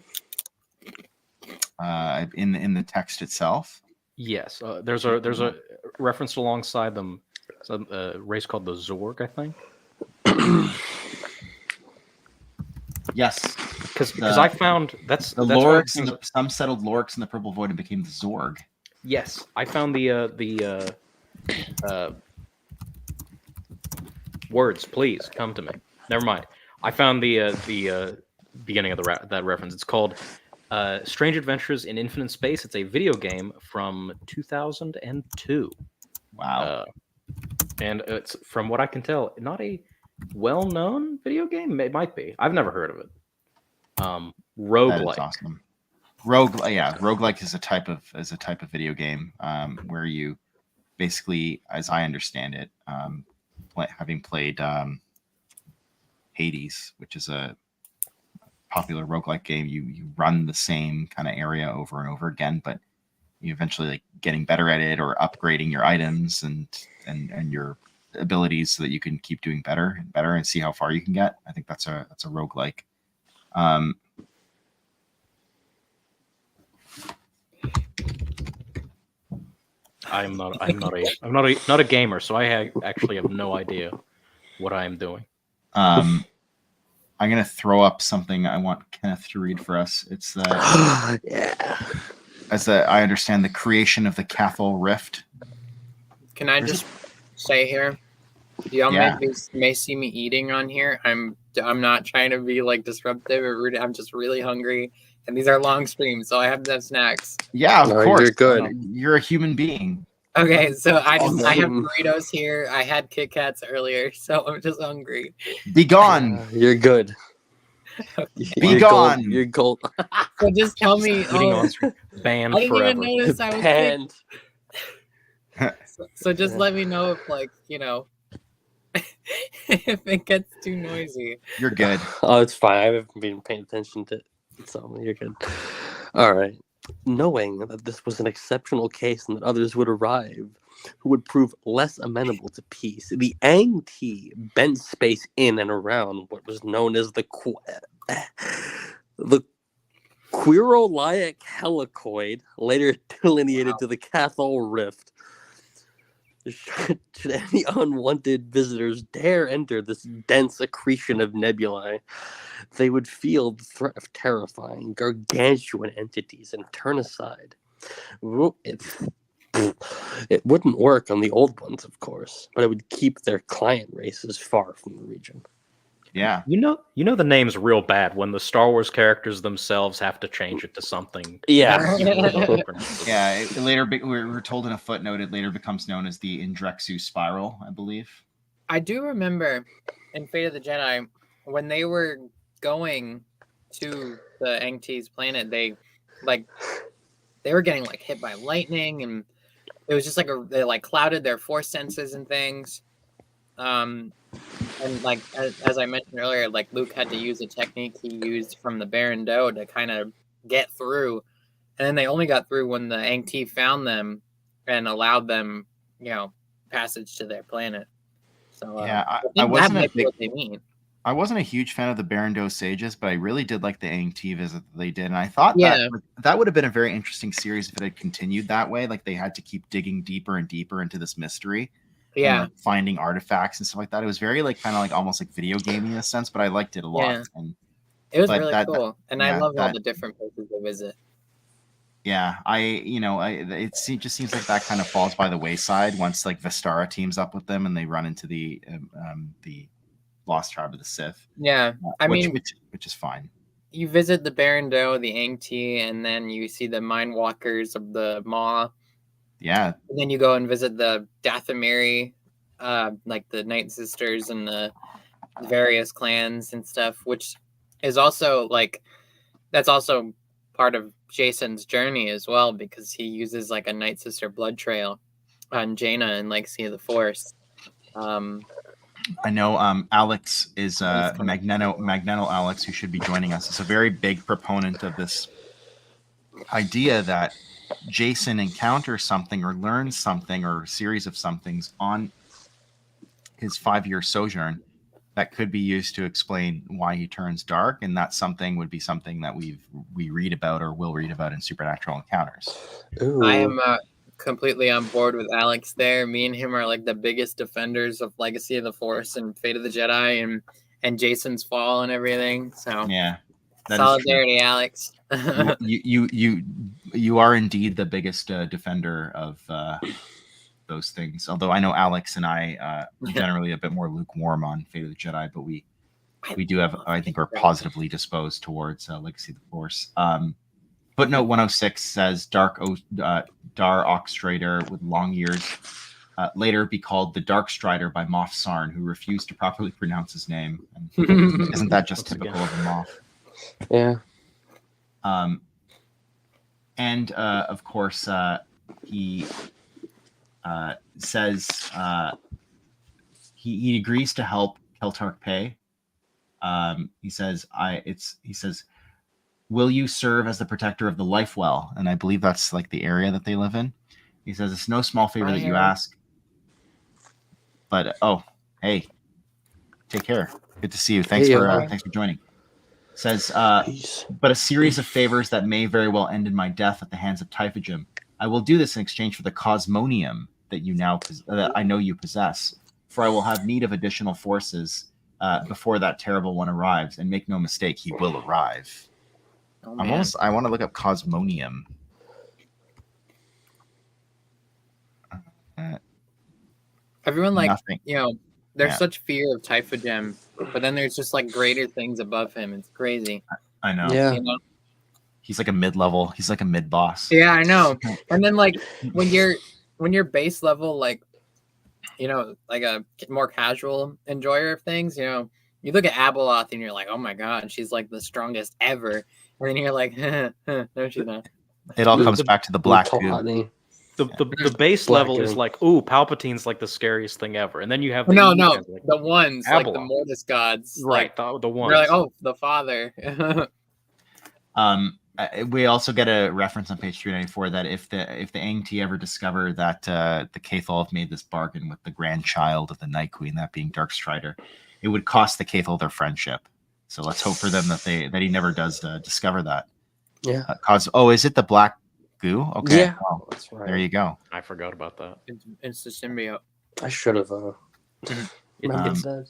In the text itself. Yes. There's a reference alongside them, a race called the Zorg, I think. Yes, because I found that's the Lorix. Some settled Lorix in the Purple Void and became the Zorg. Yes, I found the words. Please come to me. Never mind. I found the beginning of that reference. It's called Strange Adventures in Infinite Space. It's a video game from 2002. Wow. And it's, from what I can tell, not a well-known video game. It might be. I've never heard of it. Roguelike. That is awesome. Roguelike is a type of video game where you basically, as I understand it, having played Hades, which is a popular roguelike game, you run the same kind of area over and over again, but you eventually like getting better at it or upgrading your items and your abilities so that you can keep doing better and better and see how far you can get. I think that's a roguelike. I'm not a gamer, so I actually have no idea what I am doing. I'm gonna throw up something I want Kenneth to read for us. It's the I understand the creation of the Cathal Rift. Can I just say here, y'all may see me eating on here. I'm not trying to be like disruptive or rude. I'm just really hungry, and these are long streams, so I have to have snacks. Yeah, of course. You're good. You're a human being. Okay, so I have burritos here. I had Kit Kats earlier, so I'm just hungry. Be gone. You're good. Be gone. You're gold. So just tell me. Banned I didn't forever. even notice I was Banned. so just let me know if, like, you know, if it gets too noisy. You're good. Oh, it's fine. I haven't been paying attention to it, so you're good. All right. Knowing that this was an exceptional case and that others would arrive who would prove less amenable to peace, the Ang-T bent space in and around what was known as the Quirolaic helicoid, later delineated to the Cathal Rift. Should any unwanted visitors dare enter this dense accretion of nebulae, they would feel the threat of terrifying, gargantuan entities and turn aside. It wouldn't work on the old ones, of course, but it would keep their client races far from the region. Yeah. You know the name's real bad when the Star Wars characters themselves have to change it to something. Yeah. Yeah. We're told in a footnote it later becomes known as the Indrexu Spiral, I believe. I do remember in Fate of the Jedi when they were going to the Ang-T's planet, they were getting like hit by lightning, and it was just like they like clouded their force senses and things. And like as I mentioned earlier, like Luke had to use a technique he used from the Baron Doe to kind of get through, and then they only got through when the Ang-T found them and allowed them, you know, passage to their planet. So yeah, I wasn't what they mean. I wasn't a huge fan of the Baron Doe sages, but I really did like the Ang-T visit that they did, and I thought that would have been a very interesting series if it had continued that way. Like they had to keep digging deeper and deeper into this mystery. Yeah, and, like, finding artifacts and stuff like that. It was very like kind of like almost like video gamey in a sense, but I liked it a lot. Yeah. And it was really cool, and I love all the different places they visit. Yeah, it just seems like that kind of falls by the wayside once like Vistara teams up with them and they run into the Lost Tribe of the Sith. Yeah, which is fine. You visit the Baron Doe, the Ang-T, and then you see the Mind Walkers of the Maw. Yeah. And then you go and visit the Dathomiri, like the Night Sisters and the various clans and stuff, which is also like, that's also part of Jason's journey as well, because he uses like a Night Sister blood trail on Jaina and Legacy of the Force. I know Alex is Magneto Alex, who should be joining us, is a very big proponent of this idea that Jason encounters something or learns something or a series of somethings on his 5-year sojourn that could be used to explain why he turns dark, and that something would be something that we read about or will read about in Supernatural Encounters. Ooh. I am completely on board with Alex there. Me and him are like the biggest defenders of Legacy of the Force and Fate of the Jedi and Jason's fall and everything. So yeah, solidarity, Alex. you are indeed the biggest defender of those things. Although I know Alex and I are generally a bit more lukewarm on Fate of the Jedi, but we do have, I think, are positively disposed towards Legacy of the Force. Footnote 106 says Dar Oxstrider with long years later be called the Dark Strider by Moff Sarn, who refused to properly pronounce his name. And isn't that just typical of a Moff? Yeah. And of course, he says he agrees to help Keltark Pay. He says, will you serve as the protector of the life well? And I believe that's like the area that they live in. He says, it's no small favor that you ask. But hey, take care. Good to see you. Thanks for joining. Says, Jeez. but a series of favors that may very well end in my death at the hands of Typhagim. I will do this in exchange for the cosmonium that that I know you possess, for I will have need of additional forces before that terrible one arrives. And make no mistake, he will arrive. Oh, I man. want to look up cosmonium. Everyone Nothing. there's Yeah. such fear of Typhagim, but then there's just like greater things above him. It's crazy. I know. Yeah. You know? He's like a mid-level. He's like a mid-boss. Yeah, I know. And then like when you're base level, like like a more casual enjoyer of things, you look at Abeloth and you're like, oh my god, she's like the strongest ever. And then you're like, no, she's not. It all comes back to the black goo. Tawny. The base Black level is goo. like, ooh, Palpatine's like the scariest thing ever, and then you have the No, guys like the ones like the Abeloth. Mortis gods, right, Like, the ones. you're like, oh, the father. We also get a reference on page 394 that if the Aangti ever discover that the Cathal have made this bargain with the grandchild of the Night Queen, that being Darkstrider, it would cost the Cathal their friendship. So let's hope for them that he never does discover that. Yeah. Is it the black goo? Okay. Yeah. Well, That's right. there you go. I forgot about that. It's the symbiote. I should have remembered Um, that.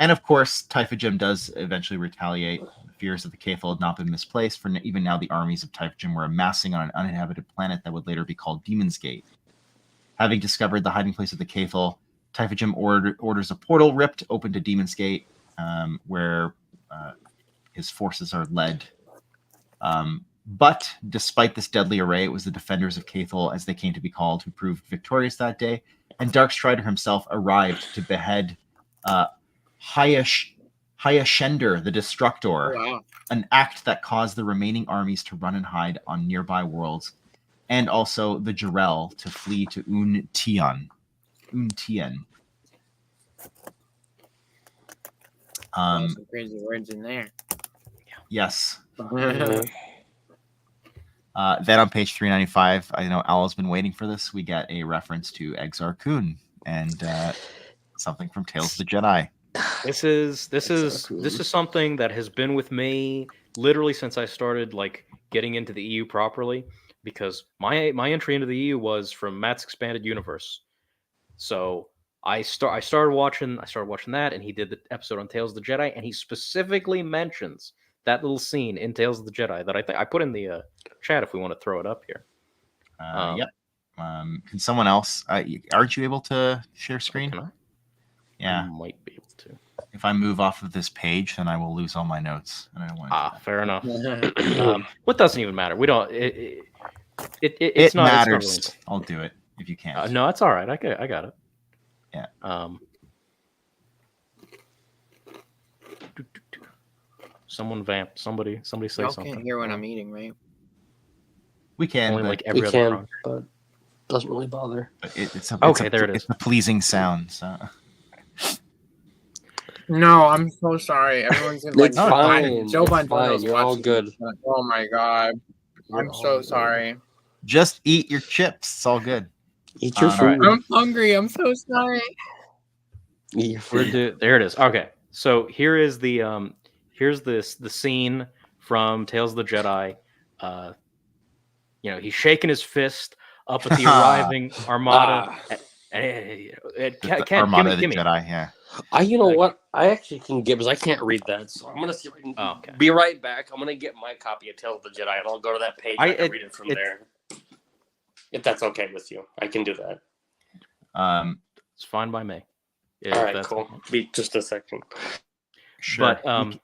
And of course, Typhagim does eventually retaliate. The fears of the Cathal had not been misplaced, for even now the armies of Typhagim were amassing on an uninhabited planet that would later be called Demon's Gate. Having discovered the hiding place of the Cathal, Typhagim orders a portal ripped open to Demon's Gate, where his forces are led. But despite this deadly array, it was the defenders of Cathal, as they came to be called, who proved victorious that day, and Darkstrider himself arrived to behead Hyashender, the Destructor, Wow. an act that caused the remaining armies to run and hide on nearby worlds, and also the Jarrell to flee to Un-Tien. Some crazy words in there. Yes. Yeah. Then on page 395, I know Al's been waiting for this. We get a reference to Exar Kun and something from Tales of the Jedi. This is something that has been with me literally since I started like getting into the EU properly, because my entry into the EU was from Matt's Expanded Universe. So I started watching that, and he did the episode on Tales of the Jedi, and he specifically mentions that little scene in Tales of the Jedi that I put in the chat if we want to throw it up here. Yep. Can someone else? Aren't you able to share screen? Can I? Yeah. I might be able to. If I move off of this page, then I will lose all my notes, and I don't want to. Fair enough. What doesn't even matter. We don't. It's It not matters. It's not I'll do it if you can't. no, it's all right. I got it. Yeah. Someone vamp. Somebody say Y'all something. can't hear when I'm eating, right? We can, Only but, like every We other can, prompt. but doesn't really bother. There it is. It's a pleasing sound. So. No, I'm so sorry. Everyone's in, It's fine. Joe It's Bongiorno's fine. You're all watching good. this. Oh my god. You're I'm all so good. sorry. Just eat your chips. It's all good. Eat your All food. I'm hungry. I'm so sorry. Eat your food. There it is. Okay, so here's the scene from Tales of the Jedi. He's shaking his fist up at the arriving armada. The Ken, Armada give me. of the Jedi. Yeah. You know what? I actually can get, because I can't read that, so I'm gonna see if I can. Oh, okay. Be right back. I'm gonna get my copy of Tales of the Jedi, and I'll go to that page. I can read it from there. If that's okay with you, I can do that. It's fine by me. All right, cool. Be just a second. Sure. But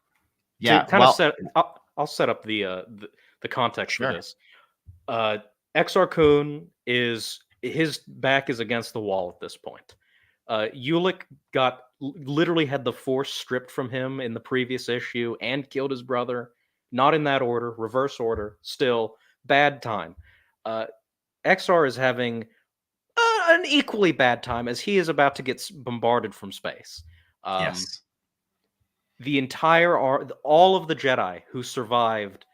yeah. to kind of set. I'll set up the context for this. Exar Kun his back is against the wall at this point. Ulick literally had the Force stripped from him in the previous issue and killed his brother. Not in that order, reverse order. Still bad time. Exar is having an equally bad time as he is about to get bombarded from space. Yes. The entire all of the Jedi who survived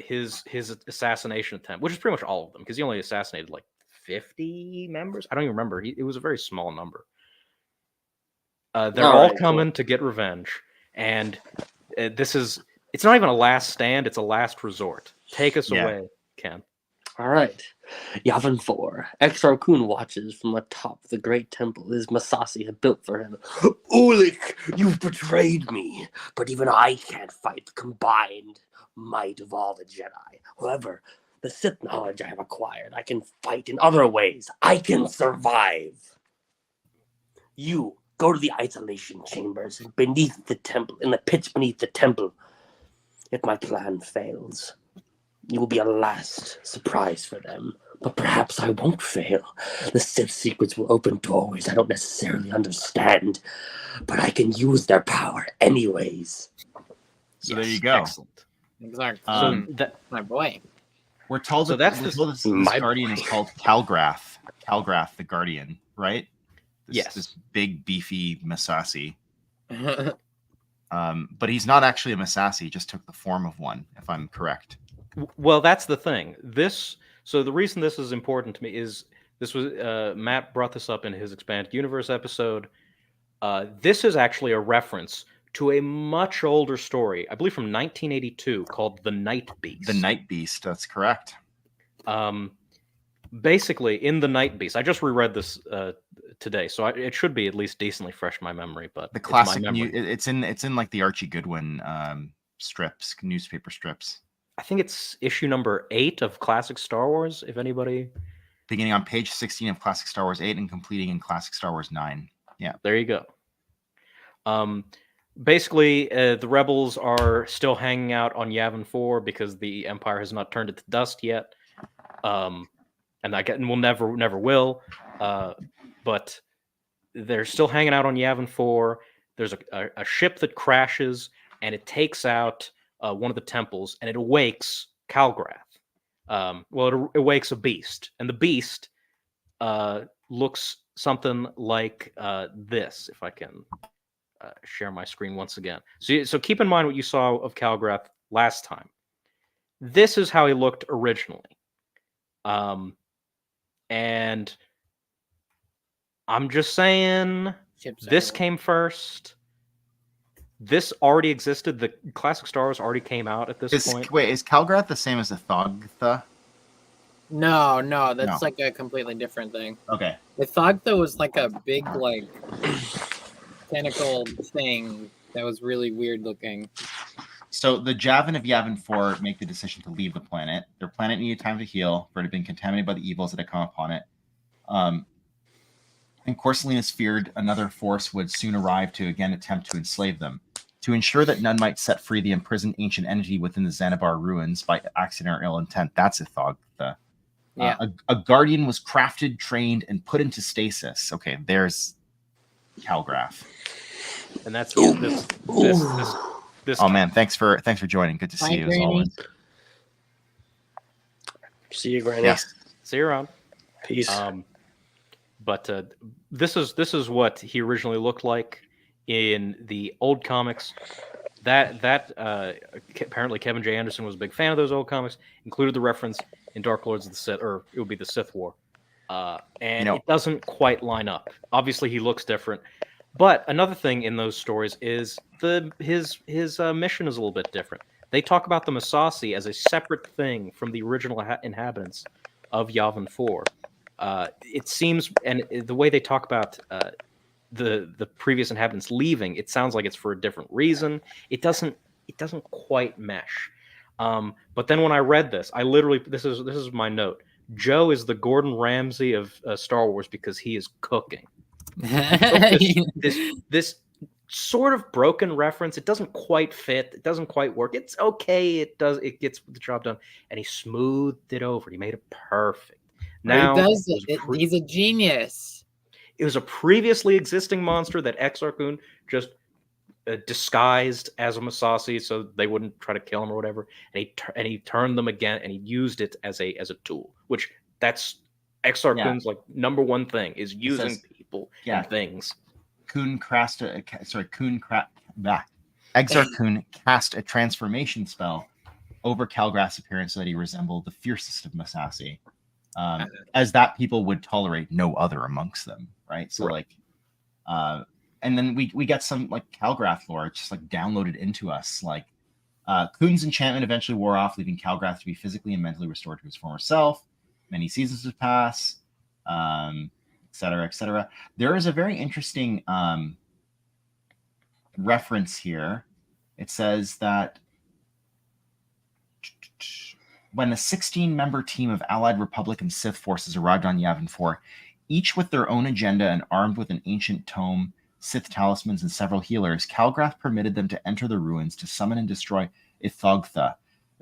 his assassination attempt, which is pretty much all of them, because he only assassinated like 50 members. I don't even remember. It was a very small number. They're all coming to get revenge, and it's not even a last stand, it's a last resort. Take us away, Ken. All right. Yavin 4. Exarchun watches from the top of the great temple his Masasi had built for him. Ulik, you've betrayed me, but even I can't fight the combined might of all the Jedi. However, the Sith knowledge I have acquired, I can fight in other ways. I can survive. You go to the isolation chambers beneath the temple, in the pits beneath the temple. If my plan fails, you will be a last surprise for them. But perhaps I won't fail. The Sith secrets will open doorways I don't necessarily understand, but I can use their power anyways. So there you go. Excellent. Exactly. Um, My boy. We're told So that that's this my Guardian is called Calgrath. Calgrath the Guardian, right? Yes. This big, beefy Masasi. But he's not actually a Masasi. He just took the form of one, if I'm correct. Well, that's the thing. So the reason this is important to me is this was Matt brought this up in his Expanded Universe episode. This is actually a reference to a much older story, I believe from 1982, called The Night Beast. The Night Beast, that's correct. Basically, in The Night Beast, I just reread this today, so it should be at least decently fresh in my memory. But The it's my classic, memory. it's in like the Archie Goodwin strips, newspaper strips. I think it's issue number 8 of Classic Star Wars, if anybody... Beginning on page 16 of Classic Star Wars 8 and completing in Classic Star Wars 9. Yeah. There you go. Basically, the rebels are still hanging out on Yavin 4 because the Empire has not turned it to dust yet. And will never will. But they're still hanging out on Yavin 4. There's a ship that crashes, and it takes out one of the temples, and it awakes Calgrath. It awakes a beast, and the beast looks something like this. If I can share my screen once again. So keep in mind what you saw of Calgrath last time. This is how he looked originally. And I'm just saying, this came first. This already existed. The Classic Star Wars already came out at this point. Wait, is Calgrath the same as a Thogtha? No, that's like a completely different thing. Okay. The Thogtha was like a big, like, tentacle thing that was really weird looking. So the Javin of Yavin 4 make the decision to leave the planet. Their planet needed time to heal, for it had been contaminated by the evils that had come upon it. And Corsellinus feared another force would soon arrive to again attempt to enslave them. To ensure that none might set free the imprisoned ancient entity within the Xanabar ruins by accident or ill intent, that's a Thogtha. Yeah. A guardian was crafted, trained, and put into stasis. Okay, there's Calgrath. And that's this. Oh man, thanks for joining. Good to see you as always. See you, Granny. Yes. See you around. Peace. But this is what he originally looked like in the old comics. That apparently Kevin J. Anderson was a big fan of those old comics. Included the reference in Dark Lords of the Sith, or it would be the Sith War, and it doesn't quite line up. Obviously, he looks different. But another thing in those stories is his mission is a little bit different. They talk about the Masasi as a separate thing from the original inhabitants of Yavin 4. It seems, and the way they talk about the previous inhabitants leaving, it sounds like it's for a different reason. It doesn't quite mesh. But then when I read this, I literally this is my note. Joe is the Gordon Ramsay of Star Wars because he is cooking. This sort of broken reference, it doesn't quite fit, it doesn't quite work. It's okay, it gets the job done, and he smoothed it over. He made it perfect. Now he does it. He's a genius. It was a previously existing monster that Exarchun just disguised as a Masasi so they wouldn't try to kill him or whatever, and he turned them again, and he used it as a tool, which that's Exarchun's like number one thing is using people and things. Exarchun cast a transformation spell over Calgrath's appearance so that he resembled the fiercest of Masasi, as that people would tolerate no other amongst them, right? So and then we get some like Calgrath lore. It's just like downloaded into us. Like Kuhn's enchantment eventually wore off, leaving Calgrath to be physically and mentally restored to his former self. Many seasons would pass, et cetera, et cetera. There is a very interesting reference here. It says that when a 16-member team of allied Republican Sith forces arrived on Yavin 4, each with their own agenda and armed with an ancient tome, Sith talismans, and several healers, Calgrath permitted them to enter the ruins to summon and destroy Ithogtha,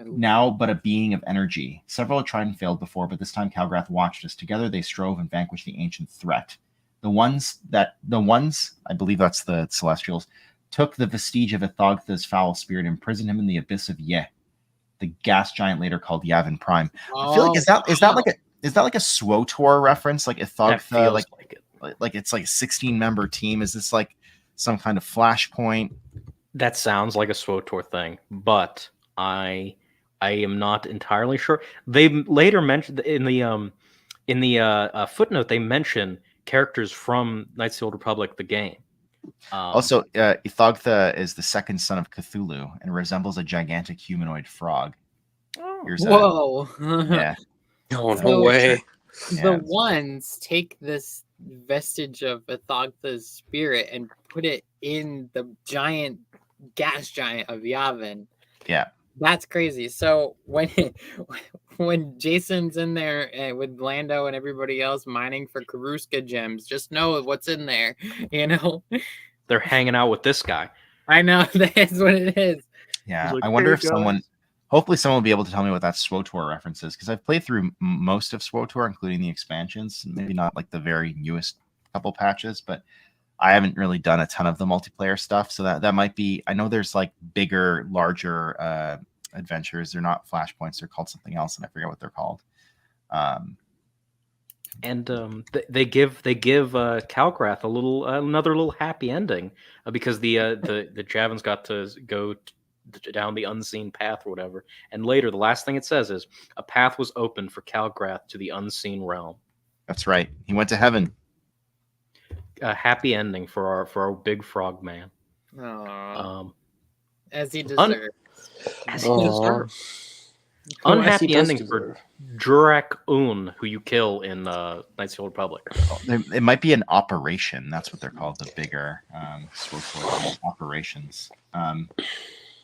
now but a being of energy. Several had tried and failed before, but this time Calgrath watched us. Together they strove and vanquished the ancient threat. The ones, I believe that's the Celestials, took the vestige of Ithogtha's foul spirit and imprisoned him in the abyss of Ye, the gas giant later called Yavin Prime. I feel like is that like a SWOTOR reference? Like Ithogtha, like it's like a 16-member team. Is this like some kind of Flashpoint? That sounds like a SWOTOR thing, but I am not entirely sure. They later mentioned in the footnote they mention characters from Knights of the Old Republic, the game. Also, Ithogtha is the second son of Cthulhu and resembles a gigantic humanoid frog. Whoa! Yeah. Oh, no way. The ones take this vestige of Ithogtha's spirit and put it in the giant gas giant of Yavin. Yeah. That's crazy. So when Jason's in there with Lando and everybody else mining for Karuska gems, just know what's in there. You know, they're hanging out with this guy. I know that's what it is. Yeah, like, I wonder if guys. hopefully someone will be able to tell me what that SWOTOR reference is, because I've played through most of SWOTOR, including the expansions. Maybe not like the very newest couple patches, but I haven't really done a ton of the multiplayer stuff. So that might be. I know there's like bigger, larger adventures. They're not flashpoints. They're called something else, and I forget what they're called. And they give Calgrath another little happy ending because the Javins got to go down the unseen path or whatever. And later, the last thing it says is a path was opened for Calgrath to the unseen realm. That's right. He went to heaven. A happy ending for our big frog man. As he deserves. As he deserves. Unhappy ending for Jurak Un, who you kill in Knights of the Old Republic. It might be an operation. That's what they're called. The bigger operations.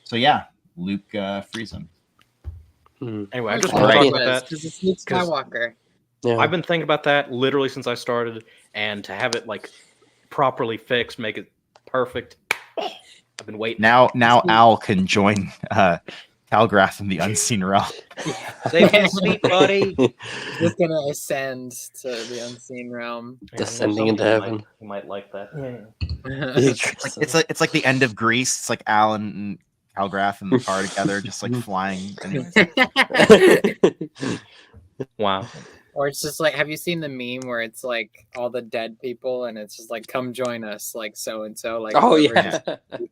So yeah, Luke frees him. Anyway, I just want to talk about that because it's Luke Skywalker. Yeah. I've been thinking about that literally since I started, and to have it like properly fixed, make it perfect. I've been waiting. Now Al can join Calgrath in the unseen realm. Save me, sweet buddy. Just gonna ascend to the unseen realm. Descending into heaven. You might like that. It's like the end of Grease. It's like Al and Calgrath in the car together, just like flying. Wow. Or it's just like, have you seen the meme where it's like all the dead people and it's just like, come join us, like so and so. Like, Oh yeah.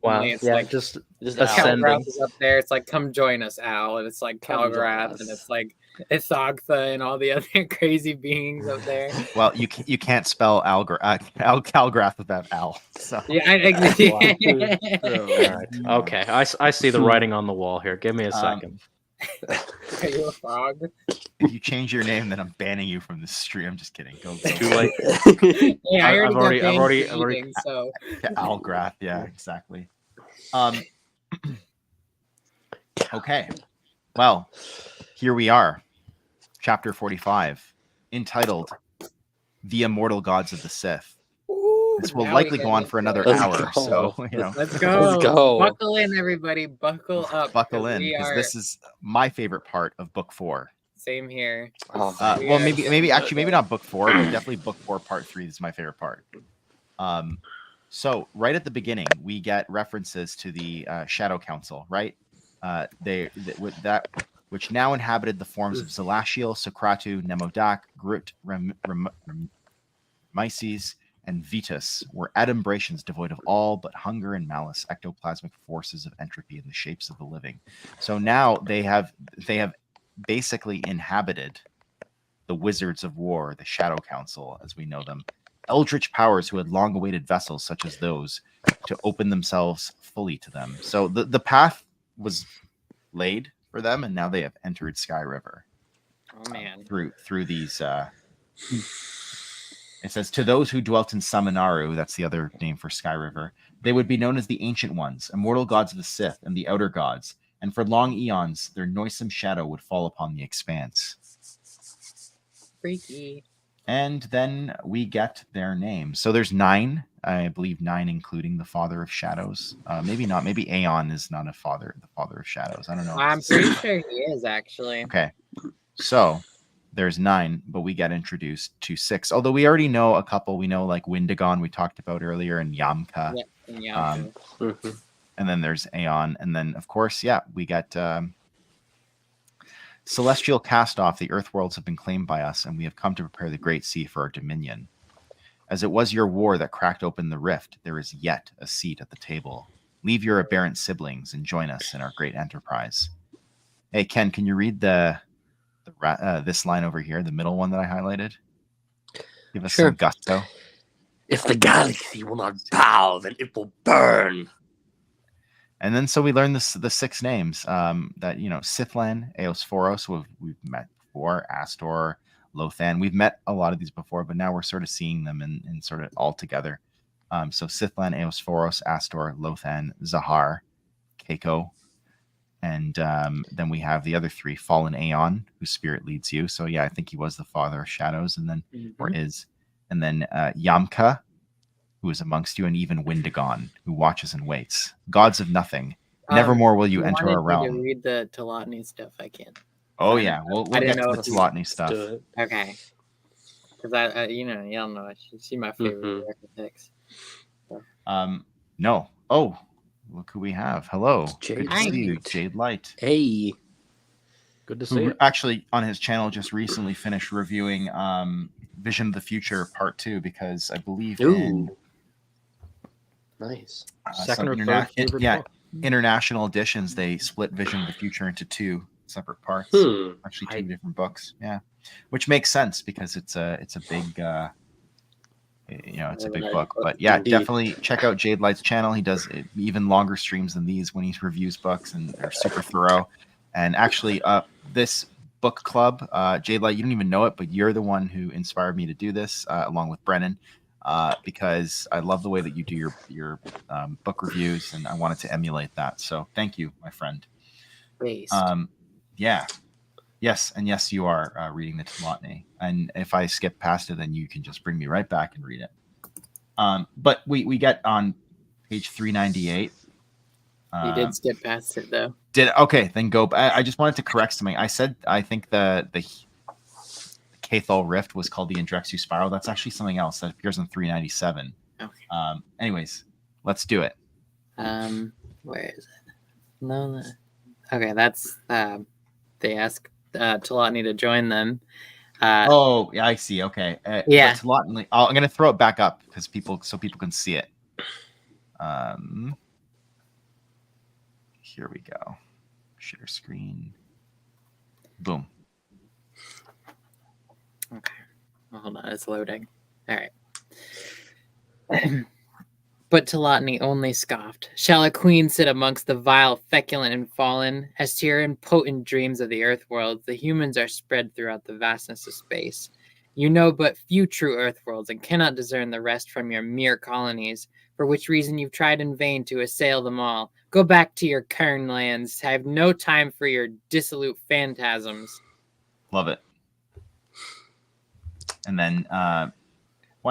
Wow. It's Yeah, like just Calgrath ascending. is up there. It's like, come join us, Al, and it's like Come join Calgrath, us. and it's like Ithogtha and all the other crazy beings up there. Well, you can't spell Calgrath without Al. So Yeah, All right. Okay, I see the writing on the wall here. Give me a second. Are you a frog? if you change your name, then I'm banning you from the stream. I'm just kidding. Go. Too late. Yeah, I I've already got already- banned I've for already- eating, so Algrath, yeah, exactly. Okay. Well, here we are. Chapter 45, entitled The Immortal Gods of the Sith. This will now likely we go get on for into another it. hour. So, Let's go. Let's go. Buckle in, everybody. Buckle up. buckle in, We because are this is my favorite part of book 4. same here. Oh, We Well, are- maybe not book 4, but definitely book 4 part 3 is my favorite part. So right at the beginning, we get references to the Shadow Council, right? Which now inhabited the forms of Zelashiel, Sokratu, Nemodak, Grut, Myces, and Vetus, were adumbrations devoid of all but hunger and malice, ectoplasmic forces of entropy in the shapes of the living. So now they have basically inhabited the Wizards of War, the Shadow Council, as we know them, eldritch powers who had long awaited vessels such as those to open themselves fully to them. So the path was laid for them, and now they have entered Sky River. Oh man. Through these. It says, to those who dwelt in Saminaru, that's the other name for Sky River, they would be known as the Ancient Ones, immortal gods of the Sith and the Outer Gods, and for long eons their noisome shadow would fall upon the expanse. Freaky. And then we get their names. So there's 9, I believe 9 including the Father of Shadows. Maybe not. Maybe Aeon is not the Father of Shadows. I don't know. I'm pretty sure he is, actually. Okay. So there's 9, but we get introduced to 6. Although we already know a couple. We know like Windigon we talked about earlier, and Yamka. Yep, and Yamka. And then there's Aeon. And then, of course, we got Celestial Cast-Off. The Earth worlds have been claimed by us, and we have come to prepare the Great Sea for our dominion. As it was your war that cracked open the rift, there is yet a seat at the table. Leave your aberrant siblings and join us in our great enterprise. Hey, Ken, can you read this line over here, the middle one that I highlighted? Give us some gusto. If the galaxy will not bow, then it will burn. And then so we learn the 6 names that, Sithlan, Eosphoros, who we've met before, Astor, Lothan. We've met a lot of these before, but now we're sort of seeing them in sort of all together. So Sithlan, Eosphoros, Astor, Lothan, Zahar, Keiko. And then we have the other 3, Fallen Aeon, whose spirit leads you. So I think he was the Father of Shadows, and then or is. And then Yamka, who is amongst you, and even Windigon, who watches and waits. Gods of nothing. Nevermore will you enter our realm. To read the Telotny stuff, I can. Oh yeah, we'll get to the Telotny stuff. Okay. Because y'all know she's my favorite architects. No. Oh, look who we have. Hello. Good to see you, Jade Light. Hey. Good to see you. Actually, on his channel, just recently finished reviewing Vision of the Future Part 2, because I believe in nice second or third favorite book. International editions, they split Vision of the Future into 2 separate parts. Actually, 2 different books. Yeah, which makes sense because it's a big it's a big book. But yeah, definitely check out Jade Light's channel. He does even longer streams than these when he reviews books, and they're super thorough. And actually, this book club, Jade Light, you don't even know it, but you're the one who inspired me to do this, along with Brennan, because I love the way that you do your book reviews, and I wanted to emulate that. So thank you, my friend. Yeah. Yes, and yes, you are reading the Telotny. And if I skip past it, then you can just bring me right back and read it. But we get on page 398. You did skip past it, though. Okay, then go. I just wanted to correct something. I said I think the Cathol Rift was called the Andrexu Spiral. That's actually something else that appears on 397. Okay. Anyways, let's do it. Where is it? No. Okay, that's they ask Telotny to join them. Oh, yeah, I see. Okay. Yeah. Telotny, I'm gonna throw it back up because people can see it. Here we go. Share screen. Boom. Okay. Well, hold on, it's loading. All right. But Telotny only scoffed. Shall a queen sit amongst the vile, feculent, and fallen? As to your impotent dreams of the earth worlds, the humans are spread throughout the vastness of space. You know but few true earth worlds, and cannot discern the rest from your mere colonies, for which reason you've tried in vain to assail them all. Go back to your Kern lands. I have no time for your dissolute phantasms. Love it. And then, why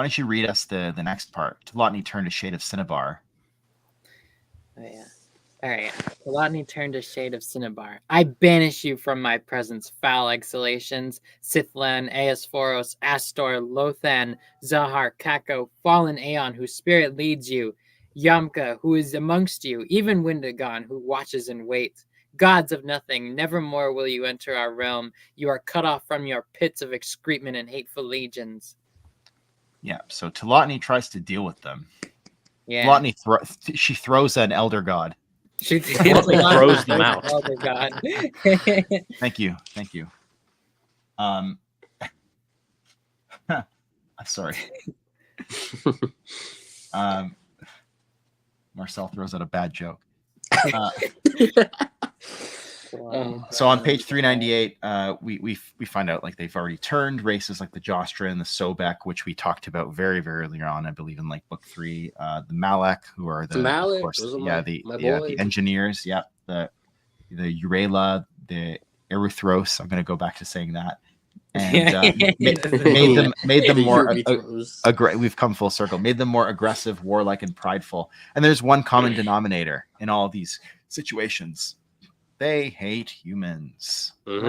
don't you read us the next part? Telotny turned a shade of Cinnabar. Oh, yeah. All right. Telotny turned a shade of Cinnabar. I banish you from my presence, foul exhalations. Sithlan, Eosphoros, Astor, Lothan, Zahar, Kako, fallen Aeon, whose spirit leads you. Yamka, who is amongst you, even Windigon, who watches and waits. Gods of nothing, nevermore will you enter our realm. You are cut off from your pits of excrement and hateful legions. Yeah, so Telotny tries to deal with them. Yeah. Telotny she throws an elder god. She throws them out. Elder god. Thank you. Sorry. Marcel throws out a bad joke. So on page 398, we find out like they've already turned races like the Jostra and the Sobek, which we talked about very, very early on, I believe in like book 3. The Malek, who are the Malek, of course, those are the my the boys. engineers, the Urela, the Erythros. I'm going to go back to saying that. And made them more we've come full circle. Made them more aggressive, warlike, and prideful. And there's one common denominator in all these situations. They hate humans. Didn't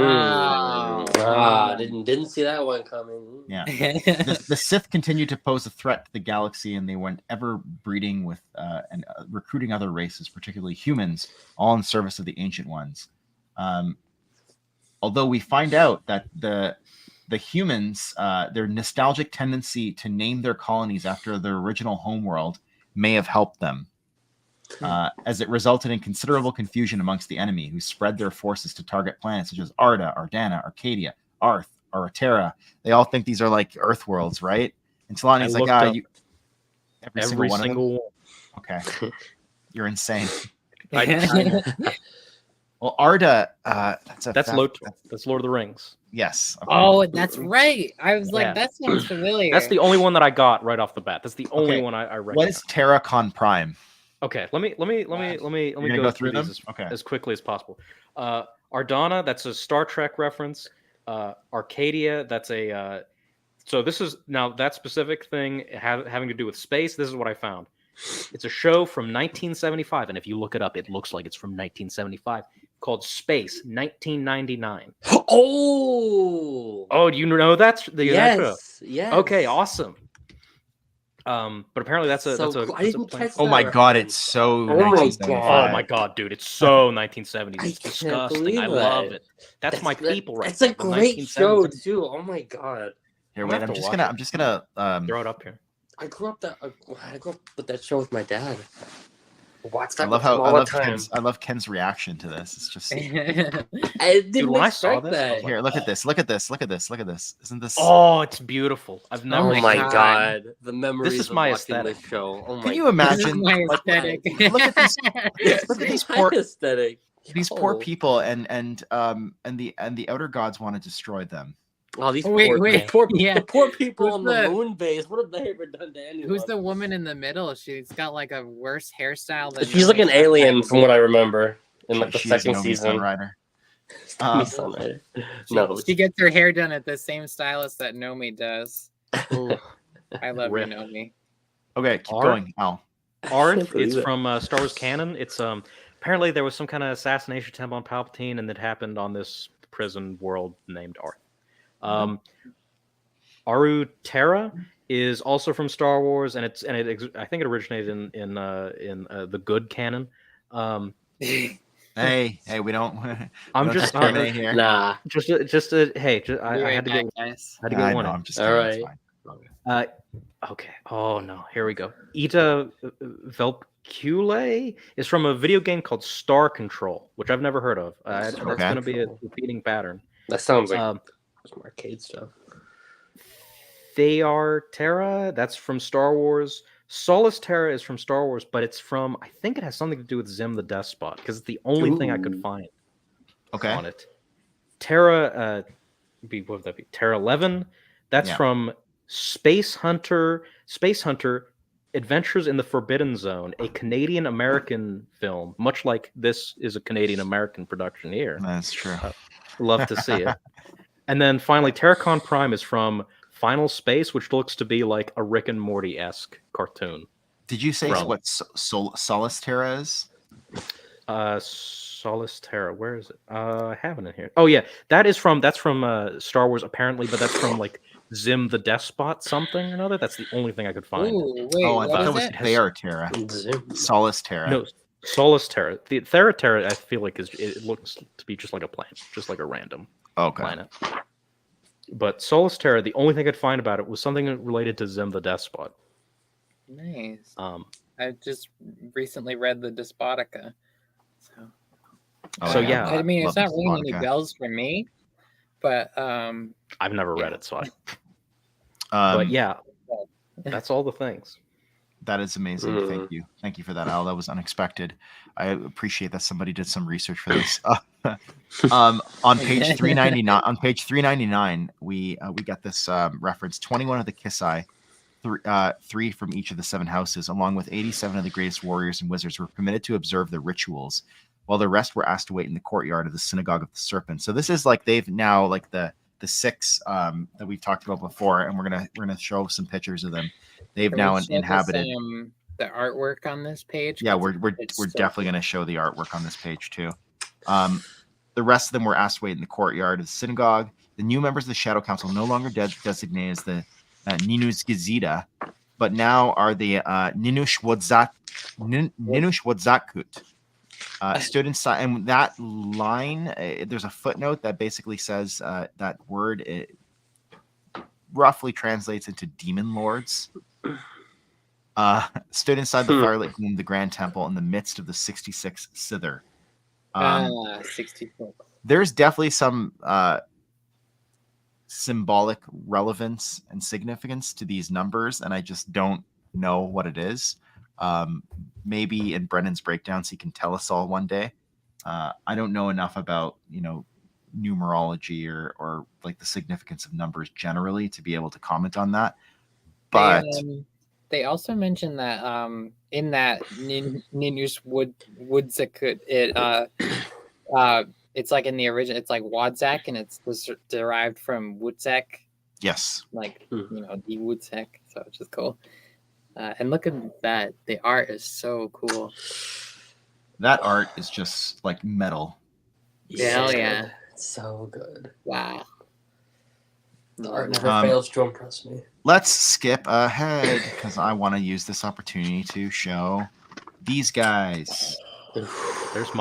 see that one coming. Yeah. The Sith continued to pose a threat to the galaxy, and they went ever breeding with and recruiting other races, particularly humans, all in service of the Ancient Ones. Although we find out that the humans, their nostalgic tendency to name their colonies after their original homeworld may have helped them. As it resulted in considerable confusion amongst the enemy, who spread their forces to target planets such as Arda, Ardana, Arcadia, Arth, Aratera. They all think these are like Earth worlds, right? And Talani's like, every single one of them? Okay. You're insane. Well, Arda, that's Lord of the Rings. Yes. Okay. Oh, that's right. I was like, that sounds familiar. That's the only one that I got right off the bat. That's the only one I recognize. What is Terracon Prime? Okay, let me go through these as quickly as possible. Ardana, that's a Star Trek reference. Arcadia, that's a so this is now that specific thing having to do with space. This is what I found. It's a show from 1975, and if you look it up, it looks like it's from 1975, called Space 1999. Oh, do you know that show? Yes. Okay, awesome. But apparently that's a oh my god, it's so oh my god, dude, it's so 1970s. It's disgusting. I love it. That's my people right. It's a great show too. Oh my god. Here, wait, I'm just gonna throw it up here. I grew up with that show with my dad. Watch that. I love Ken's reaction to this. It's just I didn't expect that. Here, look at this. Isn't this? Oh, it's beautiful. I've never. Oh my god, the memories. This is my aesthetic. This show. Oh my. Can you imagine? My aesthetic. Look at these poor aesthetic. These poor people, and the outer gods want to destroy them. Oh, these the poor people on the moon base. What have they ever done to anyone? Who's the woman in the middle? She's got like a worse hairstyle than. She's like an alien, from what I remember, in like the second season. No, she gets her hair done at the same stylist that Nomi does. I love you, Nomi. Okay, keep going. Al. Arth, it's from Star Wars canon. It's apparently there was some kind of assassination attempt on Palpatine, and it happened on this prison world named Arth. Arutera is also from Star Wars, and I think it originated in the good canon. Hey, we don't. I'm just here. Nah. I had to get one. I'm just all right. Okay. Oh no. Here we go. Ita Velcule is from a video game called Star Control, which I've never heard of. That's going to be a repeating pattern. That sounds like some arcade stuff. Thayar Terra, that's from Star Wars. Solus Terra is from Star Wars, but it's from, I think it has something to do with Zim the Despot, because it's the only thing I could find on it. Terra, what would that be? Terra 11, that's from Space Hunter, Adventures in the Forbidden Zone, a Canadian-American film, much like this is a Canadian-American production here. That's true. Love to see it. And then finally, Terracon Prime is from Final Space, which looks to be like a Rick and Morty-esque cartoon. Did you say what Solus Terra is? Solus Terra, where is it? I have it in here. Oh yeah, that's from Star Wars apparently, but that's from like Zim the Despot something or another. That's the only thing I could find. Ooh, wait, I thought it was Thayar Terra. Solus Terra. No, Solus Terra. The Thayar Terra, I feel like it looks to be just like a planet, just like a random planet. But Solus Terra, the only thing I could find about it was something related to Zim the Despot. Nice. I just recently read the Despotica. Yeah. I mean, it's not ringing any bells for me, but I've never read it, so but yeah. That's all the things. That is amazing. Thank you for that, Al. That was unexpected. I appreciate that somebody did some research for this. On page 399, we got this reference: 21 of the Kisai, three from each of the 7 houses, along with 87 of the greatest warriors and wizards, were permitted to observe the rituals, while the rest were asked to wait in the courtyard of the synagogue of the serpent. So this is like they've now like the 6 that we've talked about before, and we're gonna show some pictures of them. They've now inhabited. The artwork on this page. Yeah, we're definitely going to show the artwork on this page too. The rest of them were asked to wait in the courtyard of the synagogue. The new members of the Shadow Council, no longer designated as the Ninus Gezida, but now are the Ninush Wodzakut. Stood inside, and that line, there's a footnote that basically says that word it roughly translates into demon lords. Stood inside the firelit gloom of the Grand Temple in the midst of the 66 Sither. 64. There's definitely some symbolic relevance and significance to these numbers, and I just don't know what it is. Maybe in Brennan's breakdowns he can tell us all one day. I don't know enough about numerology or like the significance of numbers generally to be able to comment on that. But they also mentioned that in that Ninus Wodzakut, it's like in the original, it's like Wadzak, and it was derived from Wodzak. Yes. Like, the Wodzak, so it's just cool. And look at that. The art is so cool. That art is just like metal. Hell yeah. It's so good. Wow. The art never fails to impress me. Let's skip ahead because I want to use this opportunity to show these guys. There's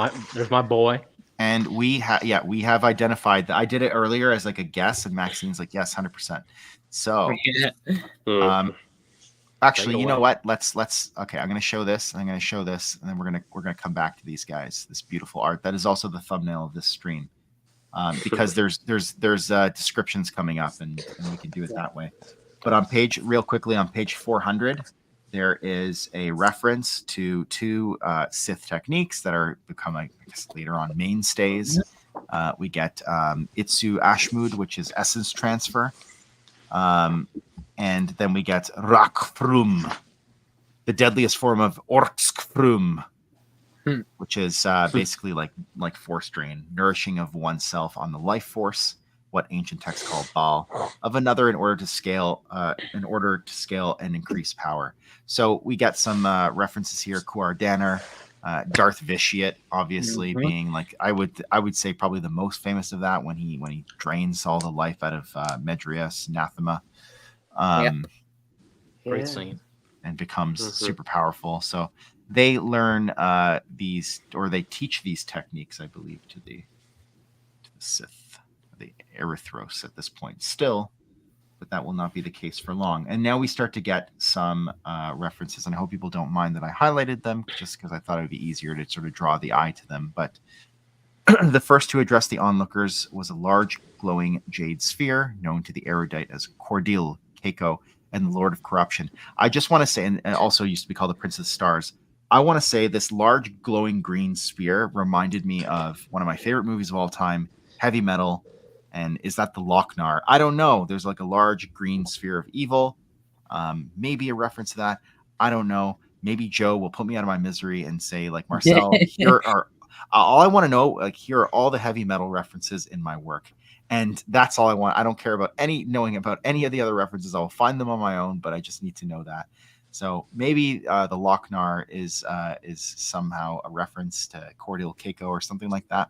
my boy. And we have identified that. I did it earlier as like a guess, and Maxine's like, yes, 100%. So, actually, you know what? Let's. Okay, I'm going to show this. And I'm going to show this, and then we're gonna come back to these guys. This beautiful art that is also the thumbnail of this stream, because there's descriptions coming up, and we can do it that way. But real quickly on page 400, there is a reference to 2 Sith techniques that are become, I guess, later on mainstays. We get Itsu Ashmud, which is essence transfer. And then we get Rakfrum, the deadliest form of Orkskfrum, which is basically like force drain, nourishing of oneself on the life force, what ancient texts call Baal, of another in order to scale and increase power. So we get some references here: Kuar Danner, Darth Vitiate, obviously being like I would say probably the most famous of that when he drains all the life out of Medrius Nathema. Great scene. And becomes super powerful. So they learn they teach these techniques, I believe, to the Sith, the Erythros at this point still, but that will not be the case for long. And now we start to get some references, and I hope people don't mind that I highlighted them just because I thought it would be easier to sort of draw the eye to them. But the first to address the onlookers was a large glowing jade sphere known to the erudite as Cordil Keiko and the Lord of Corruption. I just want to say, and also used to be called the Prince of the Stars, I want to say this large glowing green sphere reminded me of one of my favorite movies of all time, Heavy Metal. And is that the Lochnar? I don't know. There's like a large green sphere of evil. Maybe a reference to that. I don't know. Maybe Joe will put me out of my misery and say, like, Marcel, here are all I want to know. Like, here are all the Heavy Metal references in my work. And that's all I want. I don't care about knowing about any of the other references. I will find them on my own, but I just need to know that. So maybe the Lochnar is somehow a reference to Cordil Keiko or something like that.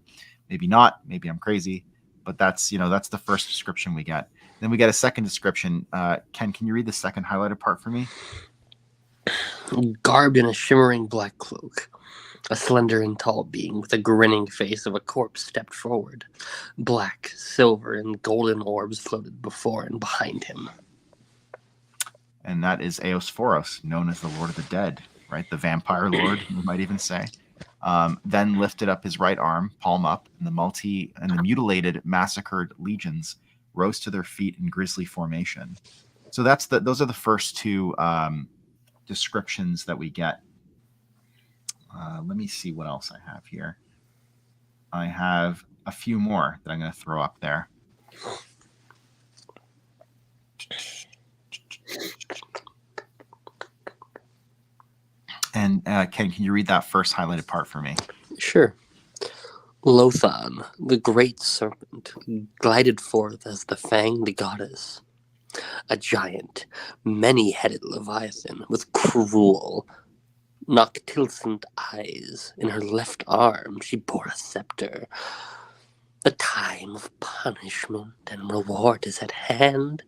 Maybe not. Maybe I'm crazy. But that's the first description we get. Then we get a second description. Ken, can you read the second highlighted part for me? Garbed in a shimmering black cloak, a slender and tall being with a grinning face of a corpse stepped forward. Black, silver, and golden orbs floated before and behind him. And that is Eosphoros, known as the Lord of the Dead, right? The vampire lord, you might even say. Then lifted up his right arm, palm up, and the mutilated, massacred legions rose to their feet in grisly formation. So those are the first two descriptions that we get. Let me see what else I have here. I have a few more that I'm going to throw up there. And Ken, can you read that first highlighted part for me? Sure. Lothan, the great serpent, glided forth as the fanged goddess. A giant, many-headed leviathan with cruel, noctilescent eyes. In her left arm she bore a scepter. The time of punishment and reward is at hand.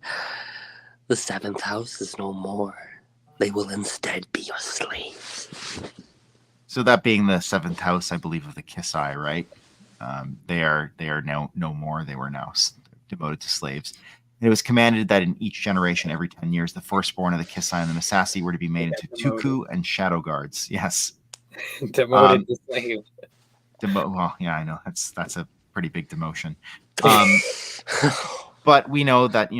The seventh house is no more. They will instead be your slaves. So that being the seventh house, I believe, of the Kisai, right? They are now no more. They were now devoted to slaves. It was commanded that in each generation, every 10 years, the firstborn of the Kisai and the Misasi were to be made into Tuku and Shadow Guards. Yes. Demoted to slave. Well, yeah, I know. That's a pretty big demotion. But we know that,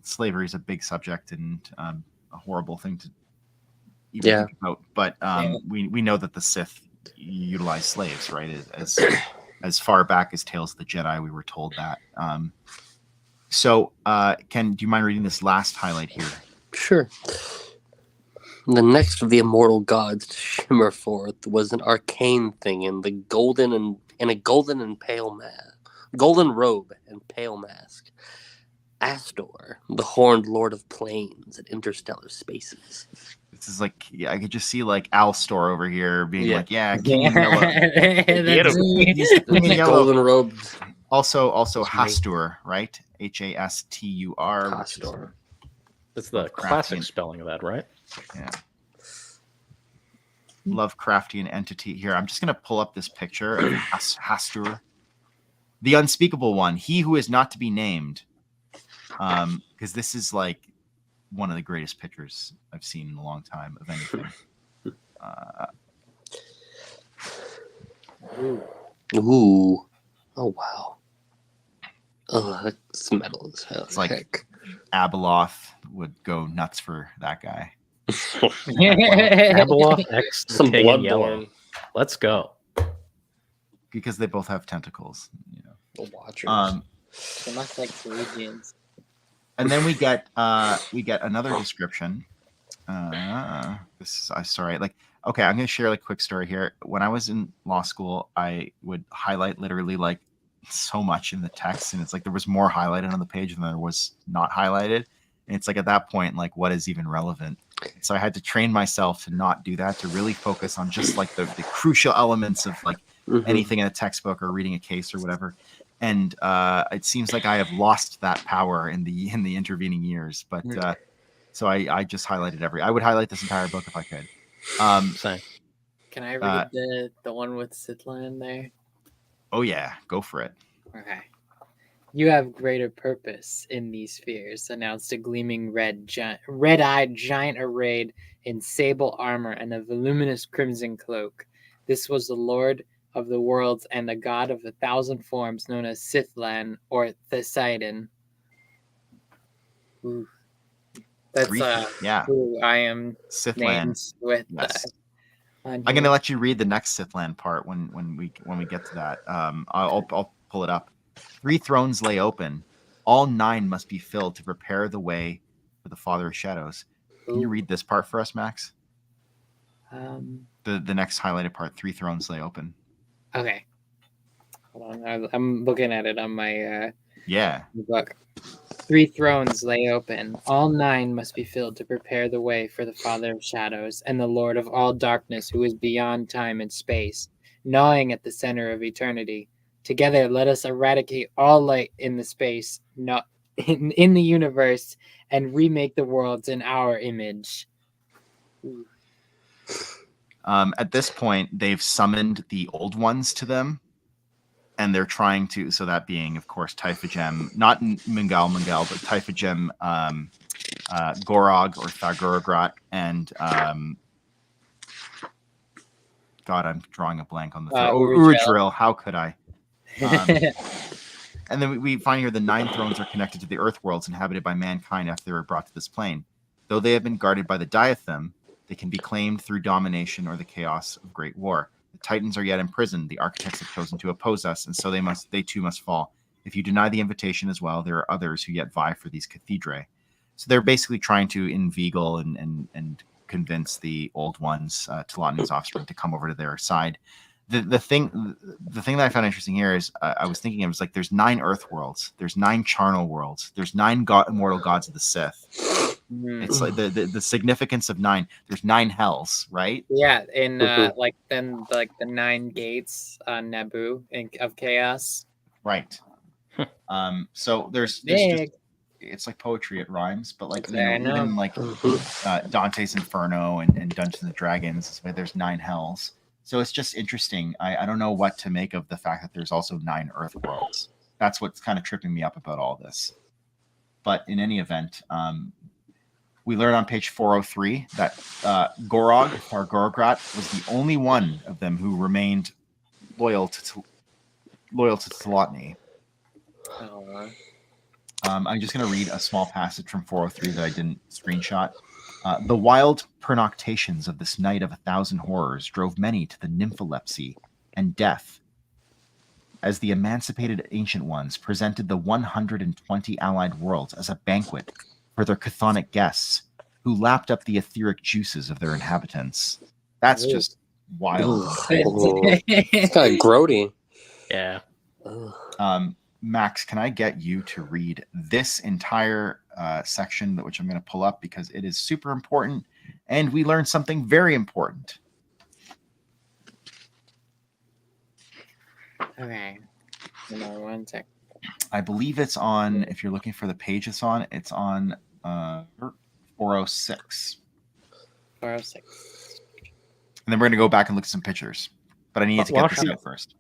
slavery is a big subject and a horrible thing to even think about. But we know that the Sith utilized slaves, right? As far back as Tales of the Jedi, we were told that. So, Ken, do you mind reading this last highlight here? Sure. The next of the immortal gods to shimmer forth was an arcane thing in a golden robe and pale mask. Astor, the horned lord of planes and interstellar spaces. This is like, I could just see like Alstor over here being like, King in That's me. He's King in yellow. Golden robe. Also Hastur, right? Hastur. Hastur. That's the classic spelling of that, right? Yeah. Lovecraftian entity here. I'm just going to pull up this picture of Hastur. The unspeakable one, he who is not to be named. Because this is like one of the greatest pictures I've seen in a long time of anything. Ooh. Oh, wow. Oh, that's metal as hell. It's like Abeloth would go nuts for that guy. Abeloth X Some King in Bloodborne. yellow. Let's go. Because they both have tentacles. The Watchers. They must like Ceruleans. And then we get another description. Sorry. Okay, I'm going to share a quick story here. When I was in law school, I would highlight literally like so much in the text, and it's like there was more highlighted on the page than there was not highlighted. And it's like at that point, like what is even relevant? So I had to train myself to not do that, to really focus on just like the crucial elements of like anything in a textbook or reading a case or whatever. And it seems like I have lost that power in the intervening years. But so I just highlighted I would highlight this entire book if I could. Same. Can I read the one with Sithla in there? Oh yeah, go for it. Okay. You have greater purpose in these spheres, announced a gleaming red-eyed giant arrayed in sable armor and a voluminous crimson cloak. This was the Lord of the worlds and the god of 1,000 forms, known as Sithlan or Thesidon. Ooh. That's who I am named with. Yes. I'm going to let you read the next Sithland part when we get to that. I'll pull it up. 3 thrones lay open. All 9 must be filled to prepare the way for the Father of Shadows. Can you read this part for us, Max? The next highlighted part. 3 thrones lay open. Okay. Hold on. I'm looking at it on my book. 3 thrones lay open. All 9 must be filled to prepare the way for the Father of Shadows and the Lord of all darkness, who is beyond time and space, gnawing at the center of eternity. Together, let us eradicate all light in the space, not in the universe, and remake the worlds in our image. At this point, they've summoned the old ones to them, and they're trying to, so that being, of course, Typhagem, not Mungal, but Typhagem, Gorog or Thaguragrat, and God, I'm drawing a blank on the third. Uradril, how could I? And then we find here the 9 thrones are connected to the earth worlds inhabited by mankind after they were brought to this plane. Though they have been guarded by the diathem, they can be claimed through domination or the chaos of great war. The Titans are yet imprisoned. The architects have chosen to oppose us, and so they too must fall. If you deny the invitation as well, there are others who yet vie for these cathedrae. So they're basically trying to inveigle and convince the old ones, Telotni's offspring, to come over to their side. The thing that I found interesting here is I was thinking, it was like there's 9 Earth worlds, there's 9 charnel worlds, there's 9 immortal gods of the Sith. It's like the significance of 9. There's 9 hells, right? Yeah, and like the 9 gates on Naboo of chaos. Right. So there's just, it's like poetry, it rhymes, but like even like Dante's Inferno and Dungeons and Dragons, there's 9 hells. So it's just interesting. I don't know what to make of the fact that there's also 9 Earth worlds. That's what's kind of tripping me up about all this. But in any event, we learn on page 403 that Gorog or Gorograt was the only one of them who remained loyal to Telotni. I'm just going to read a small passage from 403 that I didn't screenshot. The wild pernoctations of this night of 1,000 horrors drove many to the nympholepsy and death, as the emancipated ancient ones presented the 120 allied worlds as a banquet for their chthonic guests, who lapped up the etheric juices of their inhabitants. That's just wild. It's kind of grody. Yeah. Max, can I get you to read this entire section, which I'm going to pull up because it is super important, and we learned something very important. Okay. One sec. I believe it's on, if you're looking for the page it's on 406. 406. And then we're going to go back and look at some pictures. But I need to get this out first.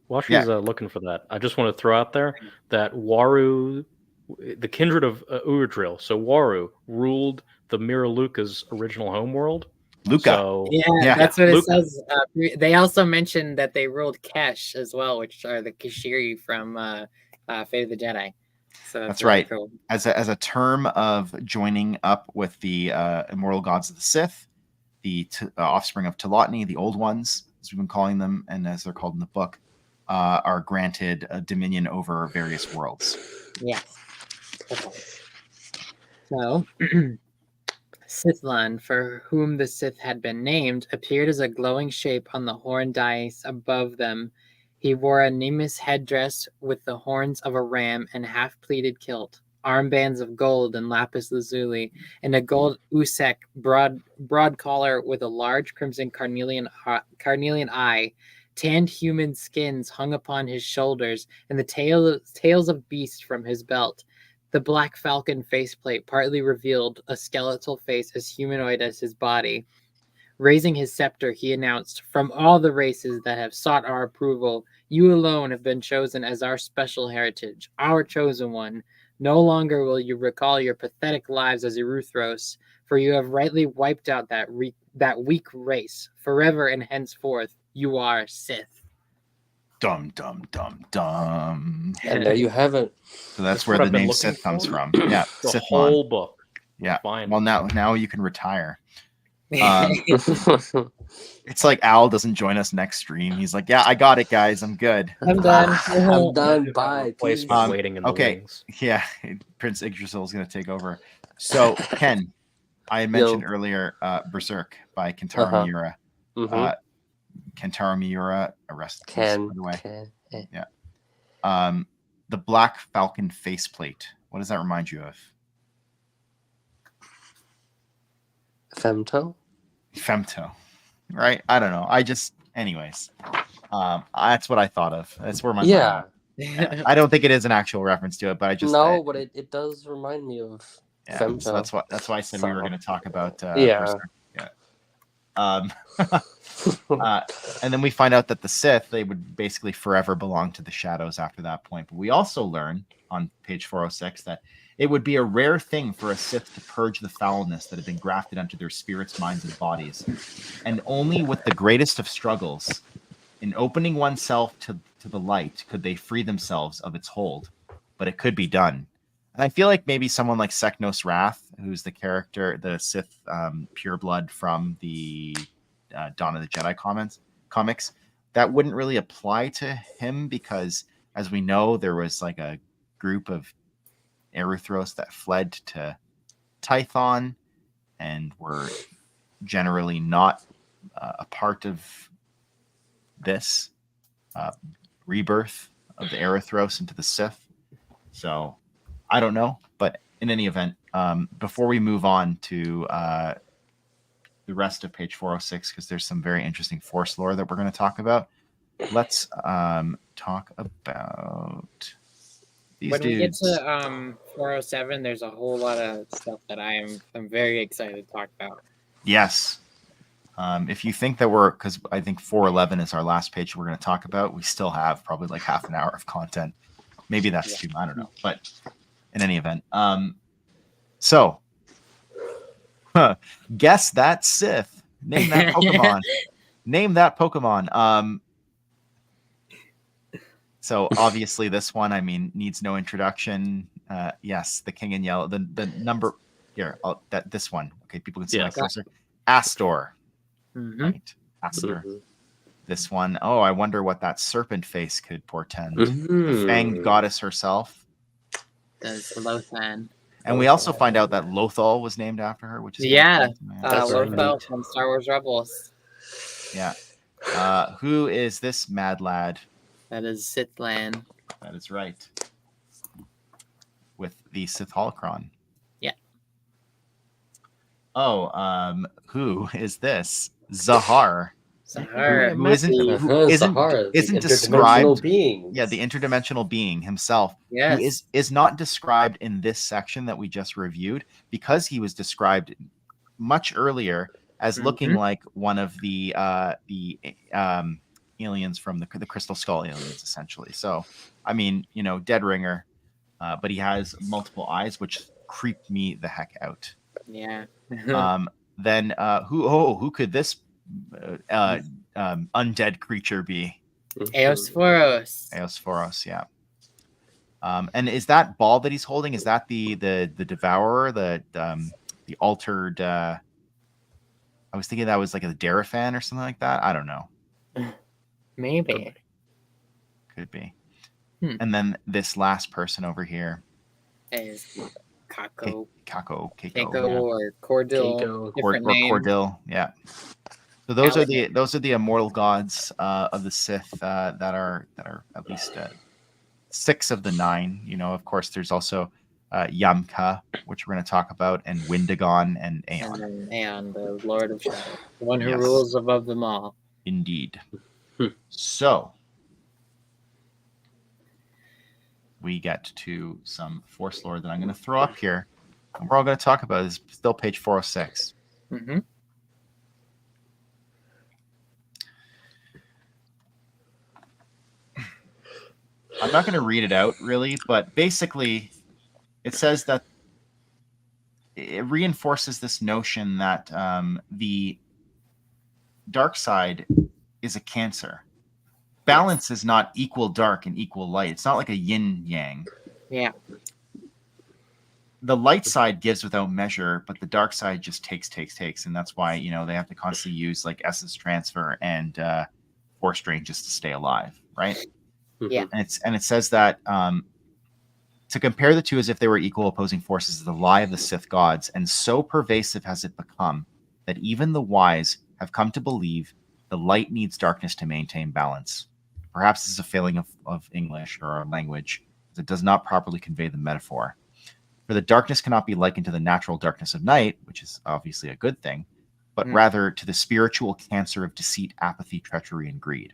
While she's looking for that, I just want to throw out there that Waru, the kindred of Uradril, so Waru ruled the Miraluka's original homeworld. Luca. So, That's what it says. They also mentioned that they ruled Kesh as well, which are the Kashiri from Fate of the Jedi. So that's really right. Cool. As a term of joining up with the immortal gods of the Sith, the offspring of Telotni, the old ones, as we've been calling them, and as they're called in the book, are granted a dominion over various worlds. Yes. Okay. So, Sithlan, for whom the Sith had been named, appeared as a glowing shape on the horn dais above them. He wore a Nemesis headdress with the horns of a ram and half-pleated kilt, armbands of gold and lapis lazuli, and a gold usek broad collar with a large crimson carnelian eye. Tanned human skins hung upon his shoulders, and the tails of beasts from his belt. The black falcon faceplate partly revealed a skeletal face as humanoid as his body. Raising his scepter, he announced, "From all the races that have sought our approval, you alone have been chosen as our special heritage, our chosen one. No longer will you recall your pathetic lives as Eruthros, for you have rightly wiped out that weak race. Forever and henceforth, you are Sith." Dum, dum, dum, dum. And there you have it. So that's where the name Sith comes from. Yeah, the Sith whole book. Yeah. Fine. Well, now you can retire. It's like Al doesn't join us next stream. He's like, "Yeah, I got it, guys. I'm good. I'm done. I'm done. Bye. Place Peace. waiting in the Okay. wings. Yeah, Prince Yggdrasil is going to take over. So, Ken, I had mentioned earlier Berserk by Kentaro Miura. Kentaro Miura, arrested by the way. Yeah. The Black Falcon faceplate. What does that remind you of? Femto? Femto. Right? I don't know. Anyways. That's what I thought of. That's where my mind went. I don't think it is an actual reference to it, but but it does remind me of Femto. So that's why I said we were going to talk about Berserk. And then we find out that the Sith, they would basically forever belong to the shadows after that point. But we also learn on page 406 that it would be a rare thing for a Sith to purge the foulness that had been grafted onto their spirits, minds, and bodies. And only with the greatest of struggles in opening oneself to the light, could they free themselves of its hold? But it could be done. And I feel like maybe someone like Seknos Wrath, who's the character, the Sith pureblood from the Dawn of the Jedi comics, that wouldn't really apply to him because, as we know, there was like a group of Erythros that fled to Tython and were generally not a part of this rebirth of the Erythros into the Sith. So I don't know, but in any event, before we move on to the rest of page 406, because there's some very interesting Force lore that we're going to talk about, let's talk about these when dudes. we get to 407, there's a whole lot of stuff that I'm very excited to talk about. Yes. If you think that because I think 411 is our last page we're going to talk about, we still have probably like half an hour of content. Maybe that's too, I don't know. But in any event, so guess that Sith. Name that Pokemon. Name that Pokemon. So obviously this one, I mean, needs no introduction. Yes, the King in Yellow. The number here. This one. Okay, people can see my cursor. Astor. Mm-hmm. Right. Astor. Mm-hmm. This one. Oh, I wonder what that serpent face could portend. The fanged goddess herself. That's Lothan. And we also find out that Lothal was named after her, which is Lothal from Star Wars Rebels. Yeah. Who is this mad lad? That is Sithlan. That is right. With the Sith holocron. Yeah. Oh, who is this? Zahar. Zahar. Who isn't described. Beings. Yeah, the interdimensional being himself. Yes. Who is not described in this section that we just reviewed, because he was described much earlier as looking like one of the aliens from the Crystal Skull aliens, essentially. So, I mean, dead ringer, but he has multiple eyes, which creeped me the heck out. Yeah. Then who could this undead creature be? Eosphoros. Eosphoros, yeah. And is that ball that he's holding? Is that the devourer, the altered? I was thinking that was like a Darafan or something like that. I don't know. Maybe. Could be. And then this last person over here is Kako. Keiko or Cordil. Cordil, yeah. So those are the immortal gods of the Sith that are at least 6 of the 9. Of course, there's also Yamka, which we're going to talk about, and Windigon and Aeon. And Aeon, the Lord of Shadow, the one who rules above them all. Indeed. So we get to some Force lore that I'm going to throw up here, and we're all going to talk about. Is still page 406. Mm-hmm. I'm not going to read it out really, but basically it says that it reinforces this notion that the dark side is a cancer. Balance is not equal dark and equal light. It's not like a yin yang. Yeah. The light side gives without measure, but the dark side just takes. And that's why, they have to constantly use like essence transfer and force drain just to stay alive. Right. Yeah. And it says that to compare the two as if they were equal opposing forces is the lie of the Sith gods, and so pervasive has it become that even the wise have come to believe the light needs darkness to maintain balance. Perhaps this is a failing of English or our language, as it does not properly convey the metaphor. For the darkness cannot be likened to the natural darkness of night, which is obviously a good thing, but rather to the spiritual cancer of deceit, apathy, treachery, and greed.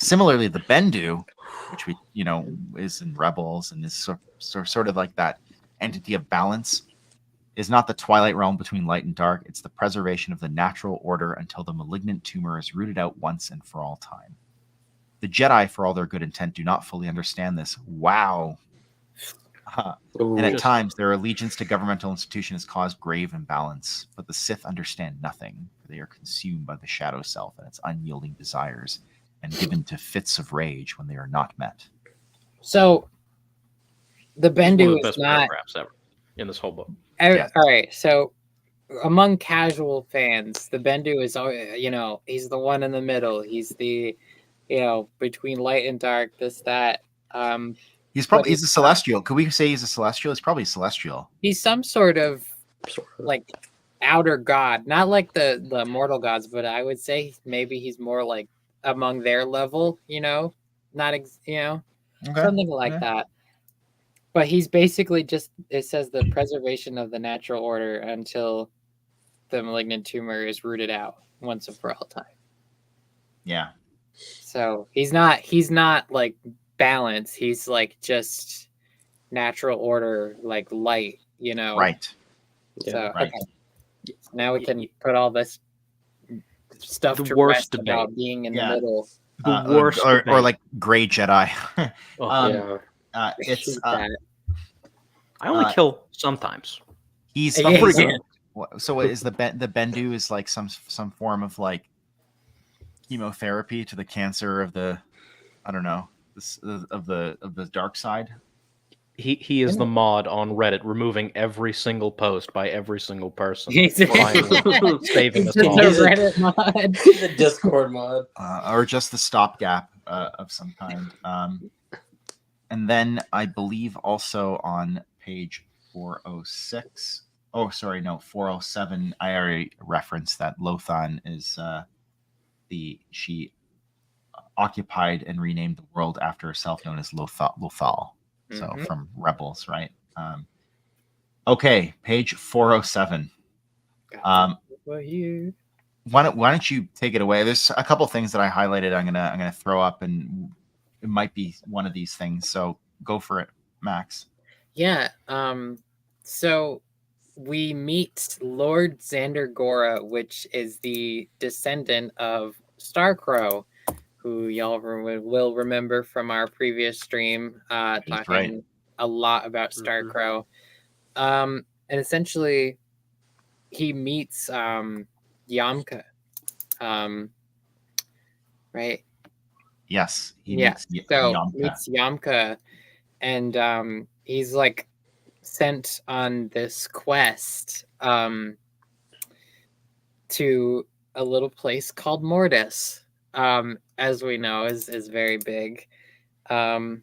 Similarly, the Bendu, which we is in Rebels and is sort of like that entity of balance, is not the twilight realm between light and dark. It's the preservation of the natural order until the malignant tumor is rooted out once and for all time. The Jedi, for all their good intent, do not fully understand this. Wow. And at times, their allegiance to governmental institutions cause grave imbalance. But the Sith understand nothing. They are consumed by the shadow self and its unyielding desires. and given to fits of rage when they are not met. So the It's one of Bendu the is best not. paragraphs ever in this whole book. Yes. All right, so among casual fans, the Bendu is, he's the one in the middle. He's the, between light and dark, this, that. He's but probably he's a celestial. Could we say he's a celestial? He's probably celestial. He's some sort of Sort of. like outer god, not like the mortal gods, but I would say maybe he's more like among their level, not something like that. But he's basically just, it says, the preservation of the natural order until the malignant tumor is rooted out once and for all time. Yeah. So he's not like balance. He's like just natural order, like light, Right. So right. okay. Now we can put all this stuff The to worst rest debate. about being in the Yeah. middle. The worst or debate. like Gray Jedi. Oh, Yeah. It's That. I only kill sometimes. he's Yeah, he's- yeah. so what is the Bendu is like some form of like chemotherapy to the cancer of the, I don't know, of the dark side. He is the mod on Reddit, removing every single post by every single person. He's Finally saving us He's all. a Reddit mod. The Discord mod. Or just the stopgap of some kind. And then I believe also on page 406. Oh, sorry, no, 407. I already referenced that Lothan is she occupied and renamed the world after herself, known as Lothal. So Mhm. from Rebels, right? Okay, page 407. Well, you. Why don't you take it away? There's a couple things that I highlighted. I'm gonna throw up, and it might be one of these things. So go for it, Max. Yeah. So we meet Lord Xander Gora, which is the descendant of Starcrow, who y'all will remember from our previous stream, talking right. a lot about Starcrow. And essentially, he meets Yamka, right? Yes. He Meets Yamka. Yamka, and he's like sent on this quest to a little place called Mortis, as we know is very big. And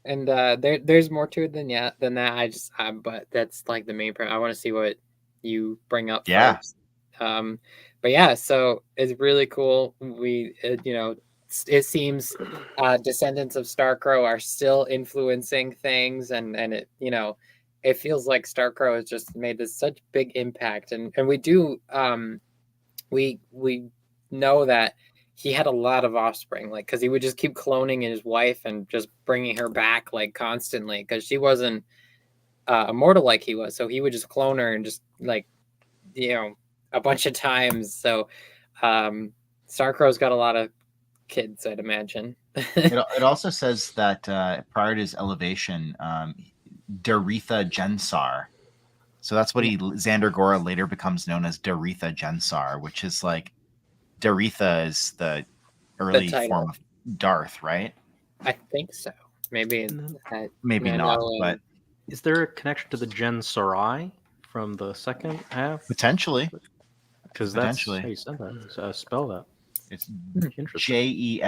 there's more to it than that. But that's like the main part. I want to see what you bring up first. But yeah, so it's really cool. It seems descendants of Starcrow are still influencing things, and it feels like Starcrow has just made this such big impact, and we do we know that he had a lot of offspring, like, because he would just keep cloning his wife and just bringing her back like constantly, because she wasn't immortal like he was, so he would just clone her and just like a bunch of times. So Starcrow's got a lot of kids, I'd imagine. It also says that prior to his elevation, Daretha Gensar. So that's what Xander Gora later becomes known as Daretha Gensar, which is like Daretha is the early form of Darth, right? I think so. Maybe Maybe not, but is there a connection to the Gen Sarai from the second half? Potentially. Because that's how you said that. Spell that. It's interesting.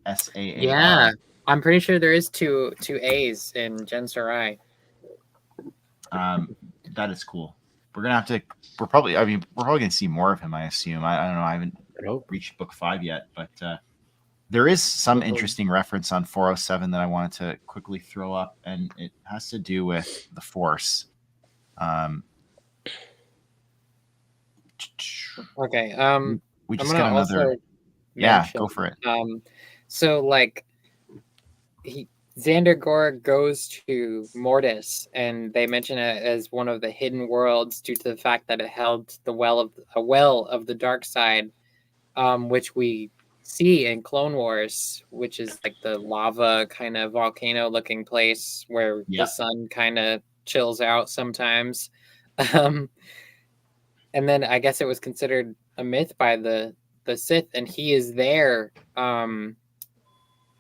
Gensaar. Yeah, I'm pretty sure there is two A's in Gen Sarai. That is cool. We're probably gonna see more of him, I assume. I don't know. I haven't reached book 5 yet, but there is some interesting reference on 407 that I wanted to quickly throw up, and it has to do with the Force. Okay. We just got another. Yeah, go for it. So like, Xander Gora goes to Mortis, and they mention it as one of the hidden worlds due to the fact that it held a well of the dark side, which we see in Clone Wars, which is like the lava kind of volcano looking place where the sun kind of chills out sometimes. And then I guess it was considered a myth by the the Sith, and he is there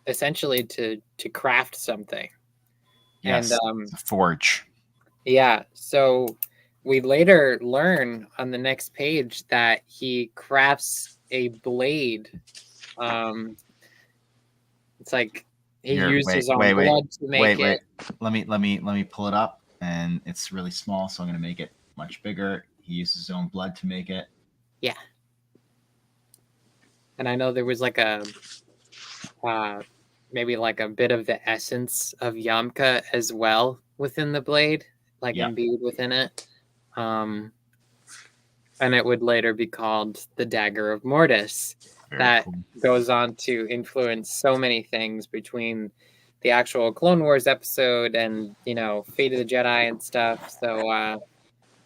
essentially to craft something. Yes, And it's a forge. yeah, so we later learn on the next page that he crafts a blade. It's like he used his own blood to make it. Let me pull it up, and it's really small, so I'm going to make it much bigger. He used his own blood to make it. Yeah. And I know there was like a maybe like a bit of the essence of Yamka as well within the blade, like imbued within it. And it would later be called the Dagger of Mortis. That goes on to influence so many things between the actual Clone Wars episode and, you know, Fate of the Jedi and stuff. So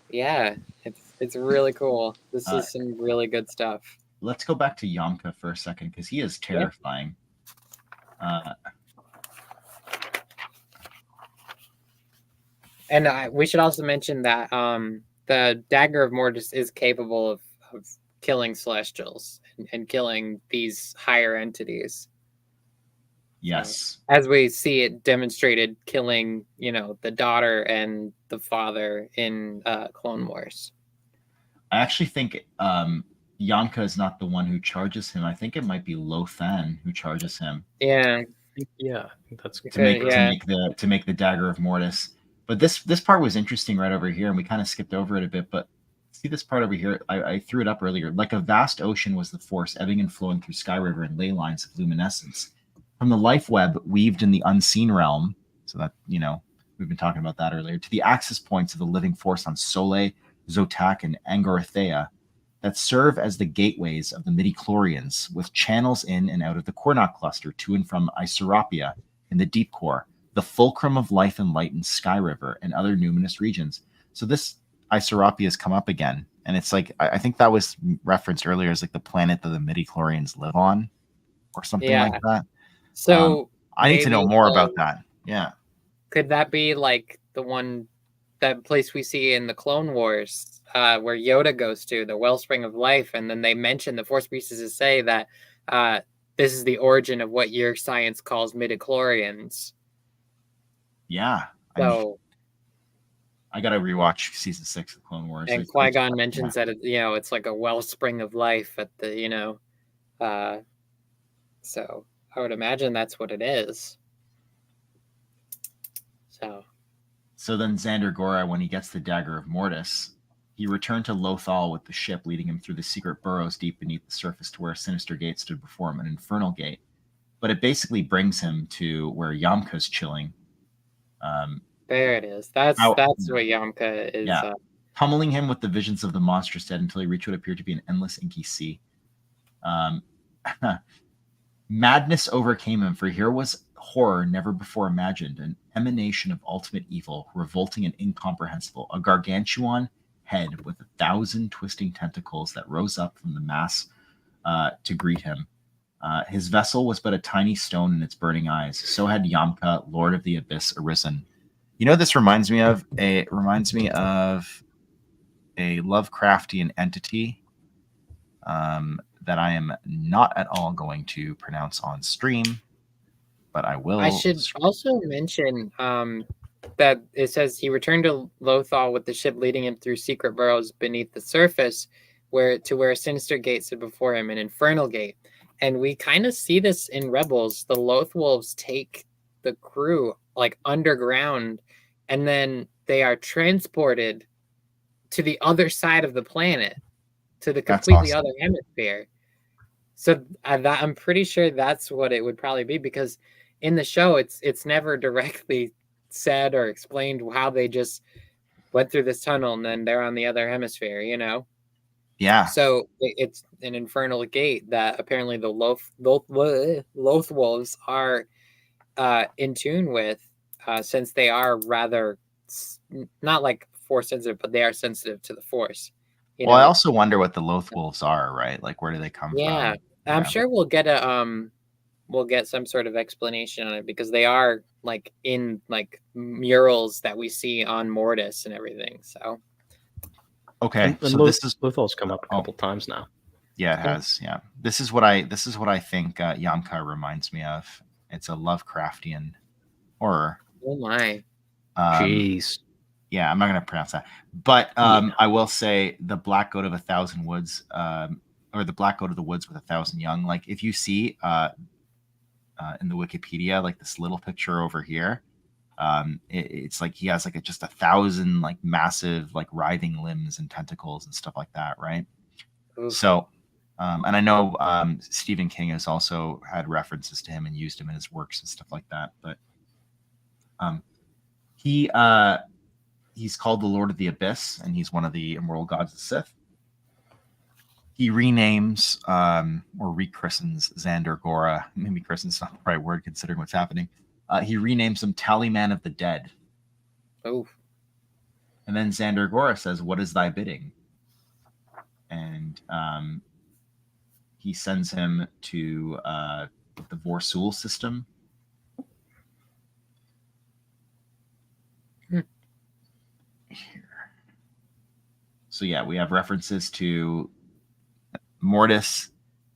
yeah, it's really cool. This is some really good stuff. Let's go back to Yamka for a second, because he is terrifying. And we should also mention that the Dagger of Mortis is capable of killing Celestials and killing these higher entities. Yes. As we see it demonstrated killing, you know, the daughter and the father in Clone Wars. I actually think Yamka is not the one who charges him. I think it might be Lothan who charges him. Yeah. Yeah, I think that's to make the Dagger of Mortis. But this part was interesting right over here, and we kind of skipped over it a bit. But see this part over here? I threw it up earlier. Like a vast ocean was the Force, ebbing and flowing through Sky River in ley lines of luminescence. From the life web weaved in the unseen realm, so that, you know, we've been talking about that earlier, to the access points of the living Force on Sole, Zotak, and Angorothea, that serve as the gateways of the midichlorians, with channels in and out of the Cornock cluster to and from Iserapia in the deep core, the fulcrum of life and light in Sky River and other numinous regions. So this Iserapia has come up again, and it's like, I think that was referenced earlier as like the planet that the midichlorians live on, or something like that. So I need to know more about that. Yeah. Could that be like that place we see in the Clone Wars, where Yoda goes to, the wellspring of life, and then they mention the Force priestesses say that this is the origin of what your science calls midichlorians. Yeah. So I gotta rewatch season 6 of Clone Wars. And Qui-Gon mentions that it's like a wellspring of life at the so I would imagine that's what it is. So then Xander Gora, when he gets the Dagger of Mortis, he returned to Lothal with the ship, leading him through the secret burrows deep beneath the surface to where a sinister gate stood before him, an infernal gate. But it basically brings him to where Yamka's chilling. There it is. That's what Yamka is. Yeah. Pummeling him with the visions of the monstrous dead until he reached what appeared to be an endless inky sea. Madness overcame him, for here was horror never before imagined, an emanation of ultimate evil, revolting and incomprehensible, a gargantuan head with 1,000 twisting tentacles that rose up from the mass to greet him. His vessel was but a tiny stone in its burning eyes. So had Yamka, Lord of the Abyss, arisen. You know, this reminds me of a Lovecraftian entity that I am not at all going to pronounce on stream, but I will. I should also mention that it says he returned to Lothal with the ship leading him through secret burrows beneath the surface, where a sinister gate stood before him, an infernal gate. And we kind of see this in Rebels. The Lothwolves take the crew like underground, and then they are transported to the other side of the planet, to the completely other hemisphere. So I'm pretty sure that's what it would probably be, because in the show it's never directly said or explained how they just went through this tunnel and then they're on the other hemisphere, you know? Yeah. So it's an infernal gate that apparently the Lothwolves are in tune with, since they are rather not like Force sensitive, but they are sensitive to the Force. Well, I also wonder what the Lothwolves are, right? Like, where do they come from? Yeah, I'm sure we'll get some sort of explanation on it, because they are like in like murals that we see on Mortis and everything. So okay, and so this is Lothals come up a couple times now. Yeah, it has. Yeah, this is what I think Yamka reminds me of. It's a Lovecraftian horror. Oh my. Jeez. Yeah, I'm not going to pronounce that, but Yeah. I will say the Black Goat of a Thousand Woods, or the Black Goat of the Woods with a Thousand Young. Like if you see in the Wikipedia, like this little picture over here, it's like he has like just 1,000 like massive like writhing limbs and tentacles and stuff like that, right? Oof. So, and I know Stephen King has also had references to him and used him in his works and stuff like that. But he's called the Lord of the Abyss, and he's one of the immortal gods of the Sith. He renames or rechristens Xander Gora. Maybe christen's not the right word considering what's happening. He renames him Tallyman of the Dead. Oh. And then Xander Gora says, "What is thy bidding?" And he sends him to the Vorsul system. Here. So yeah, we have references to Mortis,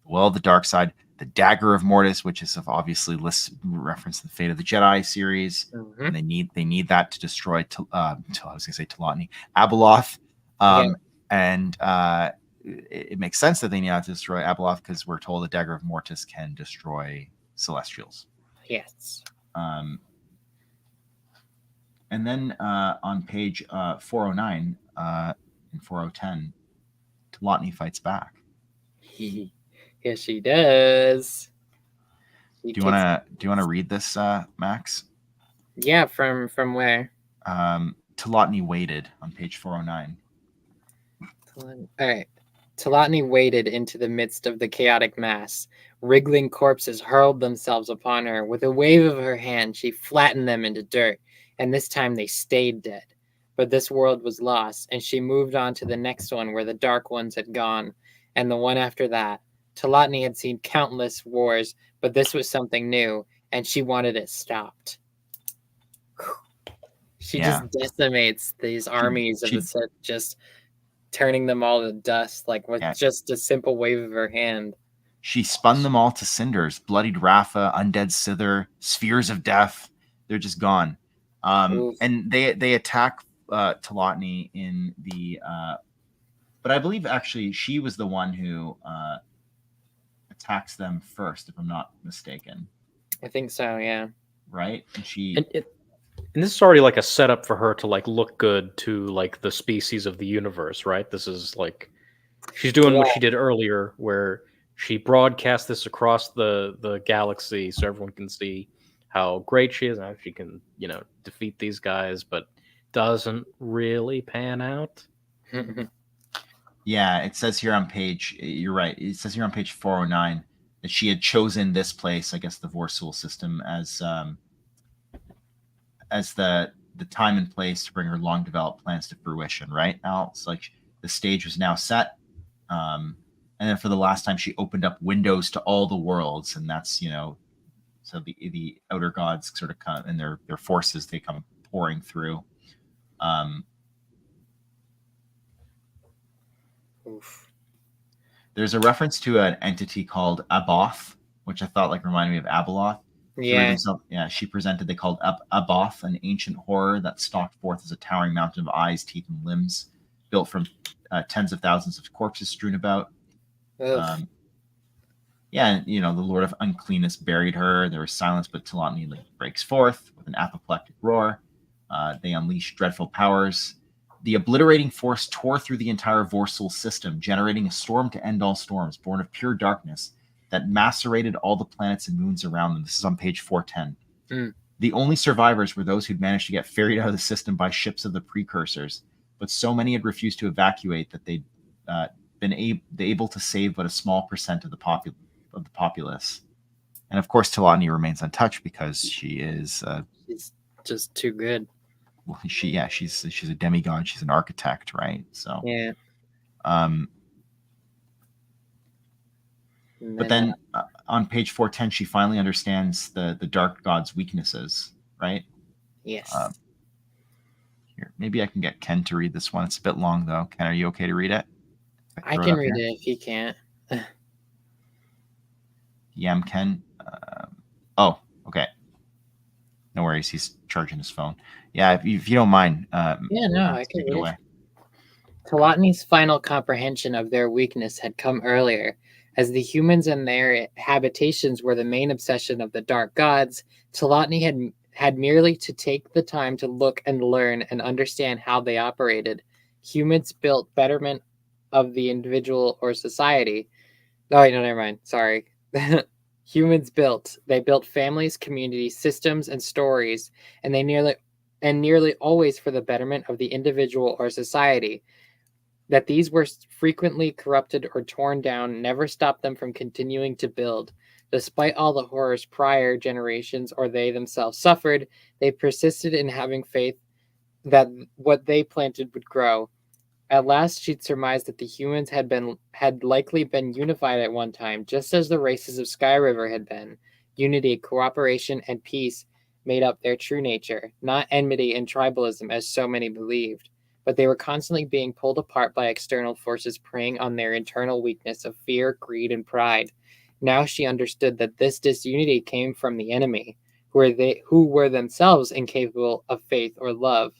Well of the Dark Side, the Dagger of Mortis, which is obviously reference the Fate of the Jedi series. Mm-hmm. And they need that to destroy I was gonna say Telotni, Abeloth. And it makes sense that they need to destroy Abeloth because we're told the Dagger of Mortis can destroy Celestials. Yes. And then on page 409 and 4010, Telotni fights back. Yes, she does. Do you want to read this, Max? Yeah, from where? Telotni waited on page 409. All right. Telotni waded into the midst of the chaotic mass. Wriggling corpses hurled themselves upon her. With a wave of her hand, she flattened them into dirt, and this time they stayed dead. But this world was lost, and she moved on to the next one where the Dark Ones had gone, and the one after that. Telotni had seen countless wars, but this was something new, and she wanted it stopped. She just decimates these armies of the Sith, just turning them all to dust, like with just a simple wave of her hand. She spun them all to cinders, bloodied Rafa, undead Sither, spheres of death. They're just gone. And they attack Telotni in the... but I believe actually she was the one who attacks them first, if I'm not mistaken. I think so, yeah. Right? And she... And this is already like a setup for her to like look good to like the species of the universe, right? This is like she's doing what she did earlier, where she broadcast this across the galaxy so everyone can see how great she is and how she can, defeat these guys, but doesn't really pan out. Yeah, it says here on page, you're right, it says here on page 409 that she had chosen this place, I guess the Vorsul system, as the time and place to bring her long developed plans to fruition, right? Now it's like the stage was now set. And then for the last time she opened up windows to all the worlds, and that's, so the outer gods sort of come and their forces, they come pouring through. There's a reference to an entity called Aboth, which I thought like reminded me of Abeloth. She presented, they called Aboth, an ancient horror that stalked forth as a towering mountain of eyes, teeth, and limbs, built from tens of thousands of corpses strewn about. The Lord of Uncleanness buried her. There was silence, but Telotni breaks forth with an apoplectic roar. They unleash dreadful powers. The obliterating force tore through the entire Vorsul system, generating a storm to end all storms, born of pure darkness, that macerated all the planets and moons around them. This is on page 410. The only survivors were those who'd managed to get ferried out of the system by ships of the precursors, but so many had refused to evacuate that they'd been able to save but a small percent of the populace. And of course, Telotni remains untouched because she is she's just too good. Well, she's a demigod. She's an architect, right? So yeah. But then on page 410, she finally understands the dark god's weaknesses, right? Yes. Here, maybe I can get Ken to read this one. It's a bit long, though. Ken, are you okay to read it? I can read it if he can't. Yamken. Oh, okay. No worries. He's charging his phone. Yeah, if you don't mind. Yeah, no, I can take it read away. it. Telotny's final comprehension of their weakness had come earlier. As the humans and their habitations were the main obsession of the dark gods, Telotny had merely to take the time to look and learn and understand how they operated. Humans built betterment of the individual or society. Oh, wait, no, never mind. Sorry. They built families, communities, systems, and stories, and nearly always for the betterment of the individual or society. That these were frequently corrupted or torn down never stopped them from continuing to build. Despite all the horrors prior generations or they themselves suffered, they persisted in having faith that what they planted would grow. At last, she'd surmised that the humans had likely been unified at one time, just as the races of Sky River had been. Unity, cooperation, and peace made up their true nature, not enmity and tribalism as so many believed. But they were constantly being pulled apart by external forces preying on their internal weakness of fear, greed, and pride. Now she understood that this disunity came from the enemy, who were themselves incapable of faith or love.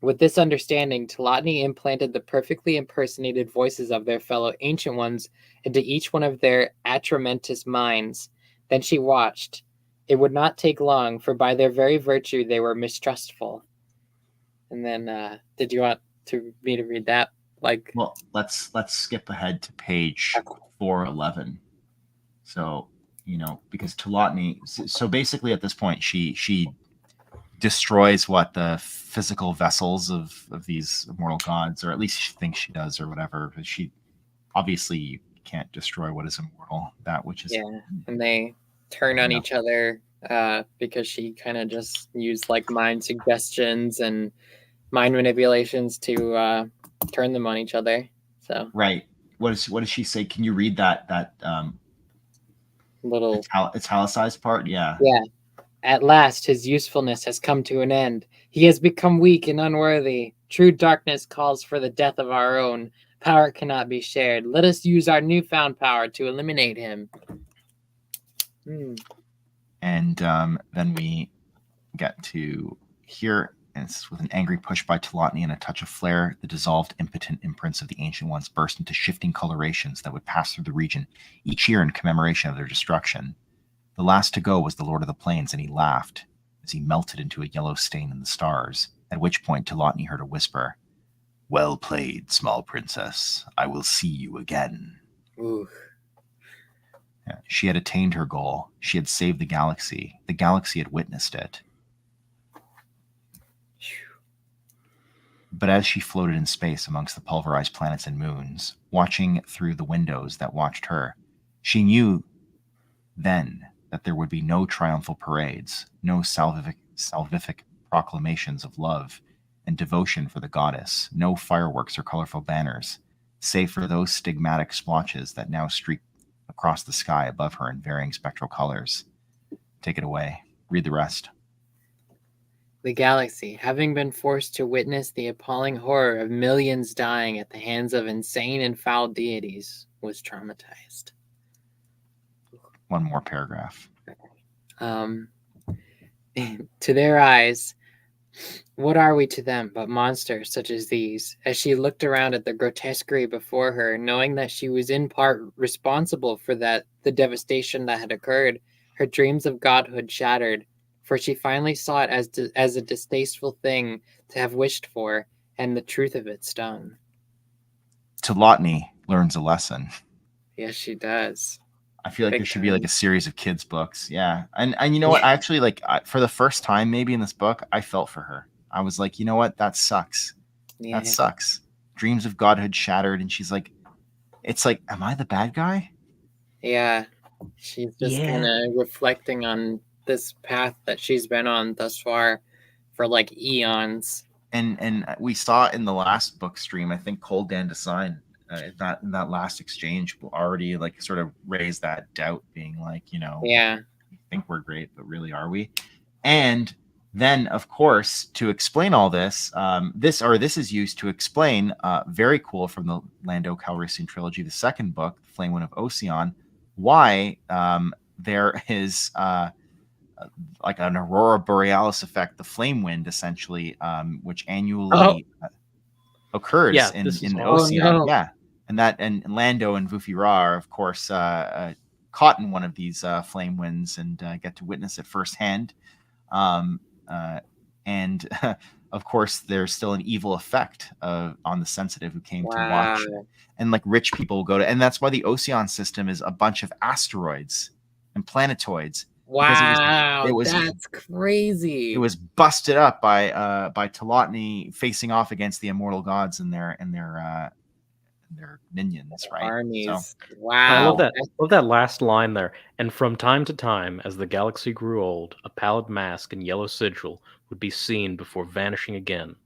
With this understanding, Telotny implanted the perfectly impersonated voices of their fellow Ancient Ones into each one of their atramentous minds. Then she watched. It would not take long, for by their very virtue they were mistrustful. And then, did you want me to read that? Well, let's skip ahead to page 411. So, because Telotny, so basically at this point she destroys the physical vessels of these immortal gods, or at least she thinks she does, or whatever. But she obviously can't destroy what is immortal, that which is. Yeah, and they turn on each other because she kind of just used mind suggestions and mind manipulations to turn them on each other. So right. What does she say? Can you read that little italicized part? Yeah. Yeah. At last, his usefulness has come to an end. He has become weak and unworthy. True darkness calls for the death of our own. Power cannot be shared. Let us use our newfound power to eliminate him. And then we get to here, and it's with an angry push by Telotny and a touch of flare, the dissolved, impotent imprints of the Ancient Ones burst into shifting colorations that would pass through the region each year in commemoration of their destruction. The last to go was the Lord of the Plains, and he laughed as he melted into a yellow stain in the stars, at which point Telotny heard a whisper, "Well played, small princess. I will see you again." Ooh. She had attained her goal. She had saved the galaxy. The galaxy had witnessed it. But as she floated in space amongst the pulverized planets and moons, watching through the windows that watched her, she knew then that there would be no triumphal parades, no salvific proclamations of love and devotion for the goddess, no fireworks or colorful banners, save for those stigmatic splotches that now streaked across the sky above her in varying spectral colors. Take it away. Read the rest. The galaxy, having been forced to witness the appalling horror of millions dying at the hands of insane and foul deities, was traumatized. One more paragraph. To their eyes, what are we to them but monsters such as these? As she looked around at the grotesquerie before her, knowing that she was in part responsible for the devastation that had occurred, her dreams of godhood shattered, for she finally saw it as a distasteful thing to have wished for, and the truth of it stung. Telotny learns a lesson. Yes, she does. I feel like there should be a series of kids' books. Yeah. And you know what? I actually for the first time maybe in this book, I felt for her. I was like, you know what? That sucks. Yeah. That sucks. Dreams of godhood shattered. And she's like, it's like, am I the bad guy? Yeah. She's just kind of reflecting on this path that she's been on thus far for eons. And we saw in the last book stream, I think Cold Dan Design, in that last exchange already sort of raised that doubt, being like, yeah, we think we're great, but really are we? And Then, of course, to explain all this, this is used to explain, very cool, from the Lando Calrissian trilogy, the second book, The Flame Wind of Ocean, why there is like an aurora borealis effect, the flame wind, essentially, which annually occurs Yeah, in this is the awesome. Ocean. Oh, no. Yeah, and Lando and Vufi Ra are, of course, caught in one of these flame winds and get to witness it firsthand. And of course, there's still an evil effect on the sensitive who came to watch. Wow. And like rich people go to, and that's why the Ocean system is a bunch of asteroids and planetoids. because Wow, it was that's crazy. it was busted up by Telotny facing off against the immortal gods and their minions, right? Armies. So, Wow. I love that. I love that last line there. And from time to time, as the galaxy grew old, a pallid mask and yellow sigil would be seen before vanishing again.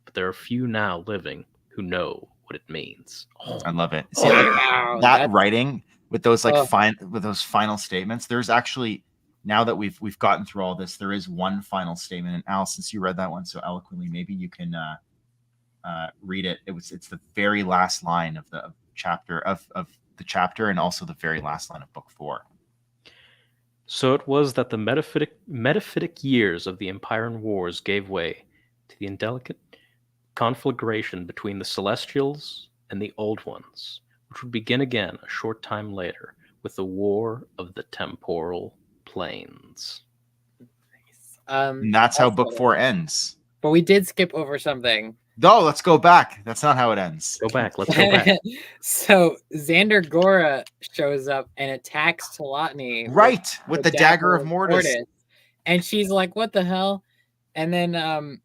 But there are few now living who know what it means. Oh, I love it. See, wow, that that's- writing with those Oh. with those final statements. There's actually, now that we've gotten through all this, there is one final statement. And Al, since you read that one so eloquently, maybe you can read it. It's the very last line of the chapter of the chapter, and also the very last line of book 4. So it was that the metaphytic years of the Empyrean Wars gave way to the indelicate conflagration between the Celestials and the Old Ones, which would begin again a short time later with the War of the Temporal Planes. And that's how book 4 ends. But we did skip over something. No, let's go back. That's not how it ends. Go back. Let's go back. So Xander Gora shows up and attacks Telotny. Right, with the dagger of Mortis. And she's like, what the hell? And then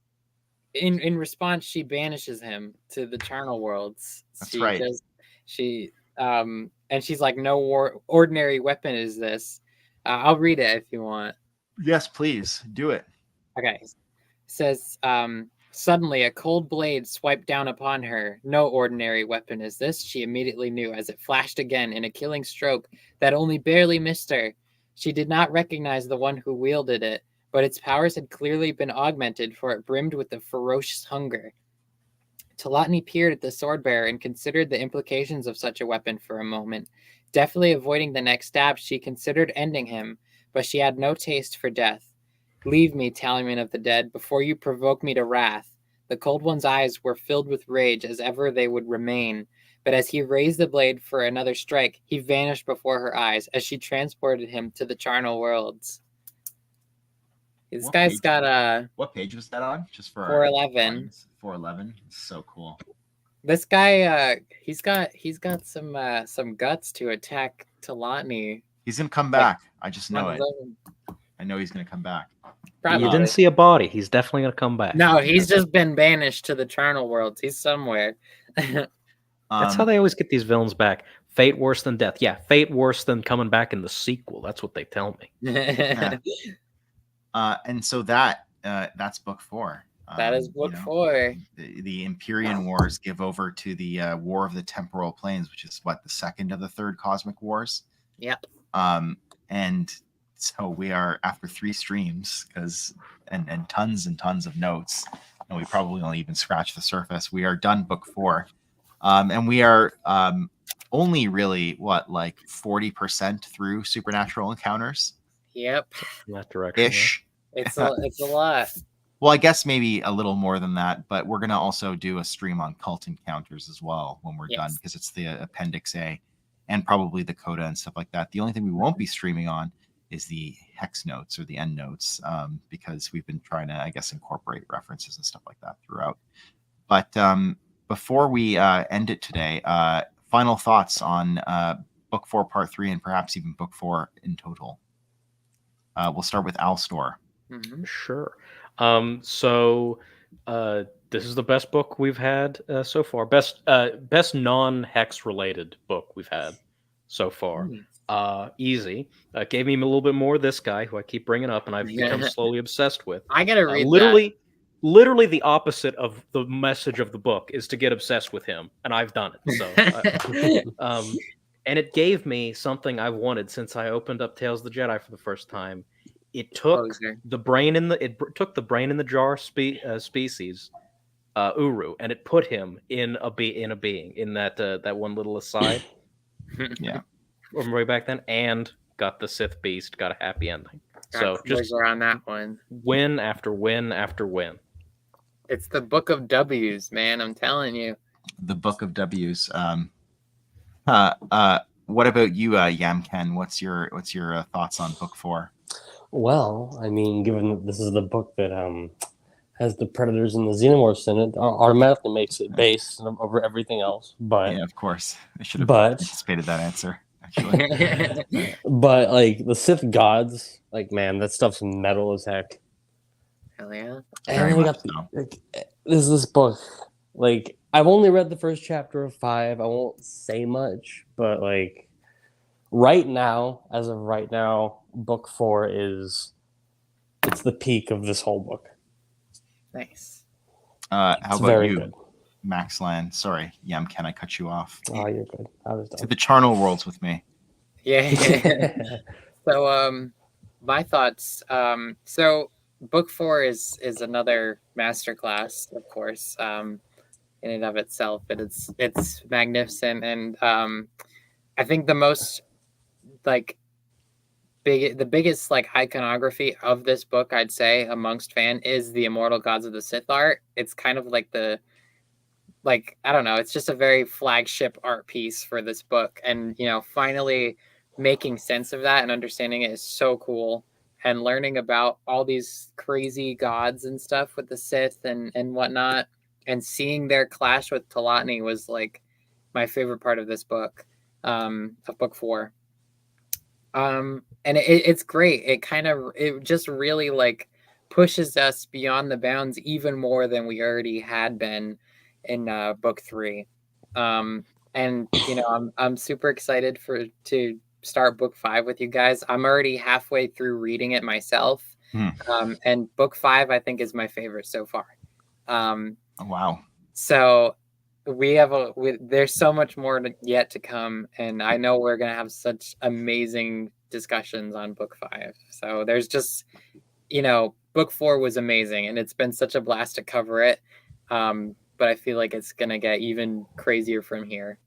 in response, she banishes him to the charnel worlds. That's right. And she's like, no ordinary weapon is this. I'll read it if you want. Yes, please. Do it. Okay. It says, suddenly a cold blade swiped down upon her. No ordinary weapon is this, she immediately knew, as it flashed again in a killing stroke that only barely missed her. She did not recognize the one who wielded it, but its powers had clearly been augmented, for it brimmed with a ferocious hunger. Telotny peered at the sword bearer and considered the implications of such a weapon for a moment. Deftly avoiding the next stab, she considered ending him, but she had no taste for death. Leave me, Tallyman of the Dead, before you provoke me to wrath. The Cold One's eyes were filled with rage, as ever they would remain. But as he raised the blade for another strike, he vanished before her eyes, as she transported him to the charnel worlds. This guy's got What page was that on? Just for 411. 411. So cool. This guy, he's got some guts to attack Telotny. He's gonna come back. I just know it. I know he's gonna come back. Probably. You didn't see a body. He's definitely going to come back. No, he's just been banished to the charnel worlds. He's somewhere. That's how they always get these villains back. Fate worse than death. Yeah, fate worse than coming back in the sequel. That's what they tell me. Yeah. And so that's book 4. That is book 4. The Empyrean Wars give over to the War of the Temporal Planes, which is what, the second of the third Cosmic Wars. Yep. And so we are, after 3 streams, and tons of notes, and we probably only even scratched the surface. We are done book 4, and we are only really like 40% through Supernatural Encounters. Yep. In that direction. Ish. Yeah. It's a lot. Well, I guess maybe a little more than that, but we're gonna also do a stream on Cult Encounters as well when we're done, because it's the Appendix A, and probably the coda and stuff like that. The only thing we won't be streaming on is the hex notes or the end notes, because we've been trying to, I guess, incorporate references and stuff like that throughout. But before we end it today, final thoughts on book 4 part 3, and perhaps even book 4 in total. We'll start with Alstor. Mm-hmm. Sure. So this is the best book we've had so far. Best non-hex related book we've had so far. Easy. Gave me a little bit more this guy, who I keep bringing up, and I've become slowly obsessed with. I gotta read literally the opposite of the message of the book is to get obsessed with him, and I've done it. So, and it gave me something I wanted since I opened up Tales of the Jedi for the first time. it took Poser. the brain in the took the brain in the jar species, Uru, and it put him in a being in that one little aside. Yeah. From way back then, and got the Sith Beast, got a happy ending. So Got just closure on that one. win after win after win. It's the book of W's, man. I'm telling you. The Book of W's. What about you, Yamken? What's your thoughts on book 4? Well, I mean, given that this is the book that has the predators and the xenomorphs in it, automatically makes it base over everything else. But Yeah, of course. I should have But- anticipated that answer, actually. but like the Sith gods, like man, that stuff's metal as heck. Hell yeah. And Very then we much got so. like, this book. Like I've only read the first chapter of 5. I won't say much, but like right now, as of right now, book 4 it's the peak of this whole book. Nice. How It's about very you, good. Max Land? Sorry, Yamken, I cut you off. Oh, you're good. I was To done. the charnel worlds with me. Yeah. So my thoughts. So book 4 is another masterclass, of course, in and of itself, but it's magnificent, and I think the most like the biggest like iconography of this book, I'd say, amongst fan is the Immortal Gods of the Sith art. It's kind of like I don't know, it's just a very flagship art piece for this book, and finally making sense of that and understanding it is so cool, and learning about all these crazy gods and stuff with the Sith and whatnot, and seeing their clash with Talatni was like my favorite part of this book, of book 4. And it's great. It just really like pushes us beyond the bounds even more than we already had been in book 3. And I'm super excited to start book 5 with you guys. I'm already halfway through reading it myself. And book 5 I think is my favorite so far. Oh, wow. So there's so much more yet to come, and I know we're gonna have such amazing discussions on book 5. So there's just book 4 was amazing, and it's been such a blast to cover it. But I feel like it's gonna get even crazier from here.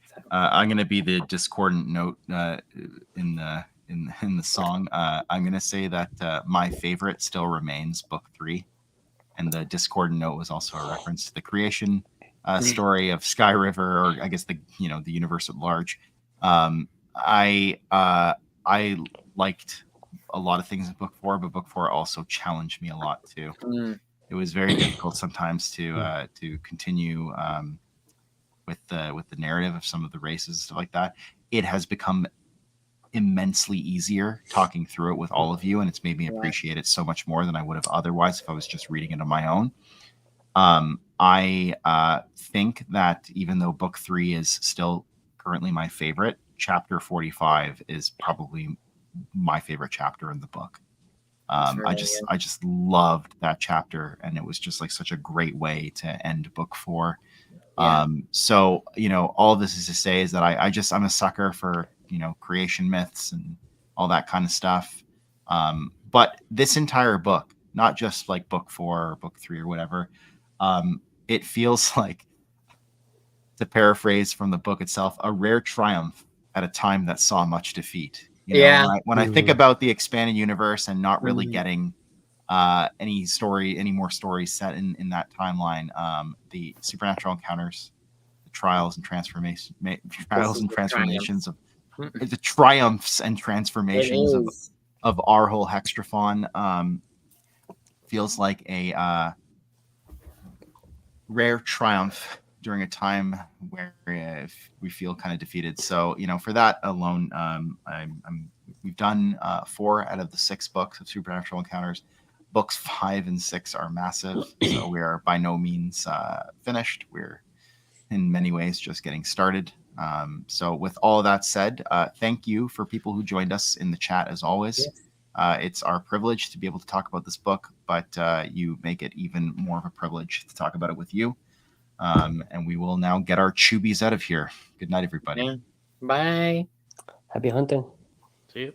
So. I'm gonna be the discordant note in the song. I'm gonna say that my favorite still remains book 3, and the discordant note was also a reference to the creation story of Sky River, or I guess the universe at large. I liked a lot of things in book 4, but book 4 also challenged me a lot too. It was very difficult sometimes to continue with the narrative of some of the races, stuff like that. It has become immensely easier talking through it with all of you, and it's made me appreciate it so much more than I would have otherwise if I was just reading it on my own. I think that even though book 3 is still currently my favorite, chapter 45 is probably my favorite chapter in the book. I just loved that chapter, and it was just like such a great way to end book 4. So all this is to say is that I'm a sucker for creation myths and all that kind of stuff. But this entire book, not just like book 4 or book 3 or whatever, it feels like, to paraphrase from the book itself, a rare triumph at a time that saw much defeat. When I think about the expanded universe and not really getting any more stories set in that timeline, the supernatural encounters, the trials and transformations of the triumphs and transformations of Arhul Hextrophon feels like a rare triumph during a time where we feel kind of defeated. So for that alone, we've done 4 out of the 6 books of supernatural encounters. Books 5 and 6 are massive, so we are by no means finished. We're in many ways just getting started. So with all of that said, thank you for people who joined us in the chat as always. It's our privilege to be able to talk about this book, but you make it even more of a privilege to talk about it with you. And we will now get our chewbies out of here. Good night, everybody. Bye. Happy hunting. See you.